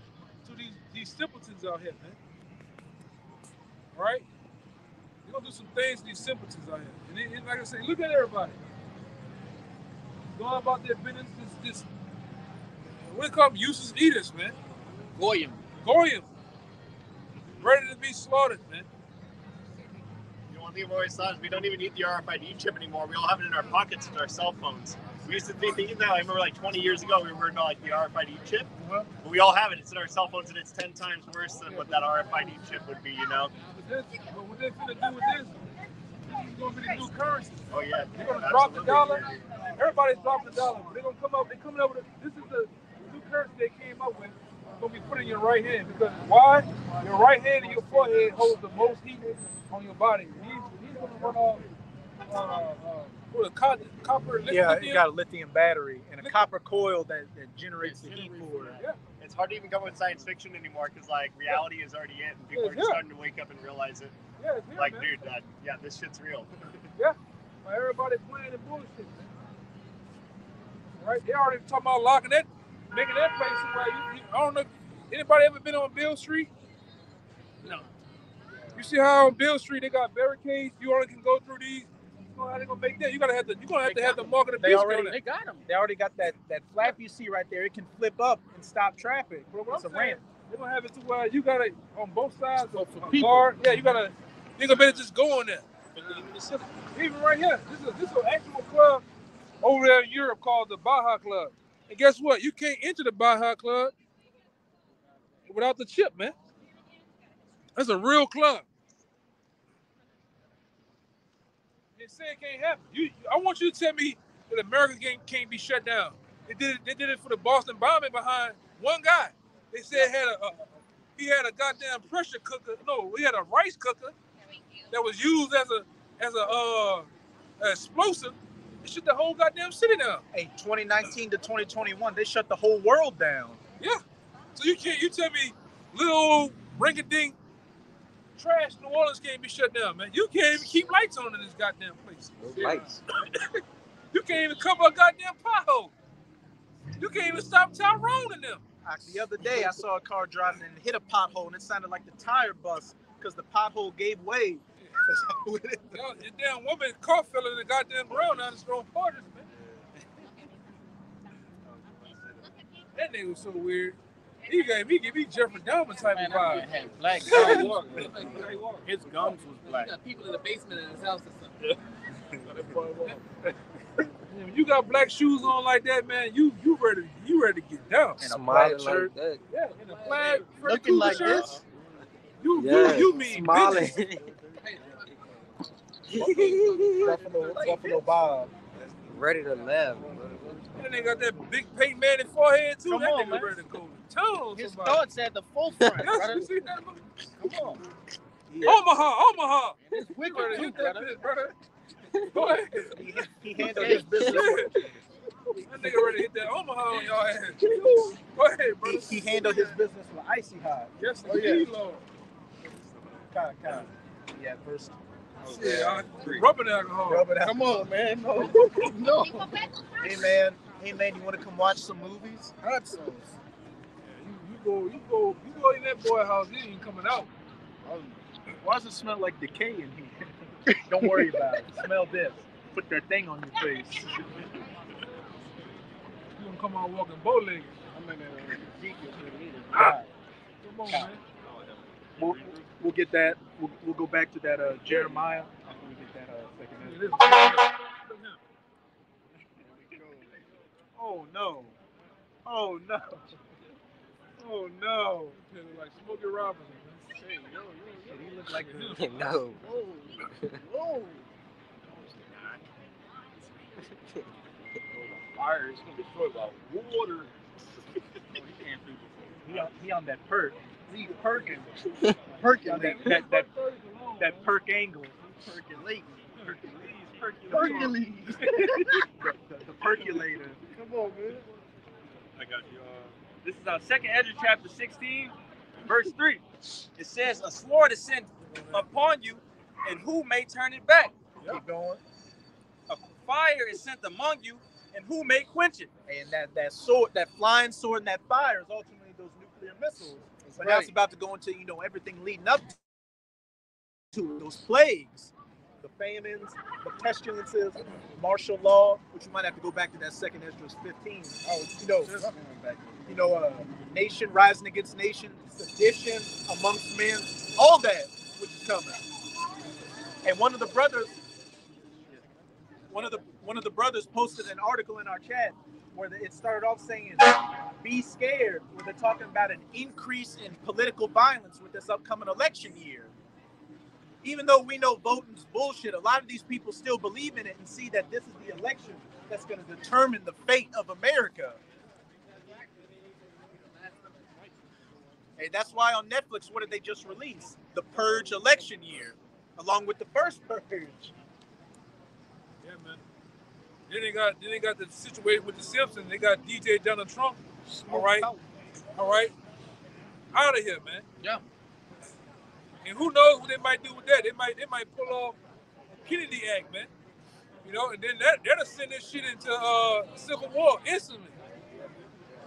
[SPEAKER 4] to these simpletons out here, man. All right. They're gonna do some things to these simpletons out here. And like I say, look at everybody. Going about their business, this what they call them, useless eaters, man.
[SPEAKER 8] Goyim.
[SPEAKER 4] Ready to be slaughtered, man.
[SPEAKER 11] You know, one thing I've always thought is we don't even need the RFID chip anymore. We all have it in our pockets with our cell phones. We used to be thinking that. I remember like 20 years ago, we were worried about like the RFID chip. But we all have it. It's in our cell phones, and it's 10 times worse than what that RFID chip would be, you know?
[SPEAKER 4] But what they're going to do with this is going to be the new currency.
[SPEAKER 11] Oh, yeah.
[SPEAKER 4] They're going to drop the dollar. Everybody's dropping the dollar. But they're going to come up. They're coming up with this is the new currency they came up with. It's going to be put in your right hand. Because why? Your right hand and your forehead holds the most heat on your body. He's going to run off with a copper lithium.
[SPEAKER 1] Yeah, you got a lithium battery and a copper coil that generates the heat for it.
[SPEAKER 11] Yeah. It's hard to even come with science fiction anymore because like reality is already in, and people are just starting to wake up and realize it.
[SPEAKER 4] Yeah, it's here,
[SPEAKER 11] like,
[SPEAKER 4] man.
[SPEAKER 11] Dude, this shit's real.
[SPEAKER 4] Yeah, well, everybody playing and bullshit, man. Right? They already talking about locking that, making that place somewhere. I don't know. Anybody ever been on Bill Street?
[SPEAKER 6] No.
[SPEAKER 4] You see how on Bill Street they got barricades? You only can go through these. How they gonna make that? You're gonna have to have the mark of the beast.
[SPEAKER 8] They got them.
[SPEAKER 1] They already got that flap you see right there. It can flip up and stop traffic. It's a ramp.
[SPEAKER 4] They're gonna have it to where you gotta on both sides of the car. Yeah, you gonna better just go on there. Even right here, this is an actual club over there in Europe called the Baja Club. And guess what? You can't enter the Baja Club without the chip, man. That's a real club. They say it can't happen. I want you to tell me that America can't be shut down. They did it for the Boston bombing behind one guy. They said he had a goddamn pressure cooker. No, he had a rice cooker that was used as a explosive. They shut the whole goddamn city down.
[SPEAKER 1] Hey, 2019 to 2021, they shut the whole world down.
[SPEAKER 4] Yeah. So you tell me little old rinky-dink trash New Orleans can't be shut down, man. You can't even keep lights on in this goddamn place.
[SPEAKER 10] Lights.
[SPEAKER 4] You can't even cover a goddamn pothole. You can't even stop Tyrone in them.
[SPEAKER 1] The other day, I saw a car driving and hit a pothole, and it sounded like the tire bust because the pothole gave way.
[SPEAKER 4] Your damn woman car fell in the goddamn ground now. It's throwing parties, man. That nigga was so weird. He gave me Jeffrey Dahmer type of vibe.
[SPEAKER 2] Had black
[SPEAKER 4] Gary
[SPEAKER 2] gums.
[SPEAKER 4] Walker. Gary Walker.
[SPEAKER 2] His gums was black.
[SPEAKER 6] He got people in the basement in his house or something.
[SPEAKER 4] When you got black shoes on like that, man, you ready to get down.
[SPEAKER 10] And a plaid shirt. Like that.
[SPEAKER 4] Yeah, in a plaid
[SPEAKER 2] Looking like
[SPEAKER 4] shirt.
[SPEAKER 2] this.
[SPEAKER 4] You mean
[SPEAKER 10] smiling.
[SPEAKER 1] Buffalo Bob.
[SPEAKER 10] Ready to laugh.
[SPEAKER 4] That nigga got that big Peyton Manning forehead too.
[SPEAKER 2] Come
[SPEAKER 4] That
[SPEAKER 2] on,
[SPEAKER 4] nigga
[SPEAKER 2] man.
[SPEAKER 4] ready to go to town.
[SPEAKER 2] His
[SPEAKER 4] somebody.
[SPEAKER 2] thoughts at the forefront,
[SPEAKER 4] Yes,
[SPEAKER 2] brother.
[SPEAKER 4] you see that?
[SPEAKER 2] Come on.
[SPEAKER 4] Omaha.
[SPEAKER 2] It's
[SPEAKER 4] You
[SPEAKER 2] wicked
[SPEAKER 4] ready to
[SPEAKER 2] too,
[SPEAKER 4] hit that
[SPEAKER 2] brother.
[SPEAKER 4] bitch, brother? Go ahead.
[SPEAKER 1] He handled his business.
[SPEAKER 4] That nigga ready to hit that Omaha on y'all ass. Go ahead, brother.
[SPEAKER 1] He handled his business with icy hot.
[SPEAKER 4] Yes,
[SPEAKER 1] Oh, yeah.
[SPEAKER 4] indeed, Lord.
[SPEAKER 1] Kind of. Yeah, first.
[SPEAKER 4] Yeah, rubbing alcohol.
[SPEAKER 1] Rub it out.
[SPEAKER 2] Come on, man. No. No.
[SPEAKER 1] Hey man, you want to come watch some movies?
[SPEAKER 2] Hot sauce.
[SPEAKER 4] You go in that boy house, he ain't coming out.
[SPEAKER 1] Why does it smell like decay in here? Don't worry about it. Smell this. Put that thing on your face.
[SPEAKER 4] You gonna come out walking bow-legged.
[SPEAKER 2] I'm in
[SPEAKER 4] Come on, man.
[SPEAKER 1] We'll get that. We'll go back to that Jeremiah. After we get that second. Oh no! Oh no! Oh no!
[SPEAKER 4] Like Smokey Robinson, man.
[SPEAKER 1] He look like
[SPEAKER 10] No.
[SPEAKER 2] Whoa.
[SPEAKER 9] Fire is gonna destroy by water.
[SPEAKER 1] he on that perk.
[SPEAKER 2] He perking.
[SPEAKER 1] On that perk angle.
[SPEAKER 2] Percolating.
[SPEAKER 1] Perculating. the percolator.
[SPEAKER 2] Come on, man.
[SPEAKER 9] I got you.
[SPEAKER 5] This is our 2nd Ezra chapter 16, verse 3. It says, a sword is sent upon you, and who may turn it back?
[SPEAKER 1] Keep going.
[SPEAKER 5] A fire is sent among you, and who may quench it?
[SPEAKER 1] And that sword, that flying sword, and that fire is ultimately those nuclear missiles. But now it's about to go into everything leading up to those plagues, the famines, the pestilences, martial law, which you might have to go back to that 2nd Ezra 15. Nation rising against nation, sedition amongst men, all that which is coming. And one of the brothers posted an article in our chat where it started off saying, be scared, where they're talking about an increase in political violence with this upcoming election year. Even though we know voting's bullshit, a lot of these people still believe in it and see that this is the election that's going to determine the fate of America. Hey, that's why on Netflix, what did they just release? The Purge election year, along with the first Purge.
[SPEAKER 4] Yeah, man. Then they got the situation with the Simpsons. They got DJ Donald Trump. All right. Out of here, man.
[SPEAKER 2] Yeah.
[SPEAKER 4] And who knows what they might do with that? They might pull off a Kennedy Act, man. And then that'll send this shit into Civil War instantly.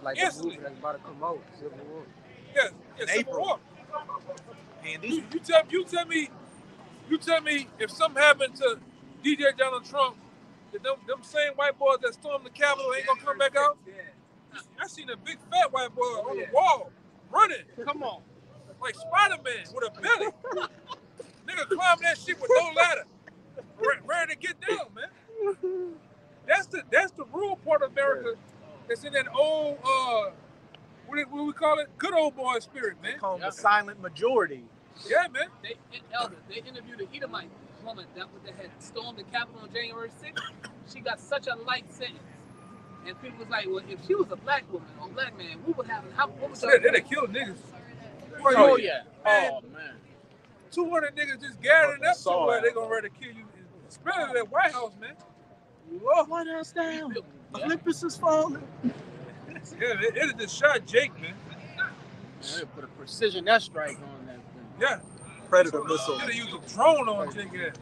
[SPEAKER 10] Like the movie that's about to come out, Civil War.
[SPEAKER 4] Yeah, Civil War.
[SPEAKER 1] And
[SPEAKER 4] you tell me if something happened to DJ Donald Trump, that them same white boys that stormed the Capitol ain't gonna come back out? I seen a big fat white boy on the wall running.
[SPEAKER 2] Come on.
[SPEAKER 4] Like Spider-Man with a belly. Nigga climbing that shit with no ladder. Ready to get down, man. That's the rural part of America that's in that old what we call it? Good old boy spirit, man.
[SPEAKER 1] They call them the silent majority.
[SPEAKER 4] Yeah, man.
[SPEAKER 6] They interviewed a Edomite woman that had stormed the Capitol on January 6th. She got such a light sentence. And people was like, well, if she was a black woman or black man, what would happen? What would
[SPEAKER 4] They'd have killed niggas.
[SPEAKER 2] Oh, yeah.
[SPEAKER 4] Man,
[SPEAKER 2] Oh, man.
[SPEAKER 4] 200 niggas just gathering up somewhere, they gonna ready to kill you. Especially that White House, man.
[SPEAKER 1] White House down. Olympus is falling.
[SPEAKER 4] Yeah, it just shot Jake, man.
[SPEAKER 2] They put a precision airstrike on that thing.
[SPEAKER 4] Yeah.
[SPEAKER 1] Predator missile.
[SPEAKER 4] They used a drone on Jake ass.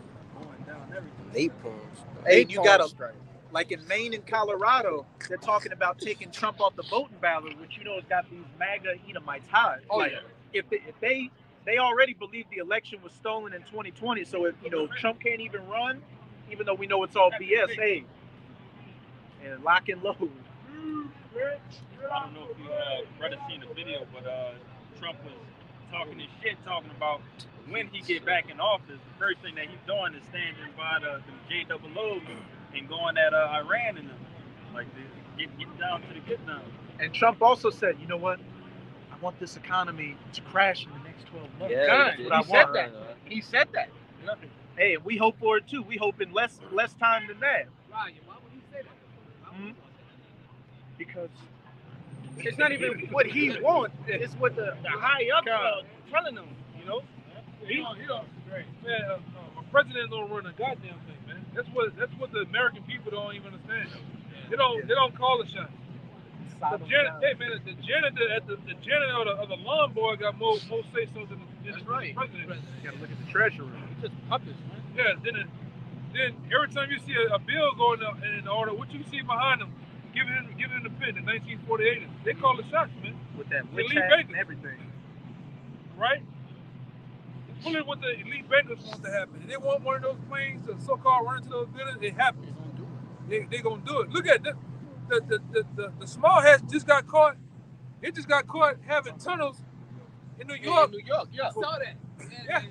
[SPEAKER 10] Napalm.
[SPEAKER 1] Hey, you got like in Maine and Colorado, they're talking about taking Trump off the voting ballot, which has got these MAGA Edomites hot.
[SPEAKER 2] Oh,
[SPEAKER 1] like,
[SPEAKER 2] yeah.
[SPEAKER 1] If they already believe the election was stolen in 2020, so if Trump can't even run, even though we know it's all BS, hey, and lock and load.
[SPEAKER 9] I don't know if you brother seen the video, but Trump was talking his shit, talking about when he get back in office, the first thing that he's doing is standing by the JOOs and going at Iran and them, like get down to the get down.
[SPEAKER 1] And Trump also said, you know what? I want this economy to crash in the next 12 months.
[SPEAKER 8] Yeah, he said that. He said that.
[SPEAKER 1] Hey, we hope for it too. We hope in less time than that.
[SPEAKER 6] Why would he say that?
[SPEAKER 1] Because
[SPEAKER 8] it's not even what he wants. It's what the high ups are telling him. You know.
[SPEAKER 4] He don't. Man, a president don't run a goddamn thing, man. That's what the American people don't even understand. They don't call the shots. The janitor of the lawn boy got more say so than the president.
[SPEAKER 1] You gotta look at the treasury.
[SPEAKER 4] Just puppets, man. Yeah. Then every time you see a bill going in order, what you see behind them, giving him the pen in 1948, they call the shots, man.
[SPEAKER 1] With that witch
[SPEAKER 4] elite
[SPEAKER 1] hat
[SPEAKER 4] bankers
[SPEAKER 1] and everything.
[SPEAKER 4] Right? Fully what the elite bankers want to happen. And they want one of those planes to so-called run into those buildings, it happens. They're going to do it. Look at this. The small hats just got caught. It just got caught having tunnels in New York.
[SPEAKER 6] Yeah. I saw that.
[SPEAKER 4] Yeah.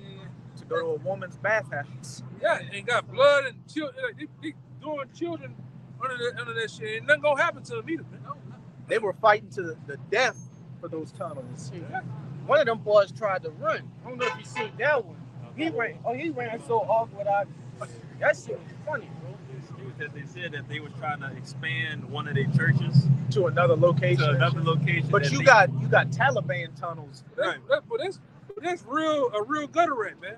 [SPEAKER 1] To go to a woman's bathhouse.
[SPEAKER 4] Yeah, and got blood and children. They throwing children under that shit. Ain't nothing gonna happen to them either, man.
[SPEAKER 1] They were fighting to the death for those tunnels.
[SPEAKER 8] Yeah. One of them boys tried to run. I don't know if you seen that one. He ran so awkward. That shit was funny, bro.
[SPEAKER 9] That they said that they was trying to expand one of their churches
[SPEAKER 1] to another location. But you got Taliban tunnels.
[SPEAKER 4] But that's a real gutter rat, man.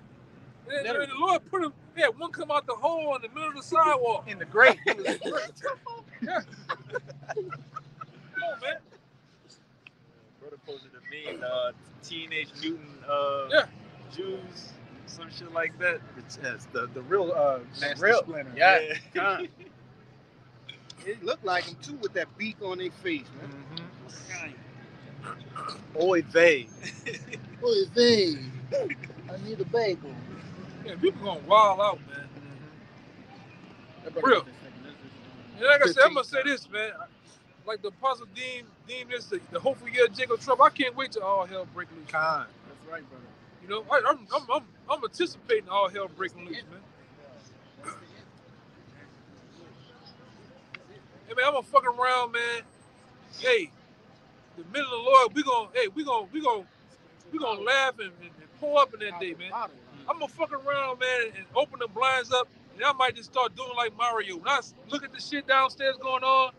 [SPEAKER 4] And the Lord put him. Yeah, one come out the hole in the middle of the sidewalk.
[SPEAKER 1] In the grate.
[SPEAKER 4] Yeah. Come on, man.
[SPEAKER 9] Brother posted a meme, Teenage Mutant Jews, some shit like that.
[SPEAKER 1] It's the real Master Splinter.
[SPEAKER 8] Yeah. It looked like him too with that beak on their face, man.
[SPEAKER 1] Oy vey.
[SPEAKER 8] Oy vey. I need a bagel.
[SPEAKER 4] Yeah, people gonna wild out, man. Real. And like I said, I'm gonna say this, man. Like the apostle deemed this the hopeful year of Jacob trouble. I can't wait till all hell break loose.
[SPEAKER 1] That's
[SPEAKER 8] right, brother.
[SPEAKER 4] You know, I'm anticipating all hell breaking loose, man. Hey man, I'm gonna fuck around, man. Hey, the middle of the Lord, we gonna laugh and pull up in that day, man. I'm gonna fuck around, man, and open the blinds up, and I might just start doing like Mario. When I look at the shit downstairs going on,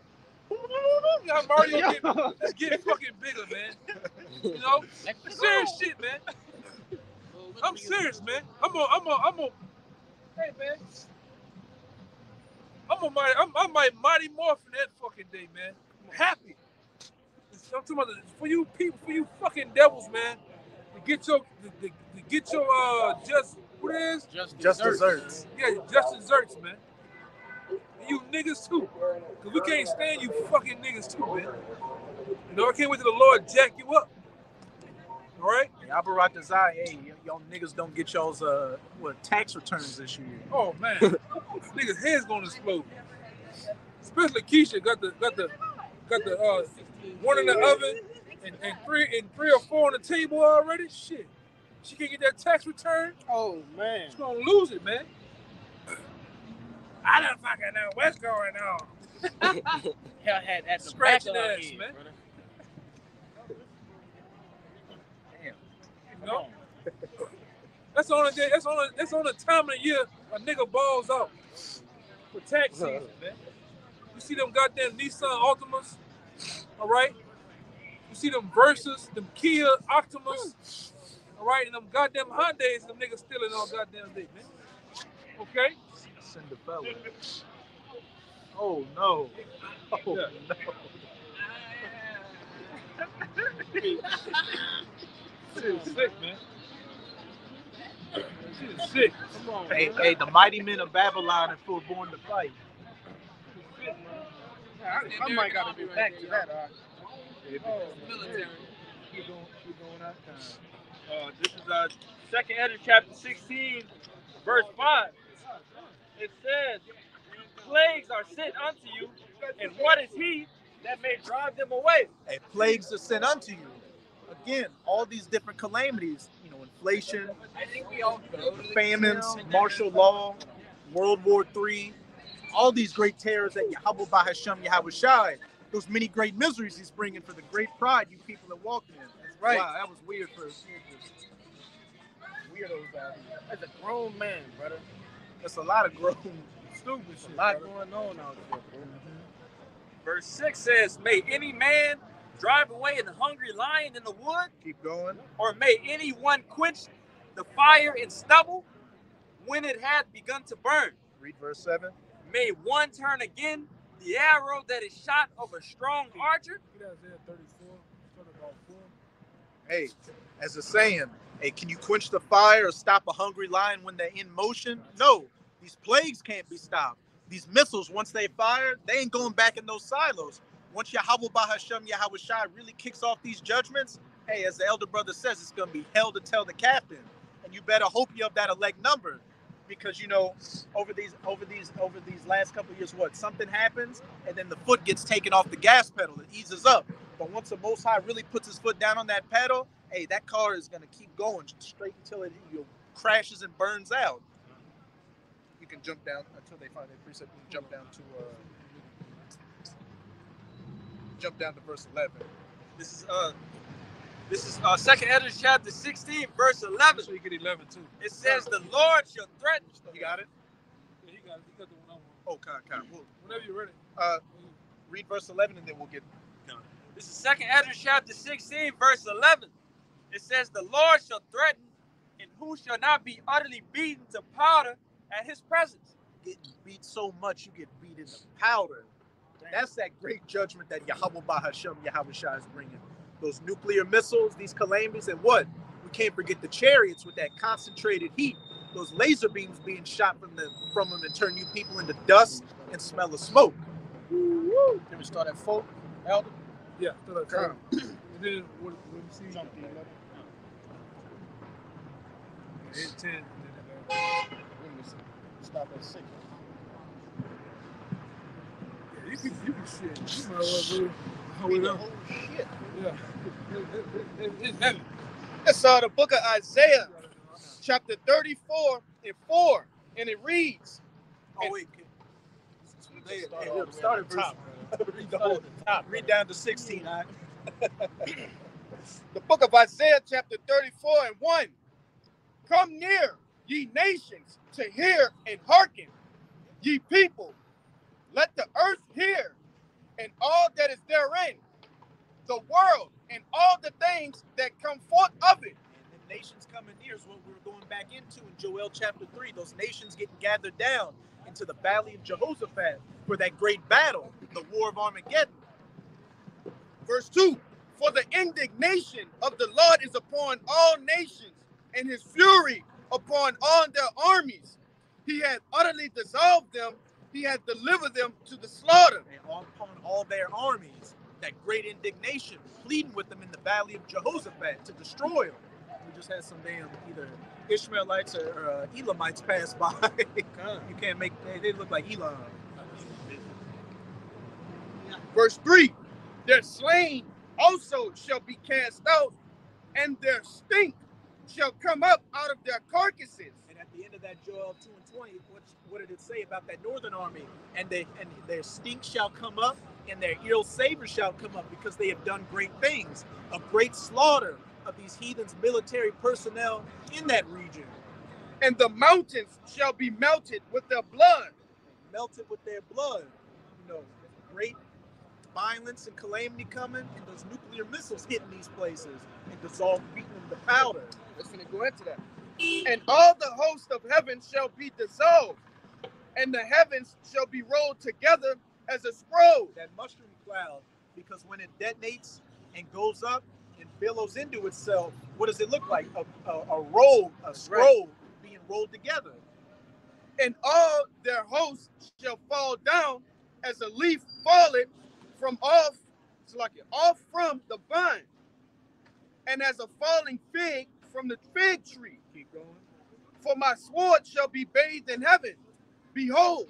[SPEAKER 4] now Mario get fucking bigger, man. You know, serious shit, man. I'm serious, man. I'm a. Hey, man. I might mighty morph in that fucking day, man. I'm happy. I'm talking about for you people, for you fucking devils, man. To get your just what it is?
[SPEAKER 1] Just desserts.
[SPEAKER 4] Yeah, just desserts, man. And you niggas too, cause we can't stand you fucking niggas too, man. You know, I can't wait till the Lord jack you up. All right?
[SPEAKER 1] Yeah, Abarat hey, y'all niggas don't get y'all's tax returns this year.
[SPEAKER 4] Oh man, niggas' heads gonna explode. Especially Keisha got the one in the oven and three or four on the table already. Shit, she can't get that tax return.
[SPEAKER 8] Oh man,
[SPEAKER 4] she's gonna lose it, man. I don't fucking know what's going on.
[SPEAKER 8] Hell had at the
[SPEAKER 4] Scratching
[SPEAKER 8] back of
[SPEAKER 4] ass,
[SPEAKER 8] head,
[SPEAKER 4] man.
[SPEAKER 8] Brother.
[SPEAKER 4] You know? That's the only time of the year a nigga balls out for tax season, man. You see them goddamn Nissan Altimas, all right? You see them Versas, them Kia Optimas, all right? And them goddamn Hyundais, them niggas stealing all goddamn day, man. Okay?
[SPEAKER 1] Cinderella. Oh no. Oh
[SPEAKER 4] yeah.
[SPEAKER 1] No.
[SPEAKER 4] Shit is sick, man. Shit is sick. Come on,
[SPEAKER 1] hey, the mighty men of Babylon and full born to fight.
[SPEAKER 8] I might gotta get back to that.
[SPEAKER 6] Military.
[SPEAKER 1] Keep going out time.
[SPEAKER 9] This is 2nd Ezra chapter 16, verse 5. It says, plagues are sent unto you, and what is he
[SPEAKER 3] that may drive them away.
[SPEAKER 1] A plagues are sent unto you. Again, all these different calamities, inflation, famines, martial law, World War III, all these great terrors that Yahweh Bahasham Yahweh Shai, those many great miseries he's bringing for the great pride you people are walking in.
[SPEAKER 8] That's right.
[SPEAKER 1] Wow, that was weird for weirdos out here.
[SPEAKER 8] That's a grown man, brother.
[SPEAKER 1] That's a lot of grown,
[SPEAKER 8] stupid shit. A lot going on out there, bro.
[SPEAKER 5] Verse 6 says, may any man drive away an hungry lion in the wood?
[SPEAKER 1] Keep going.
[SPEAKER 5] Or may anyone quench the fire in stubble when it had begun to burn?
[SPEAKER 1] Read verse 7.
[SPEAKER 5] May one turn again the arrow that is shot of a strong archer?
[SPEAKER 1] Hey, as a saying, hey, can you quench the fire or stop a hungry lion when they're in motion? No, these plagues can't be stopped. These missiles, once they fire, they ain't going back in those silos. Once Yahweh Bahasham Yahweh Shai really kicks off these judgments, hey, as the elder brother says, it's going to be hell to tell the captain. And you better hope you have that elect number. Because over these last couple of years, something happens, and then the foot gets taken off the gas pedal. It eases up. But once the Most High really puts his foot down on that pedal, hey, that car is gonna keep going straight until it crashes and burns out. You can jump down until they find a precept. You can jump down to verse 11.
[SPEAKER 5] This is 2nd Ezra chapter 16, verse 11.
[SPEAKER 4] So you get 11 too.
[SPEAKER 5] It says, the Lord shall threaten.
[SPEAKER 1] You got it?
[SPEAKER 4] Yeah, he got it. He got the one I want.
[SPEAKER 1] Oh, kind.
[SPEAKER 4] Whenever you're ready.
[SPEAKER 1] Read verse 11 and then we'll get done.
[SPEAKER 5] This is 2nd Ezra chapter 16, verse 11. It says, the Lord shall threaten, and who shall not be utterly beaten to powder at his presence?
[SPEAKER 1] Getting beat so much you get beat into powder. That's that great judgment that Yahweh Bahasham Yahweh Shai is bringing. Those nuclear missiles, these calamities, and what? We can't forget the chariots with that concentrated heat. Those laser beams being shot from them and turn you people into dust and smell of smoke.
[SPEAKER 8] Woo! Can we start at 4, Elder?
[SPEAKER 4] Yeah, start at 4. And then what you see?
[SPEAKER 8] Jump to 11.
[SPEAKER 4] 8, 10.
[SPEAKER 8] Let me see. Stop at 6.
[SPEAKER 4] Yeah, you can shit. You might as well
[SPEAKER 8] Read the whole shit.
[SPEAKER 4] Yeah. It's heavy.
[SPEAKER 2] It's the book of Isaiah, chapter 34 and 4, and it reads.
[SPEAKER 1] Oh wait, start at top. Read the whole top. Read down to 16. Right?
[SPEAKER 2] The book of Isaiah, chapter 34 and 1. Come near, ye nations, to hear and hearken, ye people. Let the earth hear, and all that is therein, the world, and all the things that come forth of it.
[SPEAKER 1] And the nations coming near is what we're going back into in Joel chapter 3. Those nations getting gathered down into the valley of Jehoshaphat for that great battle, the war of Armageddon.
[SPEAKER 2] Verse 2, for the indignation of the Lord is upon all nations, and his fury upon all their armies. He hath utterly dissolved them. He hath delivered them to the slaughter.
[SPEAKER 1] And upon all their armies, that great indignation, pleading with them in the valley of Jehoshaphat to destroy them. We just had some damn either Ishmaelites or Elamites pass by. You can't make, they look like Elam.
[SPEAKER 2] Verse 3, their slain also shall be cast out, and their stink shall come up out of their carcasses.
[SPEAKER 1] And at the end of that Joel 2 and 20, what did it say about that northern army? And their stink shall come up, and their ill savor shall come up, because they have done great things, a great slaughter of these heathens' military personnel in that region.
[SPEAKER 2] And the mountains shall be melted with their blood.
[SPEAKER 1] Melted with their blood. Great violence and calamity coming, and those nuclear missiles hitting these places and beating them to powder.
[SPEAKER 2] Let's gonna go into that. And all the host of heaven shall be dissolved, and the heavens shall be rolled together as a scroll.
[SPEAKER 1] That mushroom cloud, because when it detonates and goes up and billows into itself, what does it look like? A scroll being rolled together.
[SPEAKER 2] And all their hosts shall fall down as a leaf falleth from off from the vine, and as a falling fig from the fig tree.
[SPEAKER 1] Keep going.
[SPEAKER 2] For my sword shall be bathed in heaven. Behold,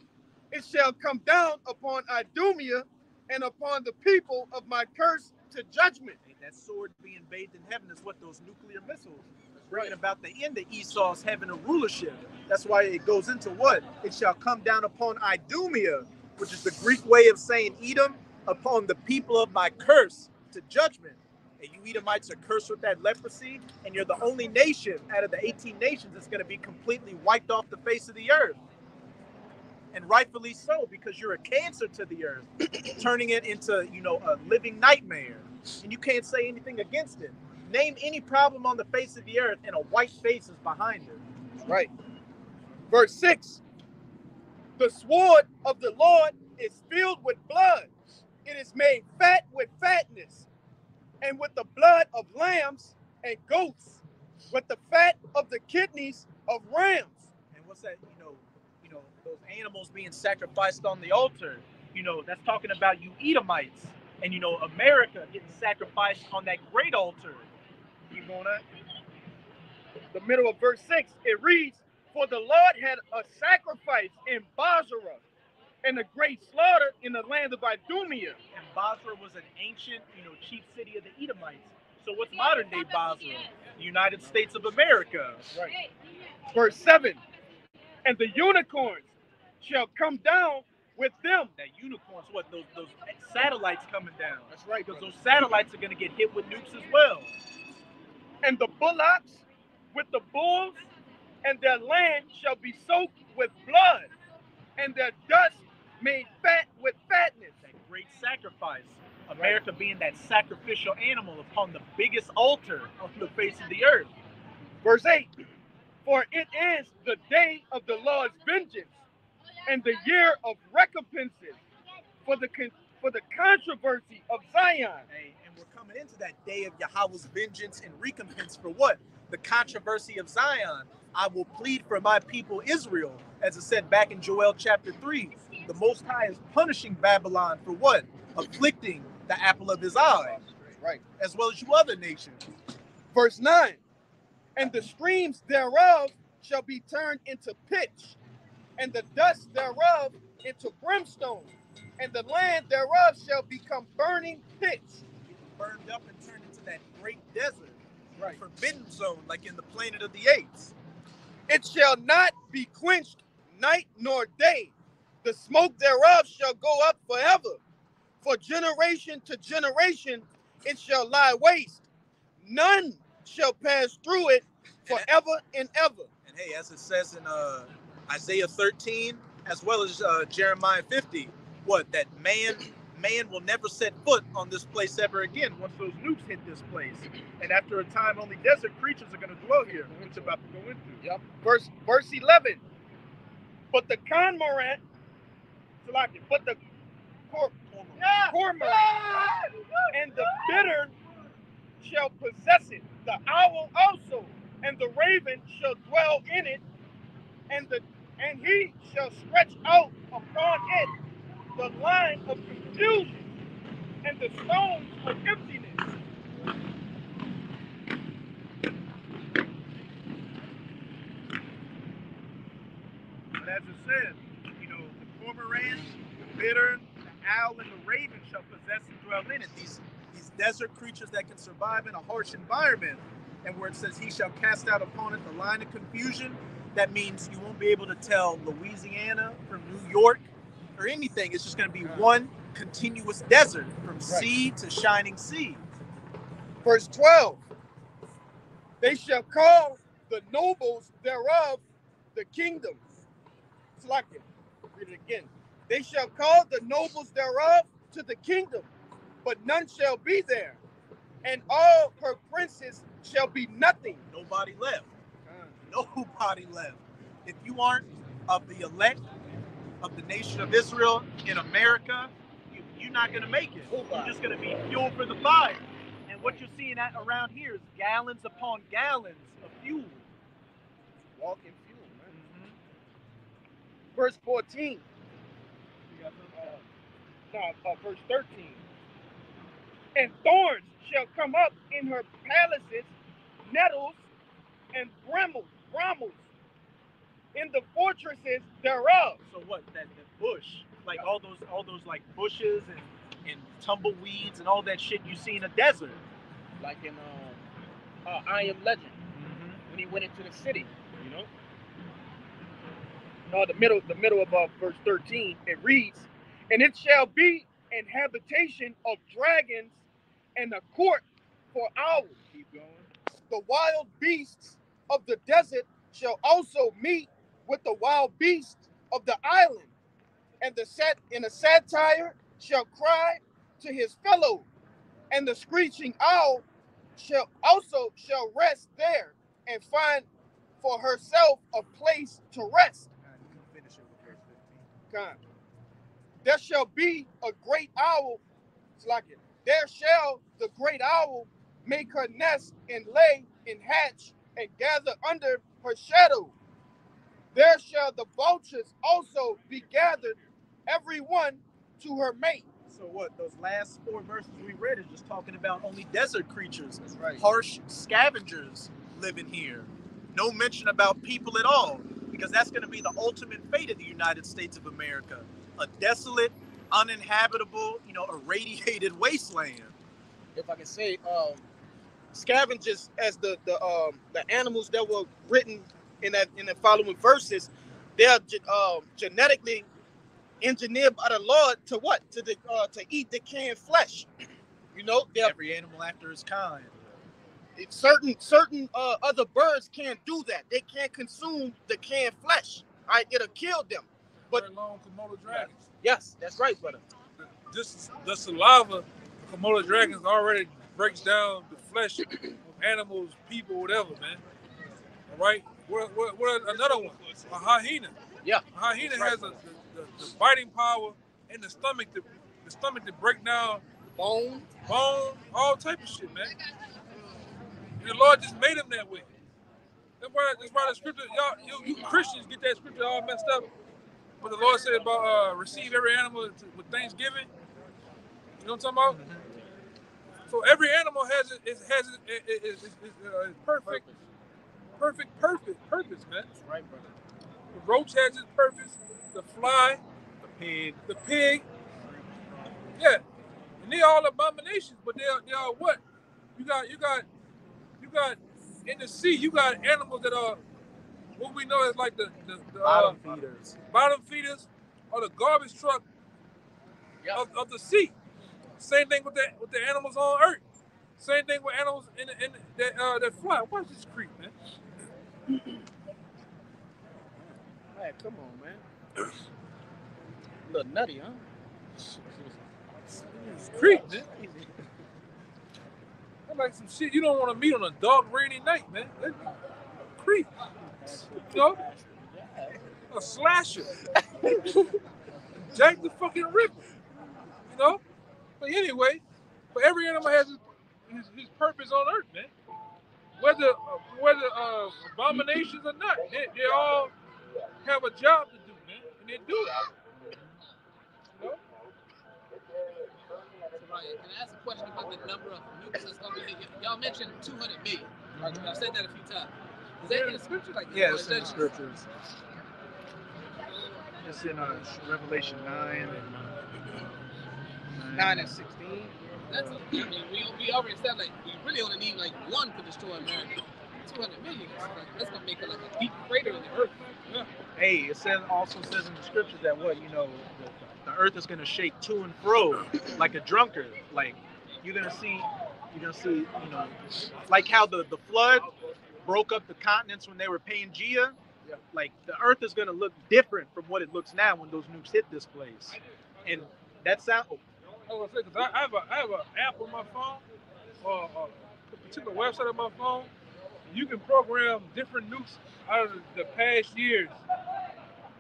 [SPEAKER 2] it shall come down upon Idumea and upon the people of my curse to judgment.
[SPEAKER 1] And that sword being bathed in heaven is what those nuclear missiles bringing about the end of Esau's heaven of rulership. That's why it goes into what? It shall come down upon Idumea, which is the Greek way of saying Edom, upon the people of my curse to judgment. And you Edomites are cursed with that leprosy, and you're the only nation out of the 18 nations that's going to be completely wiped off the face of the earth. And rightfully so, because you're a cancer to the earth, turning it into, a living nightmare. And you can't say anything against it. Name any problem on the face of the earth, and a white face is behind it.
[SPEAKER 2] Right. Verse 6. The sword of the Lord is filled with blood. It is made fat with fatness, and with the blood of lambs and goats, with the fat of the kidneys of rams.
[SPEAKER 1] And what's that? Those animals being sacrificed on the altar. That's talking about you Edomites, and America getting sacrificed on that great altar.
[SPEAKER 2] Keep going on. The middle of verse 6, it reads, for the Lord had a sacrifice in Basra, and a great slaughter in the land of Idumea.
[SPEAKER 1] And Basra was an ancient, chief city of the Edomites. So what's modern day Basra? The United States of America.
[SPEAKER 2] Right. Verse 7, and the unicorns shall come down with them.
[SPEAKER 1] That unicorns, what? Those satellites coming down.
[SPEAKER 2] That's right.
[SPEAKER 1] Because those satellites are going to get hit with nukes as well.
[SPEAKER 2] And the bullocks with the bulls, and their land shall be soaked with blood, and their dust made fat with fatness.
[SPEAKER 1] That great sacrifice. America being that sacrificial animal upon the biggest altar on the face of the earth.
[SPEAKER 2] Verse 8, for it is the day of the Lord's vengeance, and the year of recompenses for the controversy of Zion.
[SPEAKER 1] Hey, and we're coming into that day of Yahweh's vengeance and recompense for what? The controversy of Zion. I will plead for my people Israel, as it said back in Joel chapter 3. The Most High is punishing Babylon for what? Afflicting the apple of his eye.
[SPEAKER 2] Right.
[SPEAKER 1] As well as you other nations.
[SPEAKER 2] Verse 9, and the streams thereof shall be turned into pitch, and the dust thereof into brimstone, and the land thereof shall become burning pitch.
[SPEAKER 1] Burned up and turned into that great desert.
[SPEAKER 2] Right.
[SPEAKER 1] Forbidden zone, like in the Planet of the Apes.
[SPEAKER 2] It shall not be quenched night nor day. The smoke thereof shall go up forever. For generation to generation it shall lie waste. None shall pass through it forever and ever.
[SPEAKER 1] And hey, as it says in Isaiah 13, as well as Jeremiah 50, that man will never set foot on this place ever again once those nukes hit this place. And after a time, only desert creatures are going to dwell here, which we're about to go into.
[SPEAKER 2] Yep. Verse 11. But the cormorant, but the cormorant and the bittern shall possess it, the owl also, and the raven shall dwell in it, and he shall stretch out upon it the line of confusion and the stones of emptiness.
[SPEAKER 1] But as it says, the cormorant, the bittern, the owl, and the raven shall possess and dwell in it. These desert creatures that can survive in a harsh environment. And where it says he shall cast out upon it the line of confusion, that means you won't be able to tell Louisiana from New York or anything. It's just going to be one continuous desert from sea to shining sea.
[SPEAKER 2] Verse 12. They shall call the nobles thereof the kingdom. Select it. Read it again. They shall call the nobles thereof to the kingdom, but none shall be there. And all her princes shall be nothing.
[SPEAKER 1] Nobody left. Nobody left. If you aren't of the elect of the nation of Israel in America, you're not going to make it. You're just going to be fuel for the fire. And what you're seeing around here is gallons upon gallons of fuel.
[SPEAKER 2] Walking fuel, man. Mm-hmm. Verse 14. Verse 13. And thorns shall come up in her palaces, nettles and brambles in the fortresses thereof.
[SPEAKER 1] So what? That bush, like all those like bushes and tumbleweeds and all that shit you see in a desert.
[SPEAKER 8] Like in I Am Legend, when he went into the city, you know. The middle of verse 13, it reads, "And it shall be an habitation of dragons and a court for owls. Keep going. The wild beasts of the desert shall also meet with the wild beasts of the island, and the satire shall cry to his fellow, and the screeching owl shall rest there and find for herself a place to rest." God. There shall be a great owl. It's like it. There shall the great owl make her nest and lay and hatch and gather under her shadow. There shall the vultures also be gathered, every one to her mate.
[SPEAKER 1] So what? Those last 4 verses we read is just talking about only desert creatures.
[SPEAKER 8] That's right.
[SPEAKER 1] Harsh scavengers living here. No mention about people at all, because that's going to be the ultimate fate of the United States of America. A desolate, uninhabitable, irradiated wasteland.
[SPEAKER 8] If I can say, scavengers as the animals that were written in the following verses, they are genetically engineered by the Lord to what? To eat decaying flesh.
[SPEAKER 1] Every animal after its kind.
[SPEAKER 8] Certain other birds can't do that. They can't consume decaying flesh. Right? It'll kill them. But
[SPEAKER 4] long Komodo dragons.
[SPEAKER 8] Yes, that's right, brother.
[SPEAKER 4] Just the saliva, the Komodo dragons already breaks down the flesh of animals, people, whatever, man. All right. What another one? A hyena.
[SPEAKER 8] Yeah.
[SPEAKER 4] A hyena has the biting power in the stomach to break down
[SPEAKER 8] bone,
[SPEAKER 4] all type of shit, man. And the Lord just made them that way. That's why the scripture, you Christians get that scripture all messed up. But the Lord said about receive every animal with thanksgiving. You know what I'm talking about? Mm-hmm. So every animal has its perfect purpose, man.
[SPEAKER 8] That's right, brother.
[SPEAKER 4] The roach has its purpose. The fly,
[SPEAKER 1] the
[SPEAKER 4] pig. Yeah, and they all abominations, but they are what? You got in the sea. You got animals that are what we know as like the bottom feeders, or the garbage truck of the sea. Same thing with the animals on Earth. Same thing with animals that fly. Watch this creep, man.
[SPEAKER 8] Hey, come on, man. A little nutty, huh?
[SPEAKER 4] It's creep, man. That's like some shit you don't want to meet on a dark, rainy night, man. That's creep. You know? A slasher. Jack the fucking Ripper. You know? But anyway, every animal has his purpose on Earth, man. Whether abominations or not, they all have a job to do, man, and they do it. You know?
[SPEAKER 6] So, Ryan, can I ask a question about the number of nukes that's going to be? Y'all mentioned 200 million. I've said that a few times. Is that in the scriptures?
[SPEAKER 1] Yeah, it's in the scriptures. It's in Revelation 9 and 16.
[SPEAKER 6] That's we already said we really only need one to destroy America. 200 million. That's gonna make it like a deep crater in the earth.
[SPEAKER 1] Yeah. Hey, also says in the scriptures that the earth is gonna shake to and fro like a drunkard. Like you're gonna see, like how the flood broke up the continents when they were Pangea. Yeah. Like the earth is gonna look different from what it looks now when those nukes hit this place. And that sound.
[SPEAKER 4] I was gonna say, because I have an app on my phone, or a particular website on my phone. You can program different nukes out of the past years,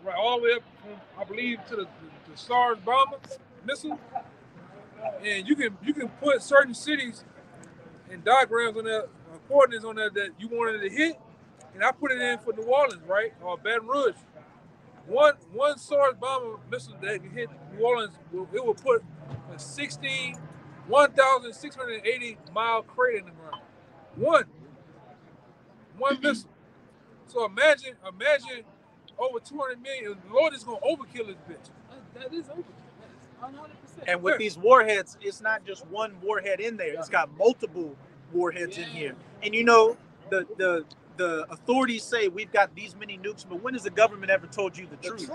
[SPEAKER 4] right, all the way up from, I believe, to the SARS bomber missile. And you can put certain cities and diagrams on there, coordinates on there that you wanted to hit. And I put it in for New Orleans, right, or Baton Rouge. One SARS bomber missile that hit New Orleans, it will put a 1,680 mile crater in the ground. One missile. So imagine over 200 million. The Lord is gonna overkill this bitch.
[SPEAKER 6] That is overkill. 100%.
[SPEAKER 1] And with these warheads, it's not just one warhead in there. It's got multiple warheads in here. And you know, the authorities say we've got these many nukes, but when has the government ever told you the truth?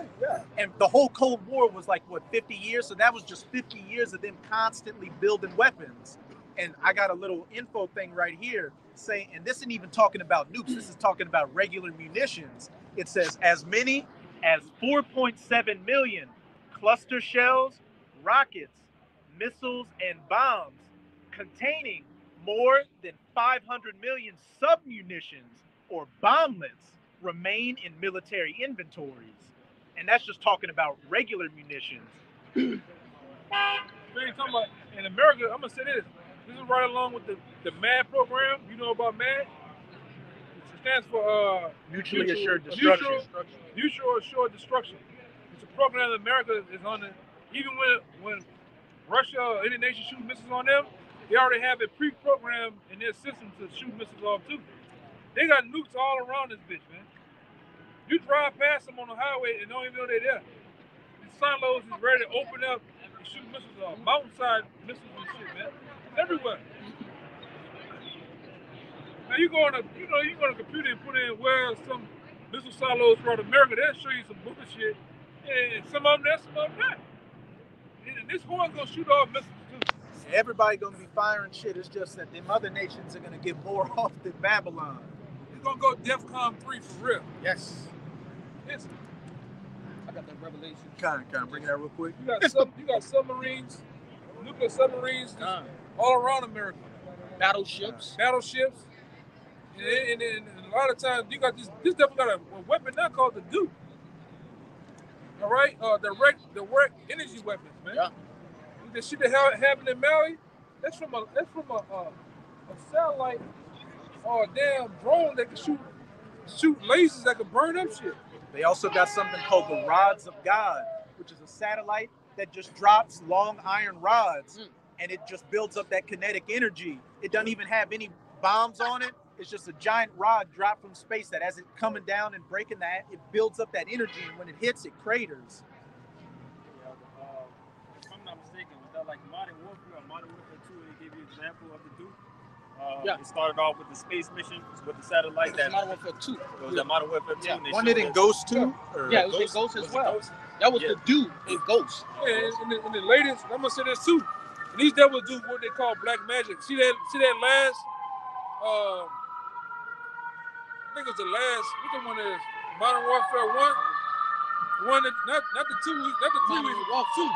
[SPEAKER 1] And the whole Cold War was like, what, 50 years? So that was just 50 years of them constantly building weapons. And I got a little info thing right here saying, and this isn't even talking about nukes, this is talking about regular munitions. It says as many as 4.7 million cluster shells, rockets, missiles, and bombs containing more than 500 million submunitions or bomblets remain in military inventories. And that's just talking about regular munitions.
[SPEAKER 4] You're talking about in America, I'm going to say this. This is right along with the MAD program. You know about MAD? It stands for
[SPEAKER 1] Mutually Assured Destruction.
[SPEAKER 4] Mutual Assured Destruction. It's a program that America is on. Even when Russia or any nation shoots missiles on them, they already have it pre-programmed in their system to shoot missiles off too. They got nukes all around this bitch, man. You drive past them on the highway and don't even know they're there. These silos is ready to open up and shoot missiles off. Mountainside missiles and shit, man. It's everywhere. Now you go on a computer and put in where some missile silos throughout America, they'll show you some bullshit. And some of them there, some of them not. And this one's gonna shoot off missiles too.
[SPEAKER 1] Everybody gonna be firing shit. It's just that them other nations are gonna get more off than Babylon.
[SPEAKER 4] It's gonna go DEFCON 3 for real.
[SPEAKER 8] Yes.
[SPEAKER 4] Yes.
[SPEAKER 6] I got that revelation.
[SPEAKER 1] Kind of bring that real quick.
[SPEAKER 4] You got submarines, nuclear submarines all around America.
[SPEAKER 6] Battleships.
[SPEAKER 4] And a lot of times you got this devil got a weapon now called the Duke. All right, direct energy weapons, man. Yeah. The shit that happened in Mali, that's from a satellite or a damn drone that can shoot lasers that can burn up shit.
[SPEAKER 1] They also got something called the Rods of God, which is a satellite that just drops long iron rods, and it just builds up that kinetic energy. It doesn't even have any bombs on it. It's just a giant rod dropped from space that as it coming down and breaking that, it builds up that energy, and when it hits, it craters.
[SPEAKER 9] If I'm not mistaken, was that like Modern Warfare or Modern Warfare 2 when they gave you an example of the Duke? It started off with the space mission with the satellite. That
[SPEAKER 6] Modern Warfare 2.
[SPEAKER 9] It was that Modern Warfare 2.
[SPEAKER 6] Yeah.
[SPEAKER 9] And they
[SPEAKER 1] Wasn't it in Ghost 2?
[SPEAKER 6] Yeah, it was in Ghost as well. That was the Duke in Ghost.
[SPEAKER 4] Yeah, and the latest, I'm gonna say this too. And these devils do what they call black magic. See that last I think it was the last, what the one is? Modern Warfare 1? The one that, not the 2 weeks, not the 2
[SPEAKER 6] Modern
[SPEAKER 4] weeks.
[SPEAKER 6] Warfare 2.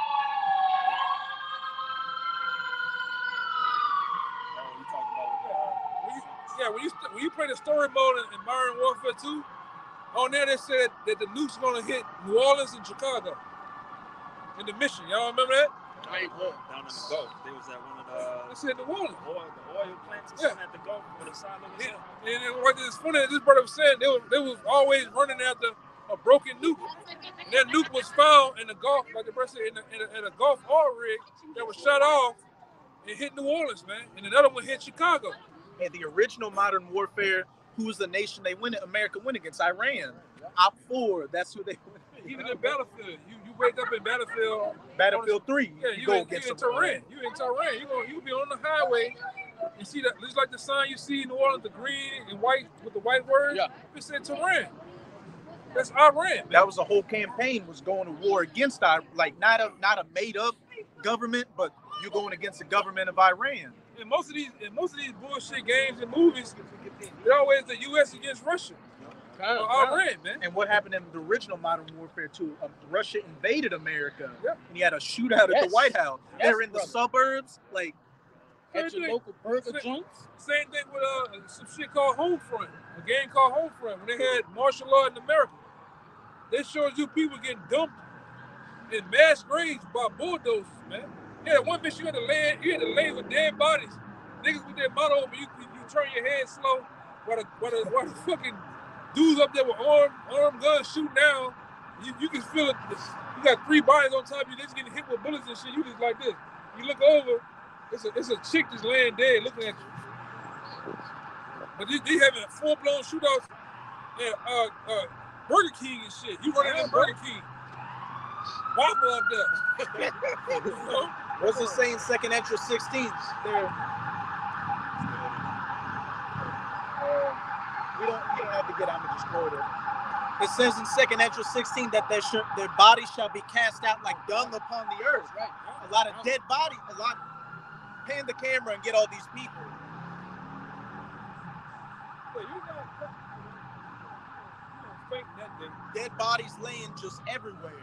[SPEAKER 4] When you play the story mode in Modern Warfare 2, on there they said that the nuke's gonna hit New Orleans and Chicago in the mission. Y'all remember that?
[SPEAKER 9] Down in the Gulf, they was at one of the.
[SPEAKER 4] They said New Orleans.
[SPEAKER 9] The oil plants at the Gulf with the silos.
[SPEAKER 4] Yeah. And what is funny, this brother was saying they was always running after a broken nuke. And that nuke was found in the Gulf, like the brother said, in a Gulf oil rig that was shut off and hit New Orleans, man. And another one hit Chicago.
[SPEAKER 1] And the original Modern Warfare, who was the nation America went against? Iran. Op 4, that's who they went against.
[SPEAKER 4] Even in Battlefield, you wake up in
[SPEAKER 1] Battlefield 3.
[SPEAKER 4] Yeah, you in Tehran. You be on the highway and see that, just like the sign you see in New Orleans, the green and white with the white words. Yeah. It said Tehran. That's Iran. Man.
[SPEAKER 1] That was the whole campaign, was going to war against not a made up government, but you're going against the government of Iran.
[SPEAKER 4] In most of these bullshit games and movies, they're always the U.S. against Russia. Iran, man.
[SPEAKER 1] And what happened in the original Modern Warfare 2? Russia invaded America, and you had a shootout at the White House. They're in the suburbs, like
[SPEAKER 6] at your local burger joints.
[SPEAKER 4] Same thing with some shit called Homefront, a game called Homefront. When they had martial law in America, they showed you people getting dumped in mass graves by bulldozers, man. Yeah, one bitch you had to lay with dead bodies. Niggas with their motto over, you turn your head slow while the fucking dudes up there with armed guns shooting down. You can feel it. You got 3 bodies on top of you. They just getting hit with bullets and shit. You just like this. You look over, it's a chick just laying dead looking at you. But they having full-blown shootouts at Burger King and shit. You running in Burger King. Whopper up there.
[SPEAKER 1] What's it saying? Second entrance 16. There. We don't have to get. I'm just quote it. It says in second entrance 16 that their bodies shall be cast out like dung upon the earth. Right. A lot of dead bodies. A lot. Pan the camera and get all these people. Dead bodies laying just everywhere.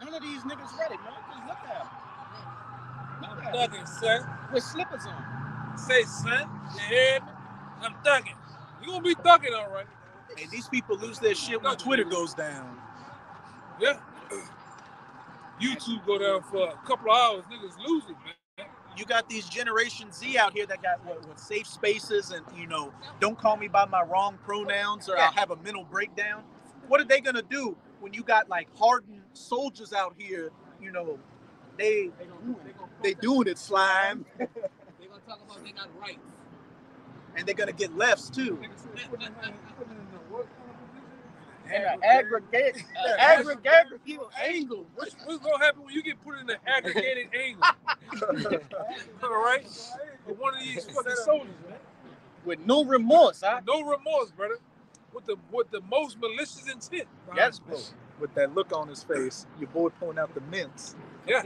[SPEAKER 1] None of these niggas ready, man. Just look at them.
[SPEAKER 4] I'm thugging, son.
[SPEAKER 1] With slippers on.
[SPEAKER 4] Say, son, you hear me? I'm thugging. You gonna be thugging, all right?
[SPEAKER 1] Hey, these people lose their shit when Twitter goes down.
[SPEAKER 4] Yeah. YouTube go down for a couple of hours. Niggas lose it, man.
[SPEAKER 1] You got these Generation Z out here that got what safe spaces and, don't call me by my wrong pronouns or I'll have a mental breakdown. What are they going to do when you got like hardened soldiers out here, they doing it, slime.
[SPEAKER 6] They're going to talk about they got rights.
[SPEAKER 1] And they're going to get lefts too.
[SPEAKER 8] And aggregate angle.
[SPEAKER 4] What's gonna happen when you get put in the aggregated angle? All right, with one of these fucking soldiers, man.
[SPEAKER 8] With no remorse, huh?
[SPEAKER 4] No remorse, brother. With the most malicious intent.
[SPEAKER 8] Yes, bro.
[SPEAKER 1] With that look on his face, your boy pulling out the mints.
[SPEAKER 4] Yeah.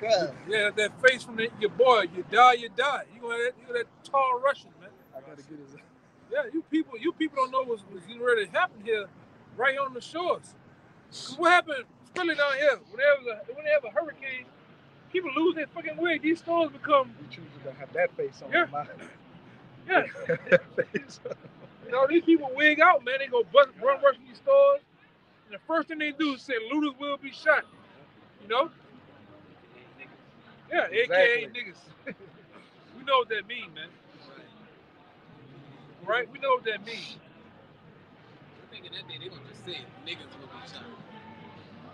[SPEAKER 4] Yeah, that face from your boy. You die. You got that tall Russian, man.
[SPEAKER 1] I gotta get his.
[SPEAKER 4] Yeah, you people don't know what's getting ready to happen here, right here on the shores. Cause what happened, especially down here, when they have a hurricane, people lose their fucking wig. These stores become.
[SPEAKER 1] We choose to have that face on.
[SPEAKER 4] Yeah. Yeah.
[SPEAKER 1] That face.
[SPEAKER 4] These people wig out, man. They go run rush these stores, and the first thing they do is say looters will be shot. Yeah, exactly. AKA niggas. We know what that means, man. Right? We know what that means.
[SPEAKER 6] I'm thinking that day they gonna just say niggas will be shot.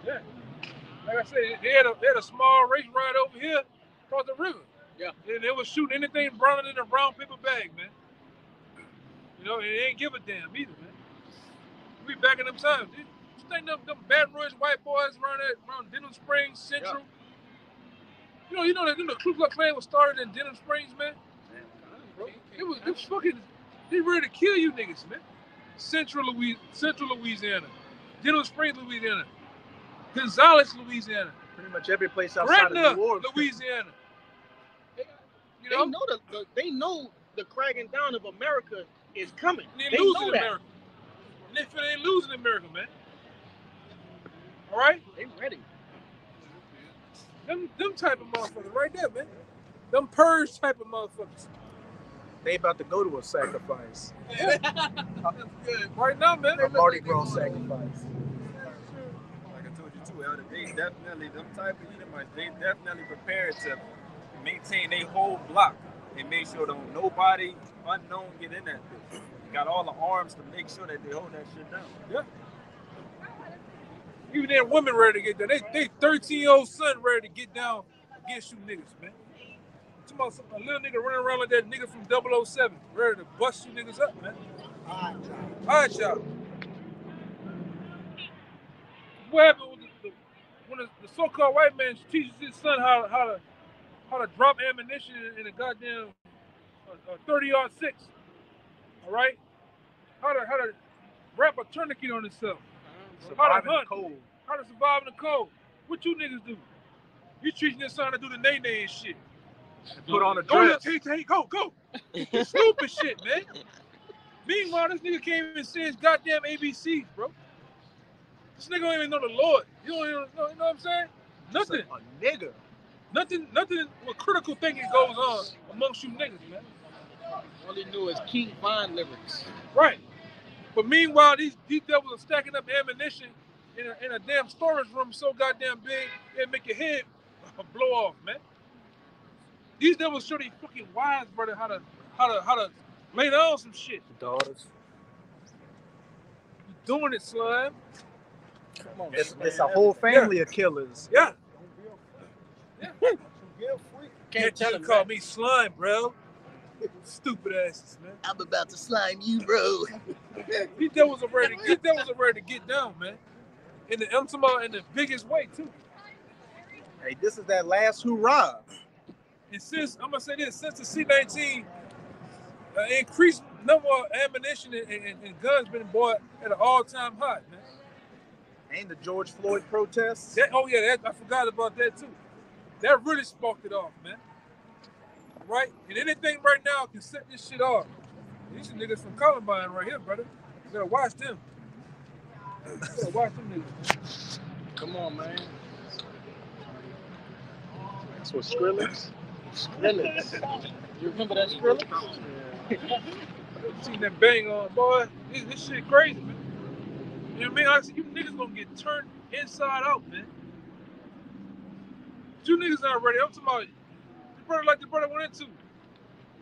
[SPEAKER 4] Yeah. Like I said, they had a small race ride over here across the river.
[SPEAKER 6] Yeah.
[SPEAKER 4] And they was shooting anything browner than a brown paper bag, man. And they ain't give a damn either, man. We back in them times, dude. You think them Baton Rouge white boys around Denham Springs Central? Yeah. You know that the Ku Klux Klan was started in Denham Springs, man. It was fucking. They ready to kill you niggas, man. Central Louisiana, Denham Springs, Louisiana, Gonzales, Louisiana.
[SPEAKER 1] Pretty much every place outside of New Orleans,
[SPEAKER 4] Louisiana.
[SPEAKER 8] They know the cracking down of America is coming.
[SPEAKER 4] They losing America. And they feel they losing America, man. All right?
[SPEAKER 8] They ready.
[SPEAKER 4] Them type of motherfuckers right there, man. Them purge type of motherfuckers.
[SPEAKER 1] They about to go to a sacrifice.
[SPEAKER 4] Yeah. Right now, man.
[SPEAKER 1] A Mardi Gras sacrifice.
[SPEAKER 9] Like I told you too, Elder, they definitely, them type of Edomites, they definitely prepared to maintain their whole block and make sure that nobody unknown get in that bitch. Got all the arms to make sure that they hold that shit down.
[SPEAKER 4] Yeah. Even their women ready to get down. They 13-year-old son ready to get down against you niggas, man. A little nigga running around like that nigga from 007, ready to bust you niggas up, man. All right, y'all. What happened when the so-called white man teaches his son how to drop ammunition in a goddamn 30-06? All right, how to wrap a tourniquet on himself, how to hunt, how to survive in the cold. What you niggas do? You teaching your son to do the nay-nay and shit.
[SPEAKER 1] Put on a dress.
[SPEAKER 4] Go. Stupid shit, man. Meanwhile, this nigga can't even say his goddamn ABCs, bro. This nigga don't even know the Lord. You don't even know, you know what I'm saying? Nothing.
[SPEAKER 1] A nigga.
[SPEAKER 4] Nothing with critical thinking goes on amongst you niggas, man.
[SPEAKER 8] All he knew is King Von lyrics.
[SPEAKER 4] Right. But meanwhile, these devils are stacking up ammunition in a damn storage room so goddamn big, it'll make your head blow off, man. These devils show they fucking wives, brother, how to lay down some shit.
[SPEAKER 10] Daughters.
[SPEAKER 4] You doing it, slime.
[SPEAKER 1] Come on, it's a whole family of killers.
[SPEAKER 4] Yeah.
[SPEAKER 8] Can't tell him
[SPEAKER 4] call me slime, bro. Stupid asses, man.
[SPEAKER 2] I'm about to slime you, bro.
[SPEAKER 4] These devils are ready to get down, man. I'm talking about in the biggest way too.
[SPEAKER 1] Hey, this is that last hoorah.
[SPEAKER 4] And since I'm gonna say this, since the C-19 increased number of ammunition and guns been bought at an all-time high, man.
[SPEAKER 1] And the George Floyd protests.
[SPEAKER 4] I forgot about that too. That really sparked it off, man. Right? And anything right now can set this shit off. These are niggas from Columbine right here, brother. You gotta watch them. You gotta watch them niggas.
[SPEAKER 1] Come on, man. That's what Skrillex?
[SPEAKER 8] Skrillex. You remember that Skrillex?
[SPEAKER 4] Yeah. Seen that bang on, boy. This shit crazy, man. You know what I mean? Like I said, you niggas gonna get turned inside out, man. You niggas not ready. I'm talking about the brother went into.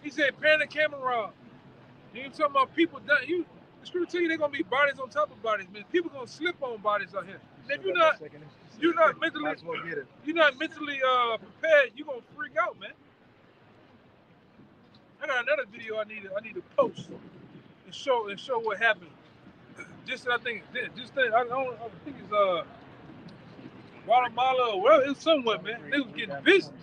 [SPEAKER 4] He said, pan the camera around. You talking about people done. The script tell you they're gonna be bodies on top of bodies, man. People gonna slip on bodies out here. And if you're not mentally prepared, you're gonna freak out, man. I got another video I need to post and show what happened. I think it's Guatemala or whatever. It's somewhere, man. They was getting busy.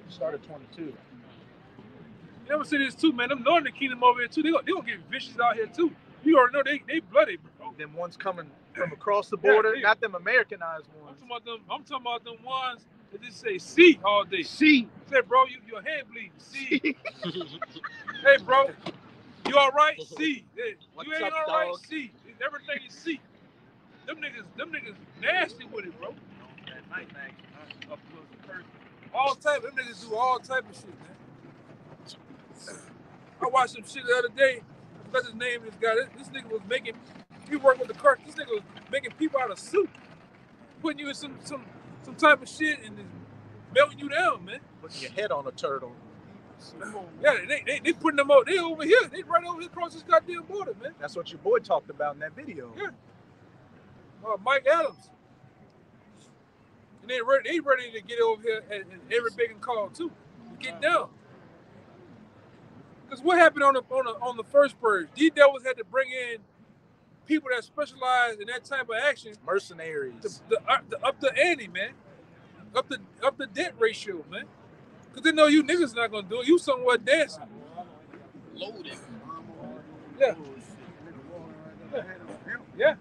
[SPEAKER 1] Started 22.
[SPEAKER 4] You ever see this too, man? Them Northern Kingdom over here too. They gonna get vicious out here too. You already know they bloody, bro.
[SPEAKER 1] Them ones coming from across the border, not them Americanized ones.
[SPEAKER 4] I'm talking about them ones that just say C all day. C. Say, bro, your hand bleeding. C. Hey, bro, you all right? C. Hey, you ain't all right? C. Everything is C. Them niggas nasty with it, bro. All type. Them niggas do all type of shit, man. I watched some shit the other day. I forgot his name. This guy. This nigga was making. He worked with the car. This nigga was making people out of soup, putting you in some type of shit and then melting you down, man.
[SPEAKER 1] Putting your head on a turtle.
[SPEAKER 4] Yeah, they putting them out. They over here. They right over here across this goddamn border, man.
[SPEAKER 1] That's what your boy talked about in that video.
[SPEAKER 4] Yeah. Mike Adams. And they ready to get over here and every big and call too. To get down. Because what happened on the first purge? These devils had to bring in people that specialize in that type of action.
[SPEAKER 1] Mercenaries.
[SPEAKER 4] Up the ante, man. Up the debt ratio, man. Because they know you niggas not gonna do it. You somewhere dancing.
[SPEAKER 2] Loaded.
[SPEAKER 4] Yeah. Yeah.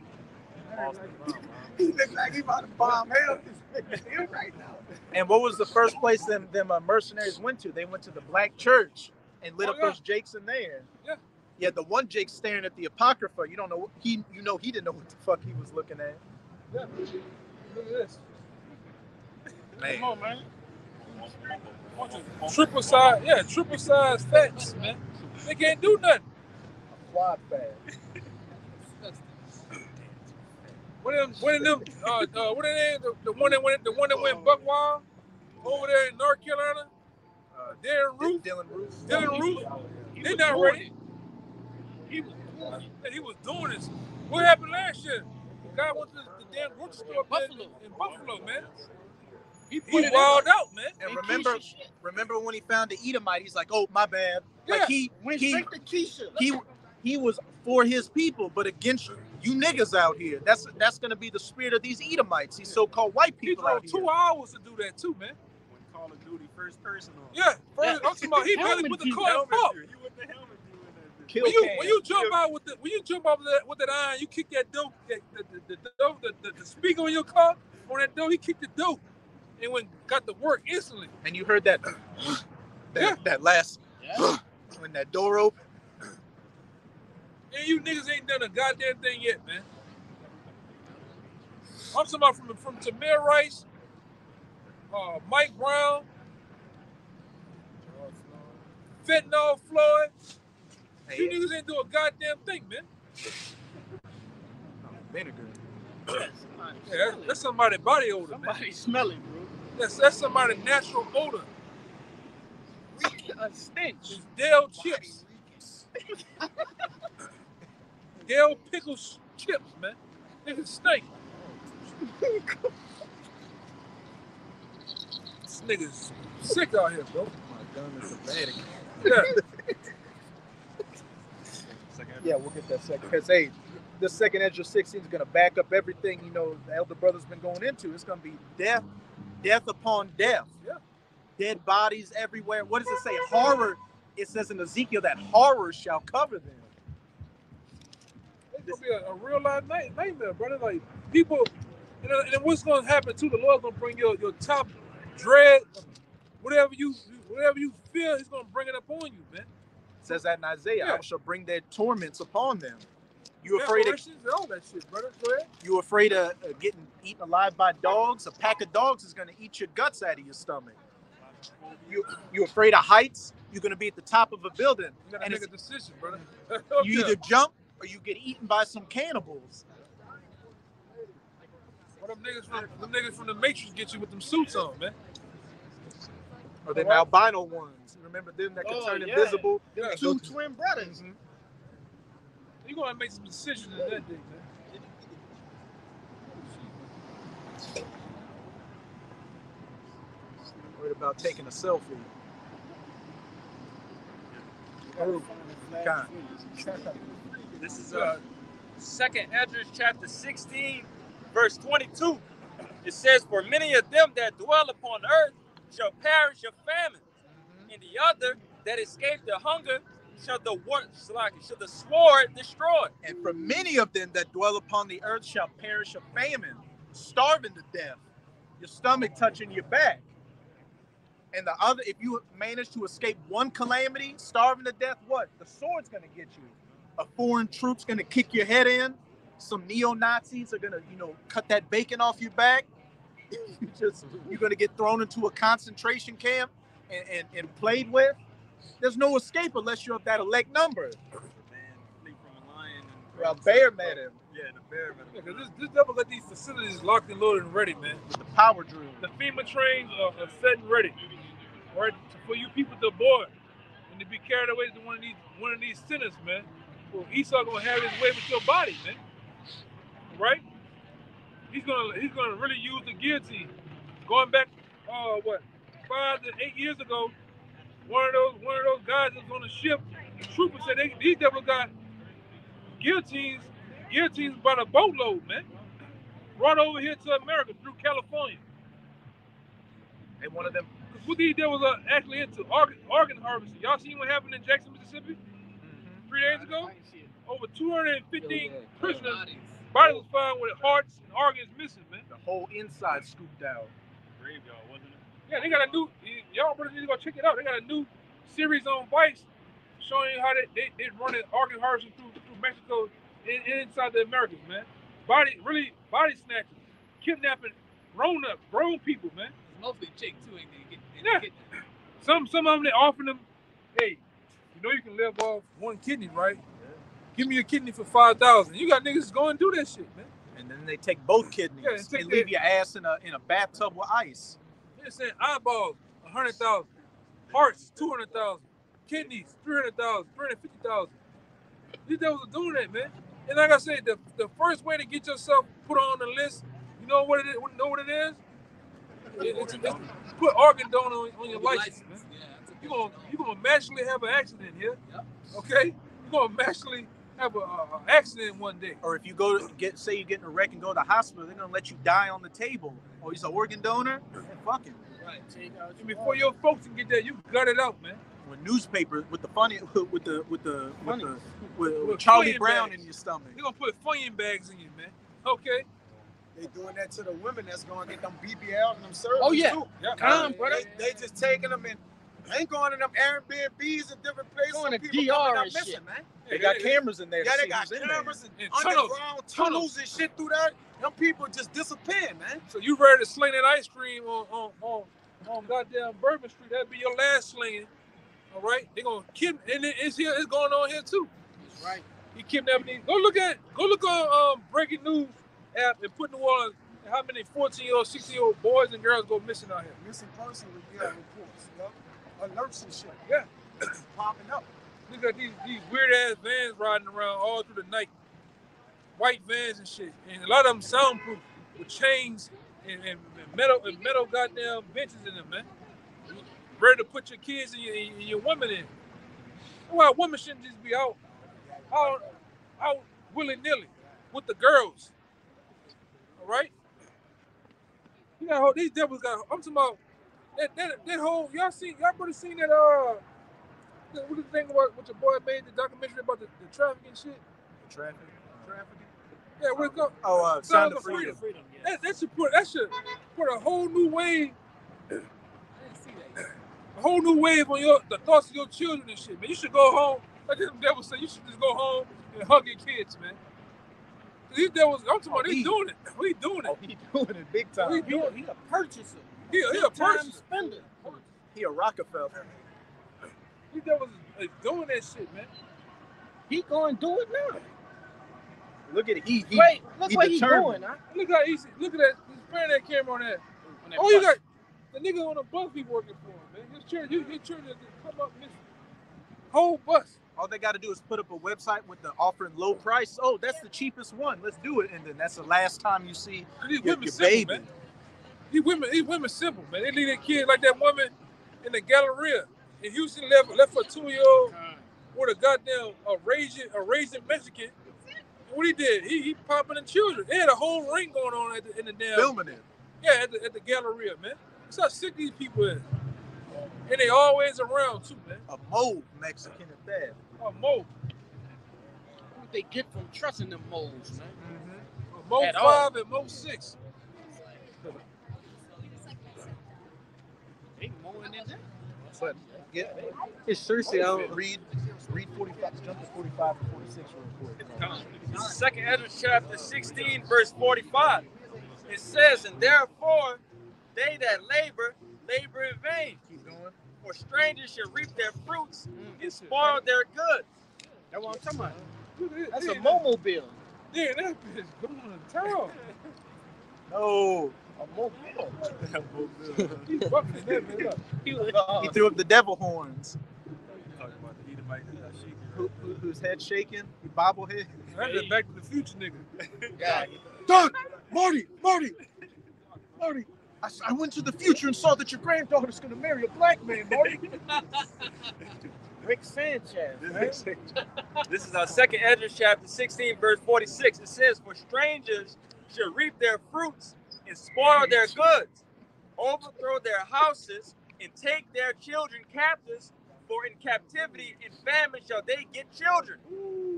[SPEAKER 7] He look like he about to bomb hell right now.
[SPEAKER 1] And what was the first place them mercenaries went to? They went to the black church and lit up those jakes in there.
[SPEAKER 4] Yeah.
[SPEAKER 1] Yeah, the one Jake staring at the Apocrypha. You don't know he didn't know what the fuck he was looking at.
[SPEAKER 4] Yeah. Look at this.
[SPEAKER 1] Man.
[SPEAKER 4] Come on, man. Triple size fats, man. They can't do nothing.
[SPEAKER 1] Quad fat.
[SPEAKER 4] What of them? The one that went buck wild over there in North Carolina. Dylan Roof. They not ready. He was doing this. What happened last year? The guy went to the damn grocery store in Buffalo, man. He wild out, man.
[SPEAKER 1] And remember when he found the Edomite? He's like, "Oh, my bad."
[SPEAKER 4] Yeah.
[SPEAKER 1] Like he was for his people, but against you niggas out here. That's gonna be the spirit of these Edomites. These so-called white people out here.
[SPEAKER 4] He drove 2 hours to do that too, man.
[SPEAKER 9] When Call of Duty first person on.
[SPEAKER 4] Yeah, I'm talking about he barely put the car in park.
[SPEAKER 9] You with the helmet
[SPEAKER 4] When you jump out with that iron, you kick that dope, the speaker on your car on that door. He kicked the dope and got to work instantly.
[SPEAKER 1] And you heard that last when that door opened.
[SPEAKER 4] And you niggas ain't done a goddamn thing yet, man. I'm talking about from Tamir Rice, Mike Brown, Fentanyl Floyd. You niggas ain't do a goddamn thing, man.
[SPEAKER 1] Vinegar.
[SPEAKER 4] Yeah, that's somebody's body odor, man.
[SPEAKER 8] Somebody smelling, bro.
[SPEAKER 4] That's somebody's natural odor.
[SPEAKER 8] A stench.
[SPEAKER 4] It's Dale chips. Dale pickles chips, man. Niggas stink. This nigga's sick out here, bro.
[SPEAKER 1] My gun is a bad.
[SPEAKER 4] Yeah.
[SPEAKER 1] Yeah, we'll get that second. Because, hey, the second Ezra 16 is going to back up everything, you know, the elder brother's been going into. It's going to be death upon death.
[SPEAKER 4] Yeah.
[SPEAKER 1] Dead bodies everywhere. What does it say? Horror. It says in Ezekiel that horror shall cover them.
[SPEAKER 4] It's going to be a real life nightmare, brother. Like, people, and what's going to happen, too, the Lord's going to bring your top dread, whatever you feel, he's going to bring it upon you, man.
[SPEAKER 1] It says that in Isaiah,
[SPEAKER 4] Yeah.
[SPEAKER 1] I shall bring their torments upon them. You afraid of
[SPEAKER 4] all that shit, brother? Go ahead.
[SPEAKER 1] You afraid of getting eaten alive by dogs? A pack of dogs is going to eat your guts out of your stomach. You afraid of heights? You're going to be at the top of a building.
[SPEAKER 4] You got to make a decision, brother.
[SPEAKER 1] You either jump or you get eaten by some cannibals.
[SPEAKER 4] Well, them niggas from the Matrix get you with them suits on, man.
[SPEAKER 1] Or them albino ones. Remember them that can turn invisible?
[SPEAKER 8] Yeah. Two twin brothers.
[SPEAKER 1] Mm-hmm.
[SPEAKER 4] You're going to make some decisions in that day, man.
[SPEAKER 1] Worried about taking a selfie.
[SPEAKER 5] This is 2nd Ezra chapter 16, verse 22. It says, "For many of them that dwell upon earth shall perish of famine, and the other that escape the hunger shall the sword destroy."
[SPEAKER 1] And for many of them that dwell upon the earth shall perish of famine, starving to death, your stomach touching your back. And the other, if you manage to escape one calamity, starving to death, what? The sword's going to get you. A foreign troop's going to kick your head in. Some neo-Nazis are going to, cut that bacon off your back. You're going to get thrown into a concentration camp and played with. There's no escape unless you're of that elect number. A bear met him.
[SPEAKER 5] Yeah, the bear met him.
[SPEAKER 4] Yeah, this devil got these facilities locked and loaded and ready, man.
[SPEAKER 1] With the power drill.
[SPEAKER 4] The FEMA trains are set and ready. Right? For you people to board and to be carried away to one of these sinners, man. Well, Esau gonna have his way with your body, man. Right? He's gonna really use the guillotine. Going back 5 to 8 years ago, one of those guys that was on the ship, the trooper said these devils got guillotines by the boatload, man. Brought over here to America through California.
[SPEAKER 1] And one of them.
[SPEAKER 4] What these devils are actually into organ harvesting. Y'all seen what happened in Jackson, Mississippi? 3 days ago? Over 215 prisoners. Body was found with hearts and organs missing, man.
[SPEAKER 1] The whole inside scooped out.
[SPEAKER 9] Graveyard, wasn't it?
[SPEAKER 4] Yeah, they got a new. Y'all brothers need to go check it out. They got a new series on Vice showing you how they running organ harvesting through Mexico inside the Americas, man. Body snatching, kidnapping grown people, man.
[SPEAKER 6] Mostly chicks too, ain't they?
[SPEAKER 4] Yeah. Some of them they offering them, hey, you can live off one kidney, right? Yeah. Give me a kidney for $5,000. You got niggas going and do that shit, man.
[SPEAKER 1] And then they take both kidneys. Yeah, and leave your ass in a bathtub with ice.
[SPEAKER 4] They're saying eyeballs, 100,000, hearts, 200,000, kidneys, 300,000, 350,000. These devils are doing that, man. And like I said, the first way to get yourself put on the list, you know what it is? It's put organ donor on your license, man. You're gonna magically have an accident here, okay? You're gonna magically have an accident one day.
[SPEAKER 1] Or if you say you get in a wreck and go to the hospital, they're gonna let you die on the table. Oh, he's an organ donor? Fuck him.
[SPEAKER 6] Right.
[SPEAKER 4] And before your folks can get there, you gut it out, man.
[SPEAKER 1] With newspapers, with Charlie Brown in your stomach.
[SPEAKER 4] They're gonna put Funyun bags in you, man. Okay.
[SPEAKER 7] They doing that to the women that's going to get them BBL and them services
[SPEAKER 8] too.
[SPEAKER 4] Yeah.
[SPEAKER 8] Come on, brother.
[SPEAKER 7] They just taking them and ain't going to them Airbnbs and different places.
[SPEAKER 8] Going to
[SPEAKER 7] people
[SPEAKER 8] DR
[SPEAKER 7] coming
[SPEAKER 8] and shit,
[SPEAKER 7] missing, man.
[SPEAKER 1] They got cameras in there.
[SPEAKER 7] Yeah, they got cameras and underground tunnels and shit through that. Them people just disappear, man.
[SPEAKER 4] So you ready to sling that ice cream on goddamn Bourbon Street? That'd be your last slinging. All right, they're gonna kidnap, and it's going on here too.
[SPEAKER 8] That's right.
[SPEAKER 4] He kidnapping these. Go look on breaking news app and put in the wall how many 14-year-old, 16-year-old boys and girls go missing out here.
[SPEAKER 7] Missing person reports, alerts and shit.
[SPEAKER 4] Yeah,
[SPEAKER 7] popping up.
[SPEAKER 4] Look at these weird ass vans riding around all through the night, white vans and shit, and a lot of them soundproof with chains and metal goddamn benches in them, man. Ready to put your kids and your women in. Well, women shouldn't just be out willy-nilly with the girls. All right? You got these devils got. I'm talking about that whole. Y'all probably seen that what the thing about what your boy made the documentary about the trafficking shit?
[SPEAKER 1] Trafficking.
[SPEAKER 4] Yeah, what it called?
[SPEAKER 1] Oh, Sound of Freedom.
[SPEAKER 4] Yeah. That should put a whole new wave. A whole new wave on the thoughts of your children and shit, man. You should go home. Like the devil said, you should just go home and hug your kids, man. These devils, I'm talking about, they doing it. We doing it.
[SPEAKER 1] Oh, he doing it big time.
[SPEAKER 8] He a purchaser.
[SPEAKER 4] He a purchaser.
[SPEAKER 8] Spender.
[SPEAKER 1] He a Rockefeller.
[SPEAKER 4] These devils is doing that shit, man.
[SPEAKER 8] He going to do it now.
[SPEAKER 1] Look at it.
[SPEAKER 8] Wait, look what he's doing, huh?
[SPEAKER 4] Look how easy. Look at that. He's spraying that camera on that. Oh, you got the nigga on the bus be working for him, man. His church to come up missing. Whole bus.
[SPEAKER 1] All they got to do is put up a website with the offering low price. Oh, that's the cheapest one. Let's do it. And then that's the last time you see your baby.
[SPEAKER 4] Man. These women simple, man. They leave their kids like that woman in the Galleria in Houston left for a 2-year-old with a goddamn raging Mexican. And what he did, he popping the children. They had a whole ring going on in the damn
[SPEAKER 1] filming it.
[SPEAKER 4] Yeah, at the Galleria, man. That's how sick these people is. And they always around too, man.
[SPEAKER 1] A mole Mexican at that.
[SPEAKER 4] A mole.
[SPEAKER 8] What they get from trusting them moles, man.
[SPEAKER 4] Mm-hmm. A mole 5 and mole 6.
[SPEAKER 8] They mowing in there.
[SPEAKER 1] But
[SPEAKER 10] it's seriously,
[SPEAKER 1] read 45. Jump to 45 and 46 real quick.
[SPEAKER 5] This is 2 Ezra chapter 16, verse 45. It says, and therefore they that labor in vain.
[SPEAKER 1] Keep going.
[SPEAKER 5] For strangers shall reap their fruits and spoil their goods.
[SPEAKER 8] That's what I'm talking about. That's a Momo-bill.
[SPEAKER 4] Yeah, that bitch going to town.
[SPEAKER 1] No.
[SPEAKER 8] A mobile.
[SPEAKER 4] He bucking that man up.
[SPEAKER 1] He threw up the devil horns.
[SPEAKER 9] Talking about the Edomite
[SPEAKER 1] Whose head shaking? He bobblehead.
[SPEAKER 4] That's the Back to the Future nigga.
[SPEAKER 8] Yeah.
[SPEAKER 1] Doug! Marty! I went to the future and saw that your granddaughter's going to marry a black man, Marty.
[SPEAKER 8] Rick Sanchez.
[SPEAKER 5] This is our 2 Ezra chapter 16, verse 46. It says, for strangers shall reap their fruits and spoil their goods, overthrow their houses, and take their children captives, for in captivity and famine shall they get children.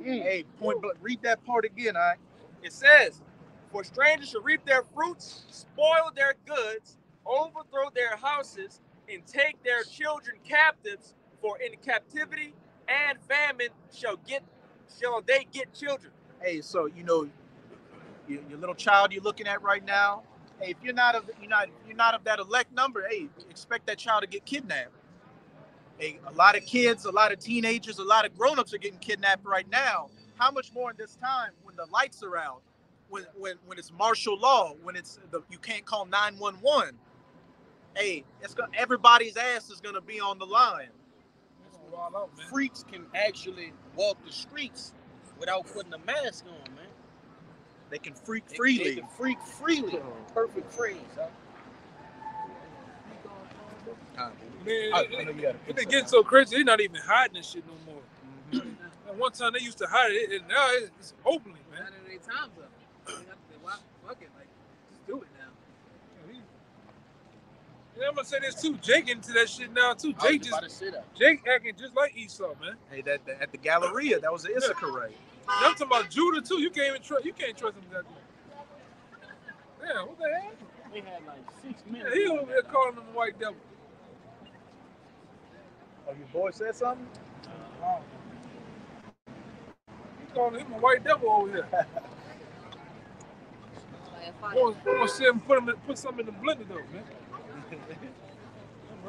[SPEAKER 1] Hey, read that part again, all right?
[SPEAKER 5] It says, for strangers shall reap their fruits, spoil their goods, overthrow their houses, and take their children captives, for in captivity and famine shall they get children.
[SPEAKER 1] Hey, so your little child you're looking at right now. Hey, if you're not of that elect number, hey, expect that child to get kidnapped. Hey, a lot of kids, a lot of teenagers, a lot of grown-ups are getting kidnapped right now. How much more in this time when the lights are out, when it's martial law, when you can't call 911. Hey, everybody's ass is gonna be on the line.
[SPEAKER 8] Freaks can actually walk the streets without putting a mask on, man.
[SPEAKER 1] They can freak freely.
[SPEAKER 8] They can freak freely. Perfect phrase, huh?
[SPEAKER 4] Man, it's getting so crazy. They're not even hiding this shit no more. Mm-hmm. And one time they used to hide it, and now it's openly, man.
[SPEAKER 6] Not in their times up. Fuck it, like just do it now.
[SPEAKER 4] And I'm gonna say this too. Jake into that shit now too. Jake acting just like Esau, man.
[SPEAKER 1] Hey, that at the Galleria, that was the Issachar raid.
[SPEAKER 4] I'm talking about Judah too. You can't trust him. Damn, what the hell?
[SPEAKER 8] They had like 6 minutes.
[SPEAKER 4] Yeah, he over there calling him a white devil.
[SPEAKER 1] Oh, your boy said something?
[SPEAKER 4] He calling him a white devil over here. We're gonna see him put something in the blender though, man.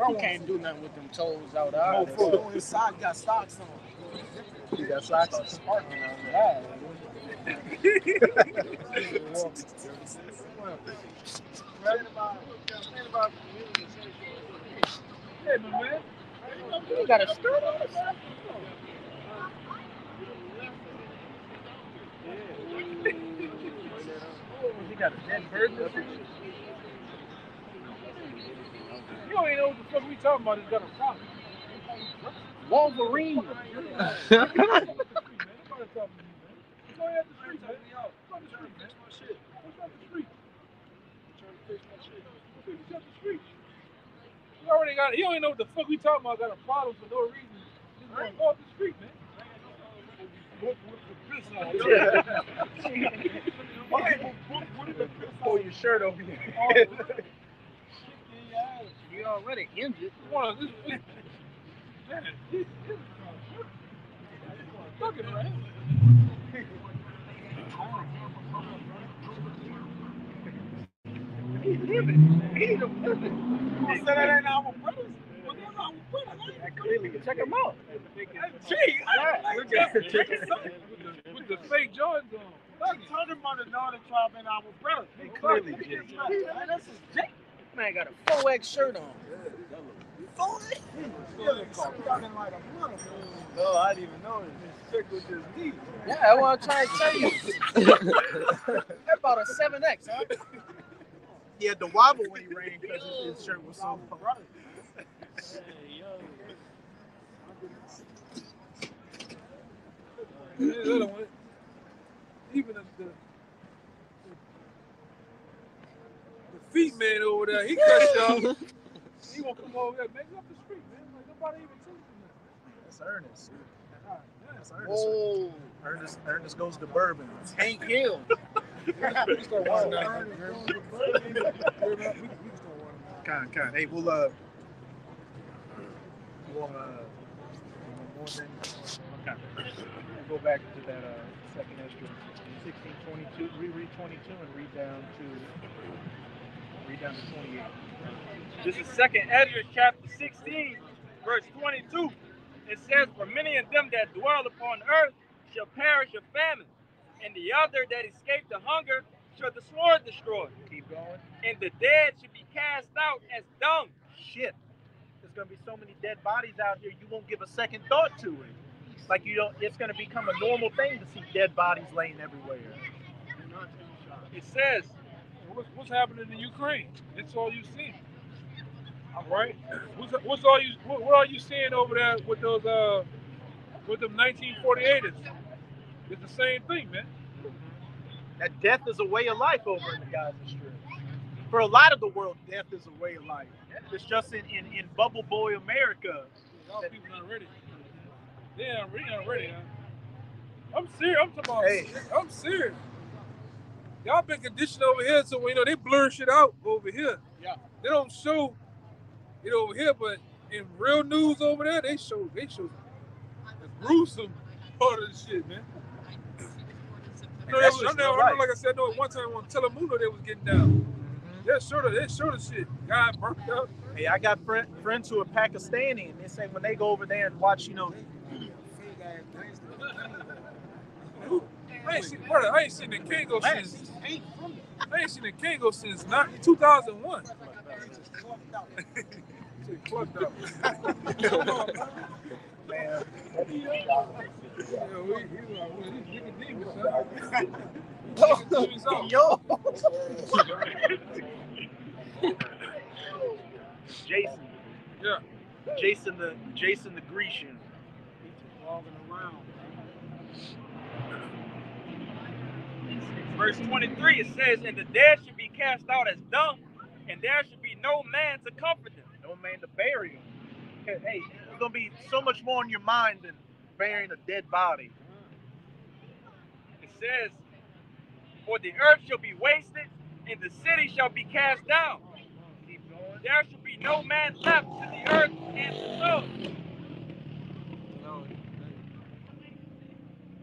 [SPEAKER 8] You can't do nothing with them toes out there.
[SPEAKER 1] Oh, his side got socks on. He got socks on.
[SPEAKER 8] Sparking on that.
[SPEAKER 4] Hey, man.
[SPEAKER 8] You got a skirt on?
[SPEAKER 1] He got a dead bird.
[SPEAKER 4] You don't even know what the fuck we talking about. It's got a problem.
[SPEAKER 8] Wolverine.
[SPEAKER 4] You don't even know what the fuck we talking about. Got a problem for no reason. Just going off the street, man.
[SPEAKER 1] Pull your shirt over your
[SPEAKER 8] head. You already injured.
[SPEAKER 4] Fucking right.
[SPEAKER 8] He's living. He's a living.
[SPEAKER 7] You said that ain't our brothers. Well, they're our brothers.
[SPEAKER 8] Clearly, check him out.
[SPEAKER 7] Look at
[SPEAKER 4] with the fake Jordans on.
[SPEAKER 7] Talking about the Northern tribe and our brothers.
[SPEAKER 8] They clearly Jay. This is Jay. Man got a 4X shirt on. 4X?
[SPEAKER 7] No, I didn't even know this chick was just deep.
[SPEAKER 8] Yeah, I want to try and tell you. That's about a 7X, huh?
[SPEAKER 1] He had to wobble when he ran because his shirt was so bright.
[SPEAKER 4] Even the feet man over there, he cut y'all. He won't come over there, man. Get up the street, man. Like nobody even tells him that.
[SPEAKER 1] That's Ernest. That's Ernest.
[SPEAKER 8] Whoa.
[SPEAKER 1] Ernest goes to Bourbon.
[SPEAKER 8] Hank Hill.
[SPEAKER 1] Kind. Hey, we'll more than okay. We'll go back to that second Ezra 16:22. Reread 22 and read down to 28.
[SPEAKER 5] This is second Ezra chapter 16, verse 22. It says, "For many of them that dwell upon earth shall perish of famine, and the other that escape the hunger shall the sword destroy.
[SPEAKER 1] Keep going.
[SPEAKER 5] And the dead should be cast out as dung."
[SPEAKER 1] Shit. There's gonna be so many dead bodies out here, you won't give a second thought to it. Like you don't. It's gonna become a normal thing to see dead bodies laying everywhere.
[SPEAKER 5] It says,
[SPEAKER 4] what's happening in Ukraine? It's all you see. All right. What are you seeing over there with those with them 1948ers? It's the same thing, man.
[SPEAKER 1] That death is a way of life over in the Gaza Strip. For a lot of the world, death is a way of life. It's just in Bubble Boy America.
[SPEAKER 4] Y'all people not ready. Yeah, I'm not ready. Huh? I'm serious. I'm talking about.
[SPEAKER 1] Hey.
[SPEAKER 4] I'm serious. Y'all been conditioned over here, so they blur shit out over here.
[SPEAKER 8] Yeah.
[SPEAKER 4] They don't show it over here, but in real news over there, they show the gruesome part of the shit, man. I know, like I said, one time on Telemundo they was getting down. They showed the shit. God burnt up.
[SPEAKER 1] Hey, I got friends who are Pakistani, and they say when they go over there and watch,
[SPEAKER 4] I ain't seen the Kango since. I ain't seen the Kango since 2001. Clucked up.
[SPEAKER 1] Man.
[SPEAKER 8] Yo.
[SPEAKER 1] Jason.
[SPEAKER 4] Yeah.
[SPEAKER 1] Jason the Grecian.
[SPEAKER 8] Walking around.
[SPEAKER 5] verse 23, it says, "And the dead should be cast out as dung, and there should be no man to comfort them."
[SPEAKER 1] No man to bury them. Hey, there's going to be so much more on your mind than burying a dead body.
[SPEAKER 5] It says, "For the earth shall be wasted, and the city shall be cast down.
[SPEAKER 1] Keep going.
[SPEAKER 5] There shall be no man left to the earth and to sow."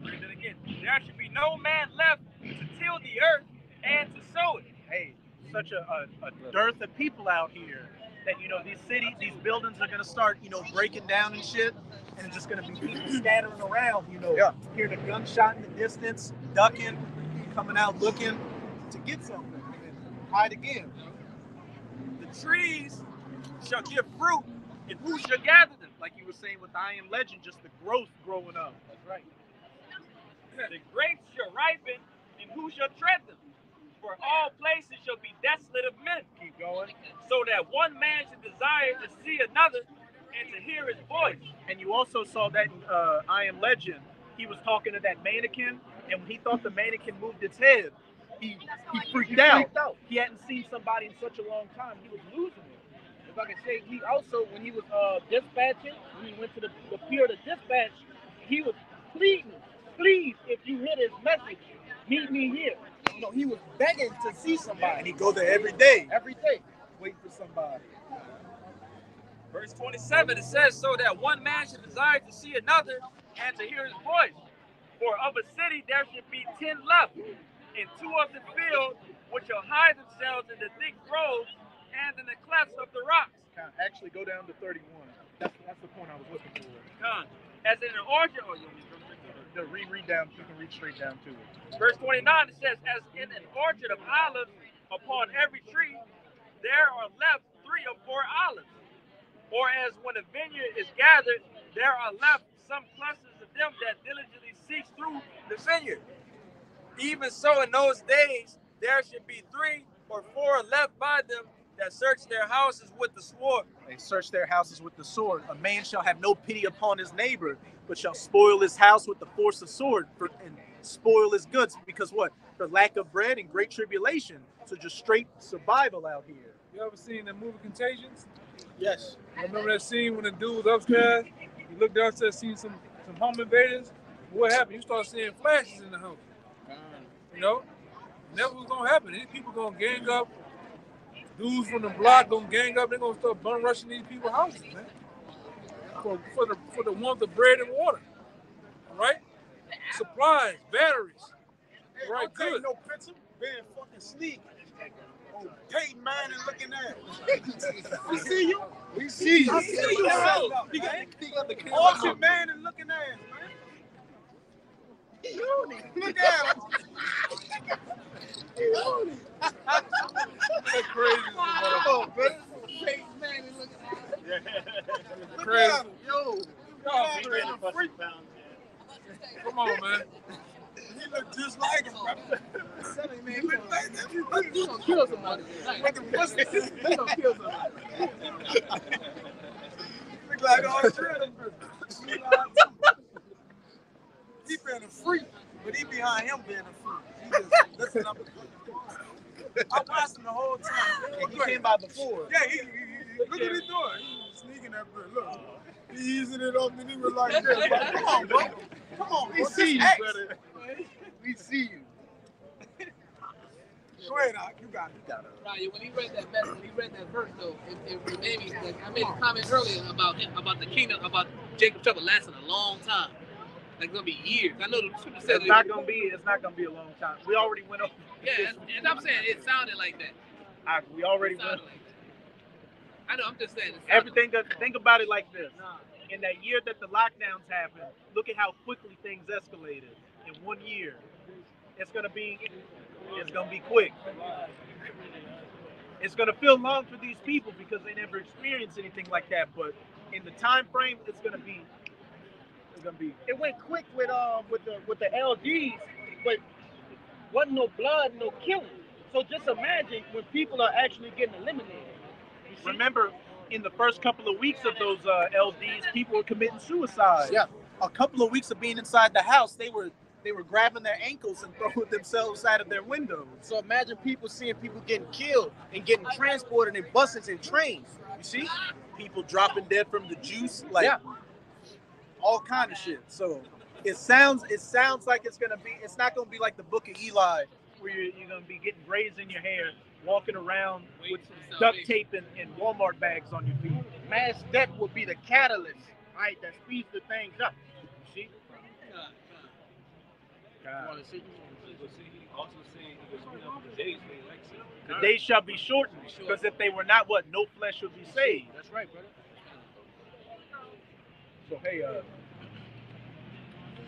[SPEAKER 5] Read it again. "There should be no man left to till the earth and to sow it."
[SPEAKER 1] Hey, such a dearth of people out here that, these buildings are going to start, breaking down and shit. And it's just going to be people scattering around, hearing a gunshot in the distance, ducking, coming out looking to get something, and hide again.
[SPEAKER 5] "The trees shall give fruit, and who shall gather them?"
[SPEAKER 1] Like you were saying with I Am Legend, just the growth growing up.
[SPEAKER 8] That's right.
[SPEAKER 5] "The grapes shall ripen, and who shall tread them? For all places shall be desolate of men.
[SPEAKER 1] Keep going.
[SPEAKER 5] So that one man should desire to see another and to hear his voice.
[SPEAKER 1] And you also saw that in I Am Legend. He was talking to that mannequin, and when he thought the mannequin moved its head, he freaked out. He hadn't seen somebody in such a long time. He was losing it.
[SPEAKER 8] If I can say, he also, when he was dispatching, when he went to the pier to dispatch, he was pleading, please, if you hear this message, meet me here. You know, he was begging to see somebody.
[SPEAKER 1] And he go there every day.
[SPEAKER 8] Every day.
[SPEAKER 1] Wait for somebody.
[SPEAKER 5] Verse 27, it says, so that one man should desire to see another and to hear his voice. For of a city there should be 10 left, and 2 of the field which shall hide themselves in the thick groves and in the clefts of the rocks.
[SPEAKER 1] Actually, go down to 31. That's the point I was looking for.
[SPEAKER 5] As in an orchard, or you
[SPEAKER 1] read down, you can read straight down to it.
[SPEAKER 5] Verse 29, it says, as in an orchard of olives, upon every tree there are left 3 or 4 olives. Or as when a vineyard is gathered, there are left some clusters of them that diligently seeks through the vineyard. Even so in those days, there should be 3 or 4 left by them that search their houses with the sword.
[SPEAKER 1] They search their houses with the sword. A man shall have no pity upon his neighbor, but shall spoil his house with the force of sword and spoil his goods. Because what? For lack of bread and great tribulation. So just straight survival out here.
[SPEAKER 4] You ever seen the movie Contagions?
[SPEAKER 8] Yes.
[SPEAKER 4] Remember that scene when the dude was upstairs? He looked downstairs, seen some home invaders. What happened? You start seeing flashes in the house. You know? Never was gonna happen. These people gonna gang up. Dudes from the block gonna gang up. They're gonna start bum rushing these people's houses, man. For the want of bread and water. Right? Supplies, batteries.
[SPEAKER 7] Hey,
[SPEAKER 4] Right,
[SPEAKER 7] okay,
[SPEAKER 4] good.
[SPEAKER 7] no picture. Being fucking sneaky. Oh, Peyton Manning looking at. We see you. We see you. I see you. He got the camera. Orchard Manning looking at, man. Look at him.
[SPEAKER 4] That's crazy.
[SPEAKER 7] Oh, man.
[SPEAKER 8] Peyton Manning looking at
[SPEAKER 7] Look
[SPEAKER 4] Crazy.
[SPEAKER 7] at him. Yo.
[SPEAKER 4] Y'all
[SPEAKER 7] Yo,
[SPEAKER 4] crazy.
[SPEAKER 7] freak.
[SPEAKER 4] Come on, man.
[SPEAKER 7] He look just like him, bro. He look like that.
[SPEAKER 6] You gonna kill somebody.
[SPEAKER 7] With the pussy.
[SPEAKER 6] You gonna kill somebody.
[SPEAKER 7] Look like all three of them. He been a freak, but he behind him being a freak. He just listen up. I watched him the whole time.
[SPEAKER 1] And he came by before.
[SPEAKER 7] Yeah, he look what he doing. He sneaking that bit. Look, he easing it up, and he was like this. Like, come on, bro. Come on, we see you, brother. We see you. Go ahead, Doc. You got it.
[SPEAKER 6] Right, when he read that verse though, it made me like I made a comment earlier about the kingdom, about Jacob trouble lasting a long time. Like gonna be years. I know the scripture said
[SPEAKER 1] It's not gonna be a long time. We already went over.
[SPEAKER 6] Yeah, and I'm saying it sounded like that.
[SPEAKER 1] We already went.
[SPEAKER 6] Like I know. I'm just saying.
[SPEAKER 1] Everything. Think about it like this. In that year that the lockdowns happened, look at how quickly things escalated in 1 year. It's gonna be quick. It's gonna feel long for these people because they never experienced anything like that. But in the time frame, it's gonna be.
[SPEAKER 8] It went quick with the LDs, but wasn't no blood, no killing. So just imagine when people are actually getting eliminated.
[SPEAKER 1] Remember, in the first couple of weeks of those LDs, people were committing suicide.
[SPEAKER 8] Yeah.
[SPEAKER 1] A couple of weeks of being inside the house, they were grabbing their ankles and throwing themselves out of their windows.
[SPEAKER 8] So imagine people seeing people getting killed and getting transported in buses and trains.
[SPEAKER 1] You see, people dropping dead from the juice, all kind of shit. So it sounds like it's not gonna be like the Book of Eli, where you're gonna be getting braids in your hair, walking around with duct tape and Walmart bags on your feet.
[SPEAKER 8] Mass death will be the catalyst, right, that speeds the things up. You see?
[SPEAKER 1] The days shall be shortened, because if they were not, no flesh would be saved.
[SPEAKER 8] That's right, brother.
[SPEAKER 1] So hey,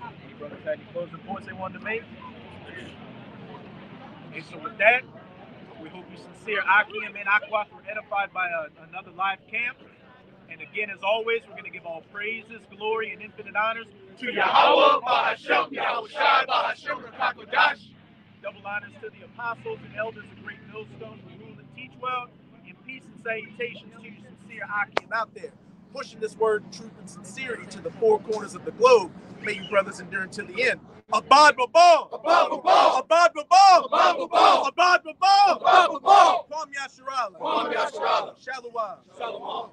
[SPEAKER 1] any brothers had any closing points they wanted to make? Okay, so with that, we hope you sincere Akim and Aqua were edified by another live camp. And again, as always, we're going to give all praises, glory, and infinite honors to Yahweh, Bahashem, Yahushai, Bahashem, Rakakodash. Double honors to the apostles and elders of Great Millstone who rule and teach well. And peace and salutations to you Seer Akim out there, pushing this word in truth and sincerity to the four corners of the globe. May you brothers endure until the end. Abad Babal! Abad Babal! Abad Babal! Abad Babal! Abad Babal! Abad Babal! Kwam Yasharala! Kwam Yasharala! Shalom! Shalom!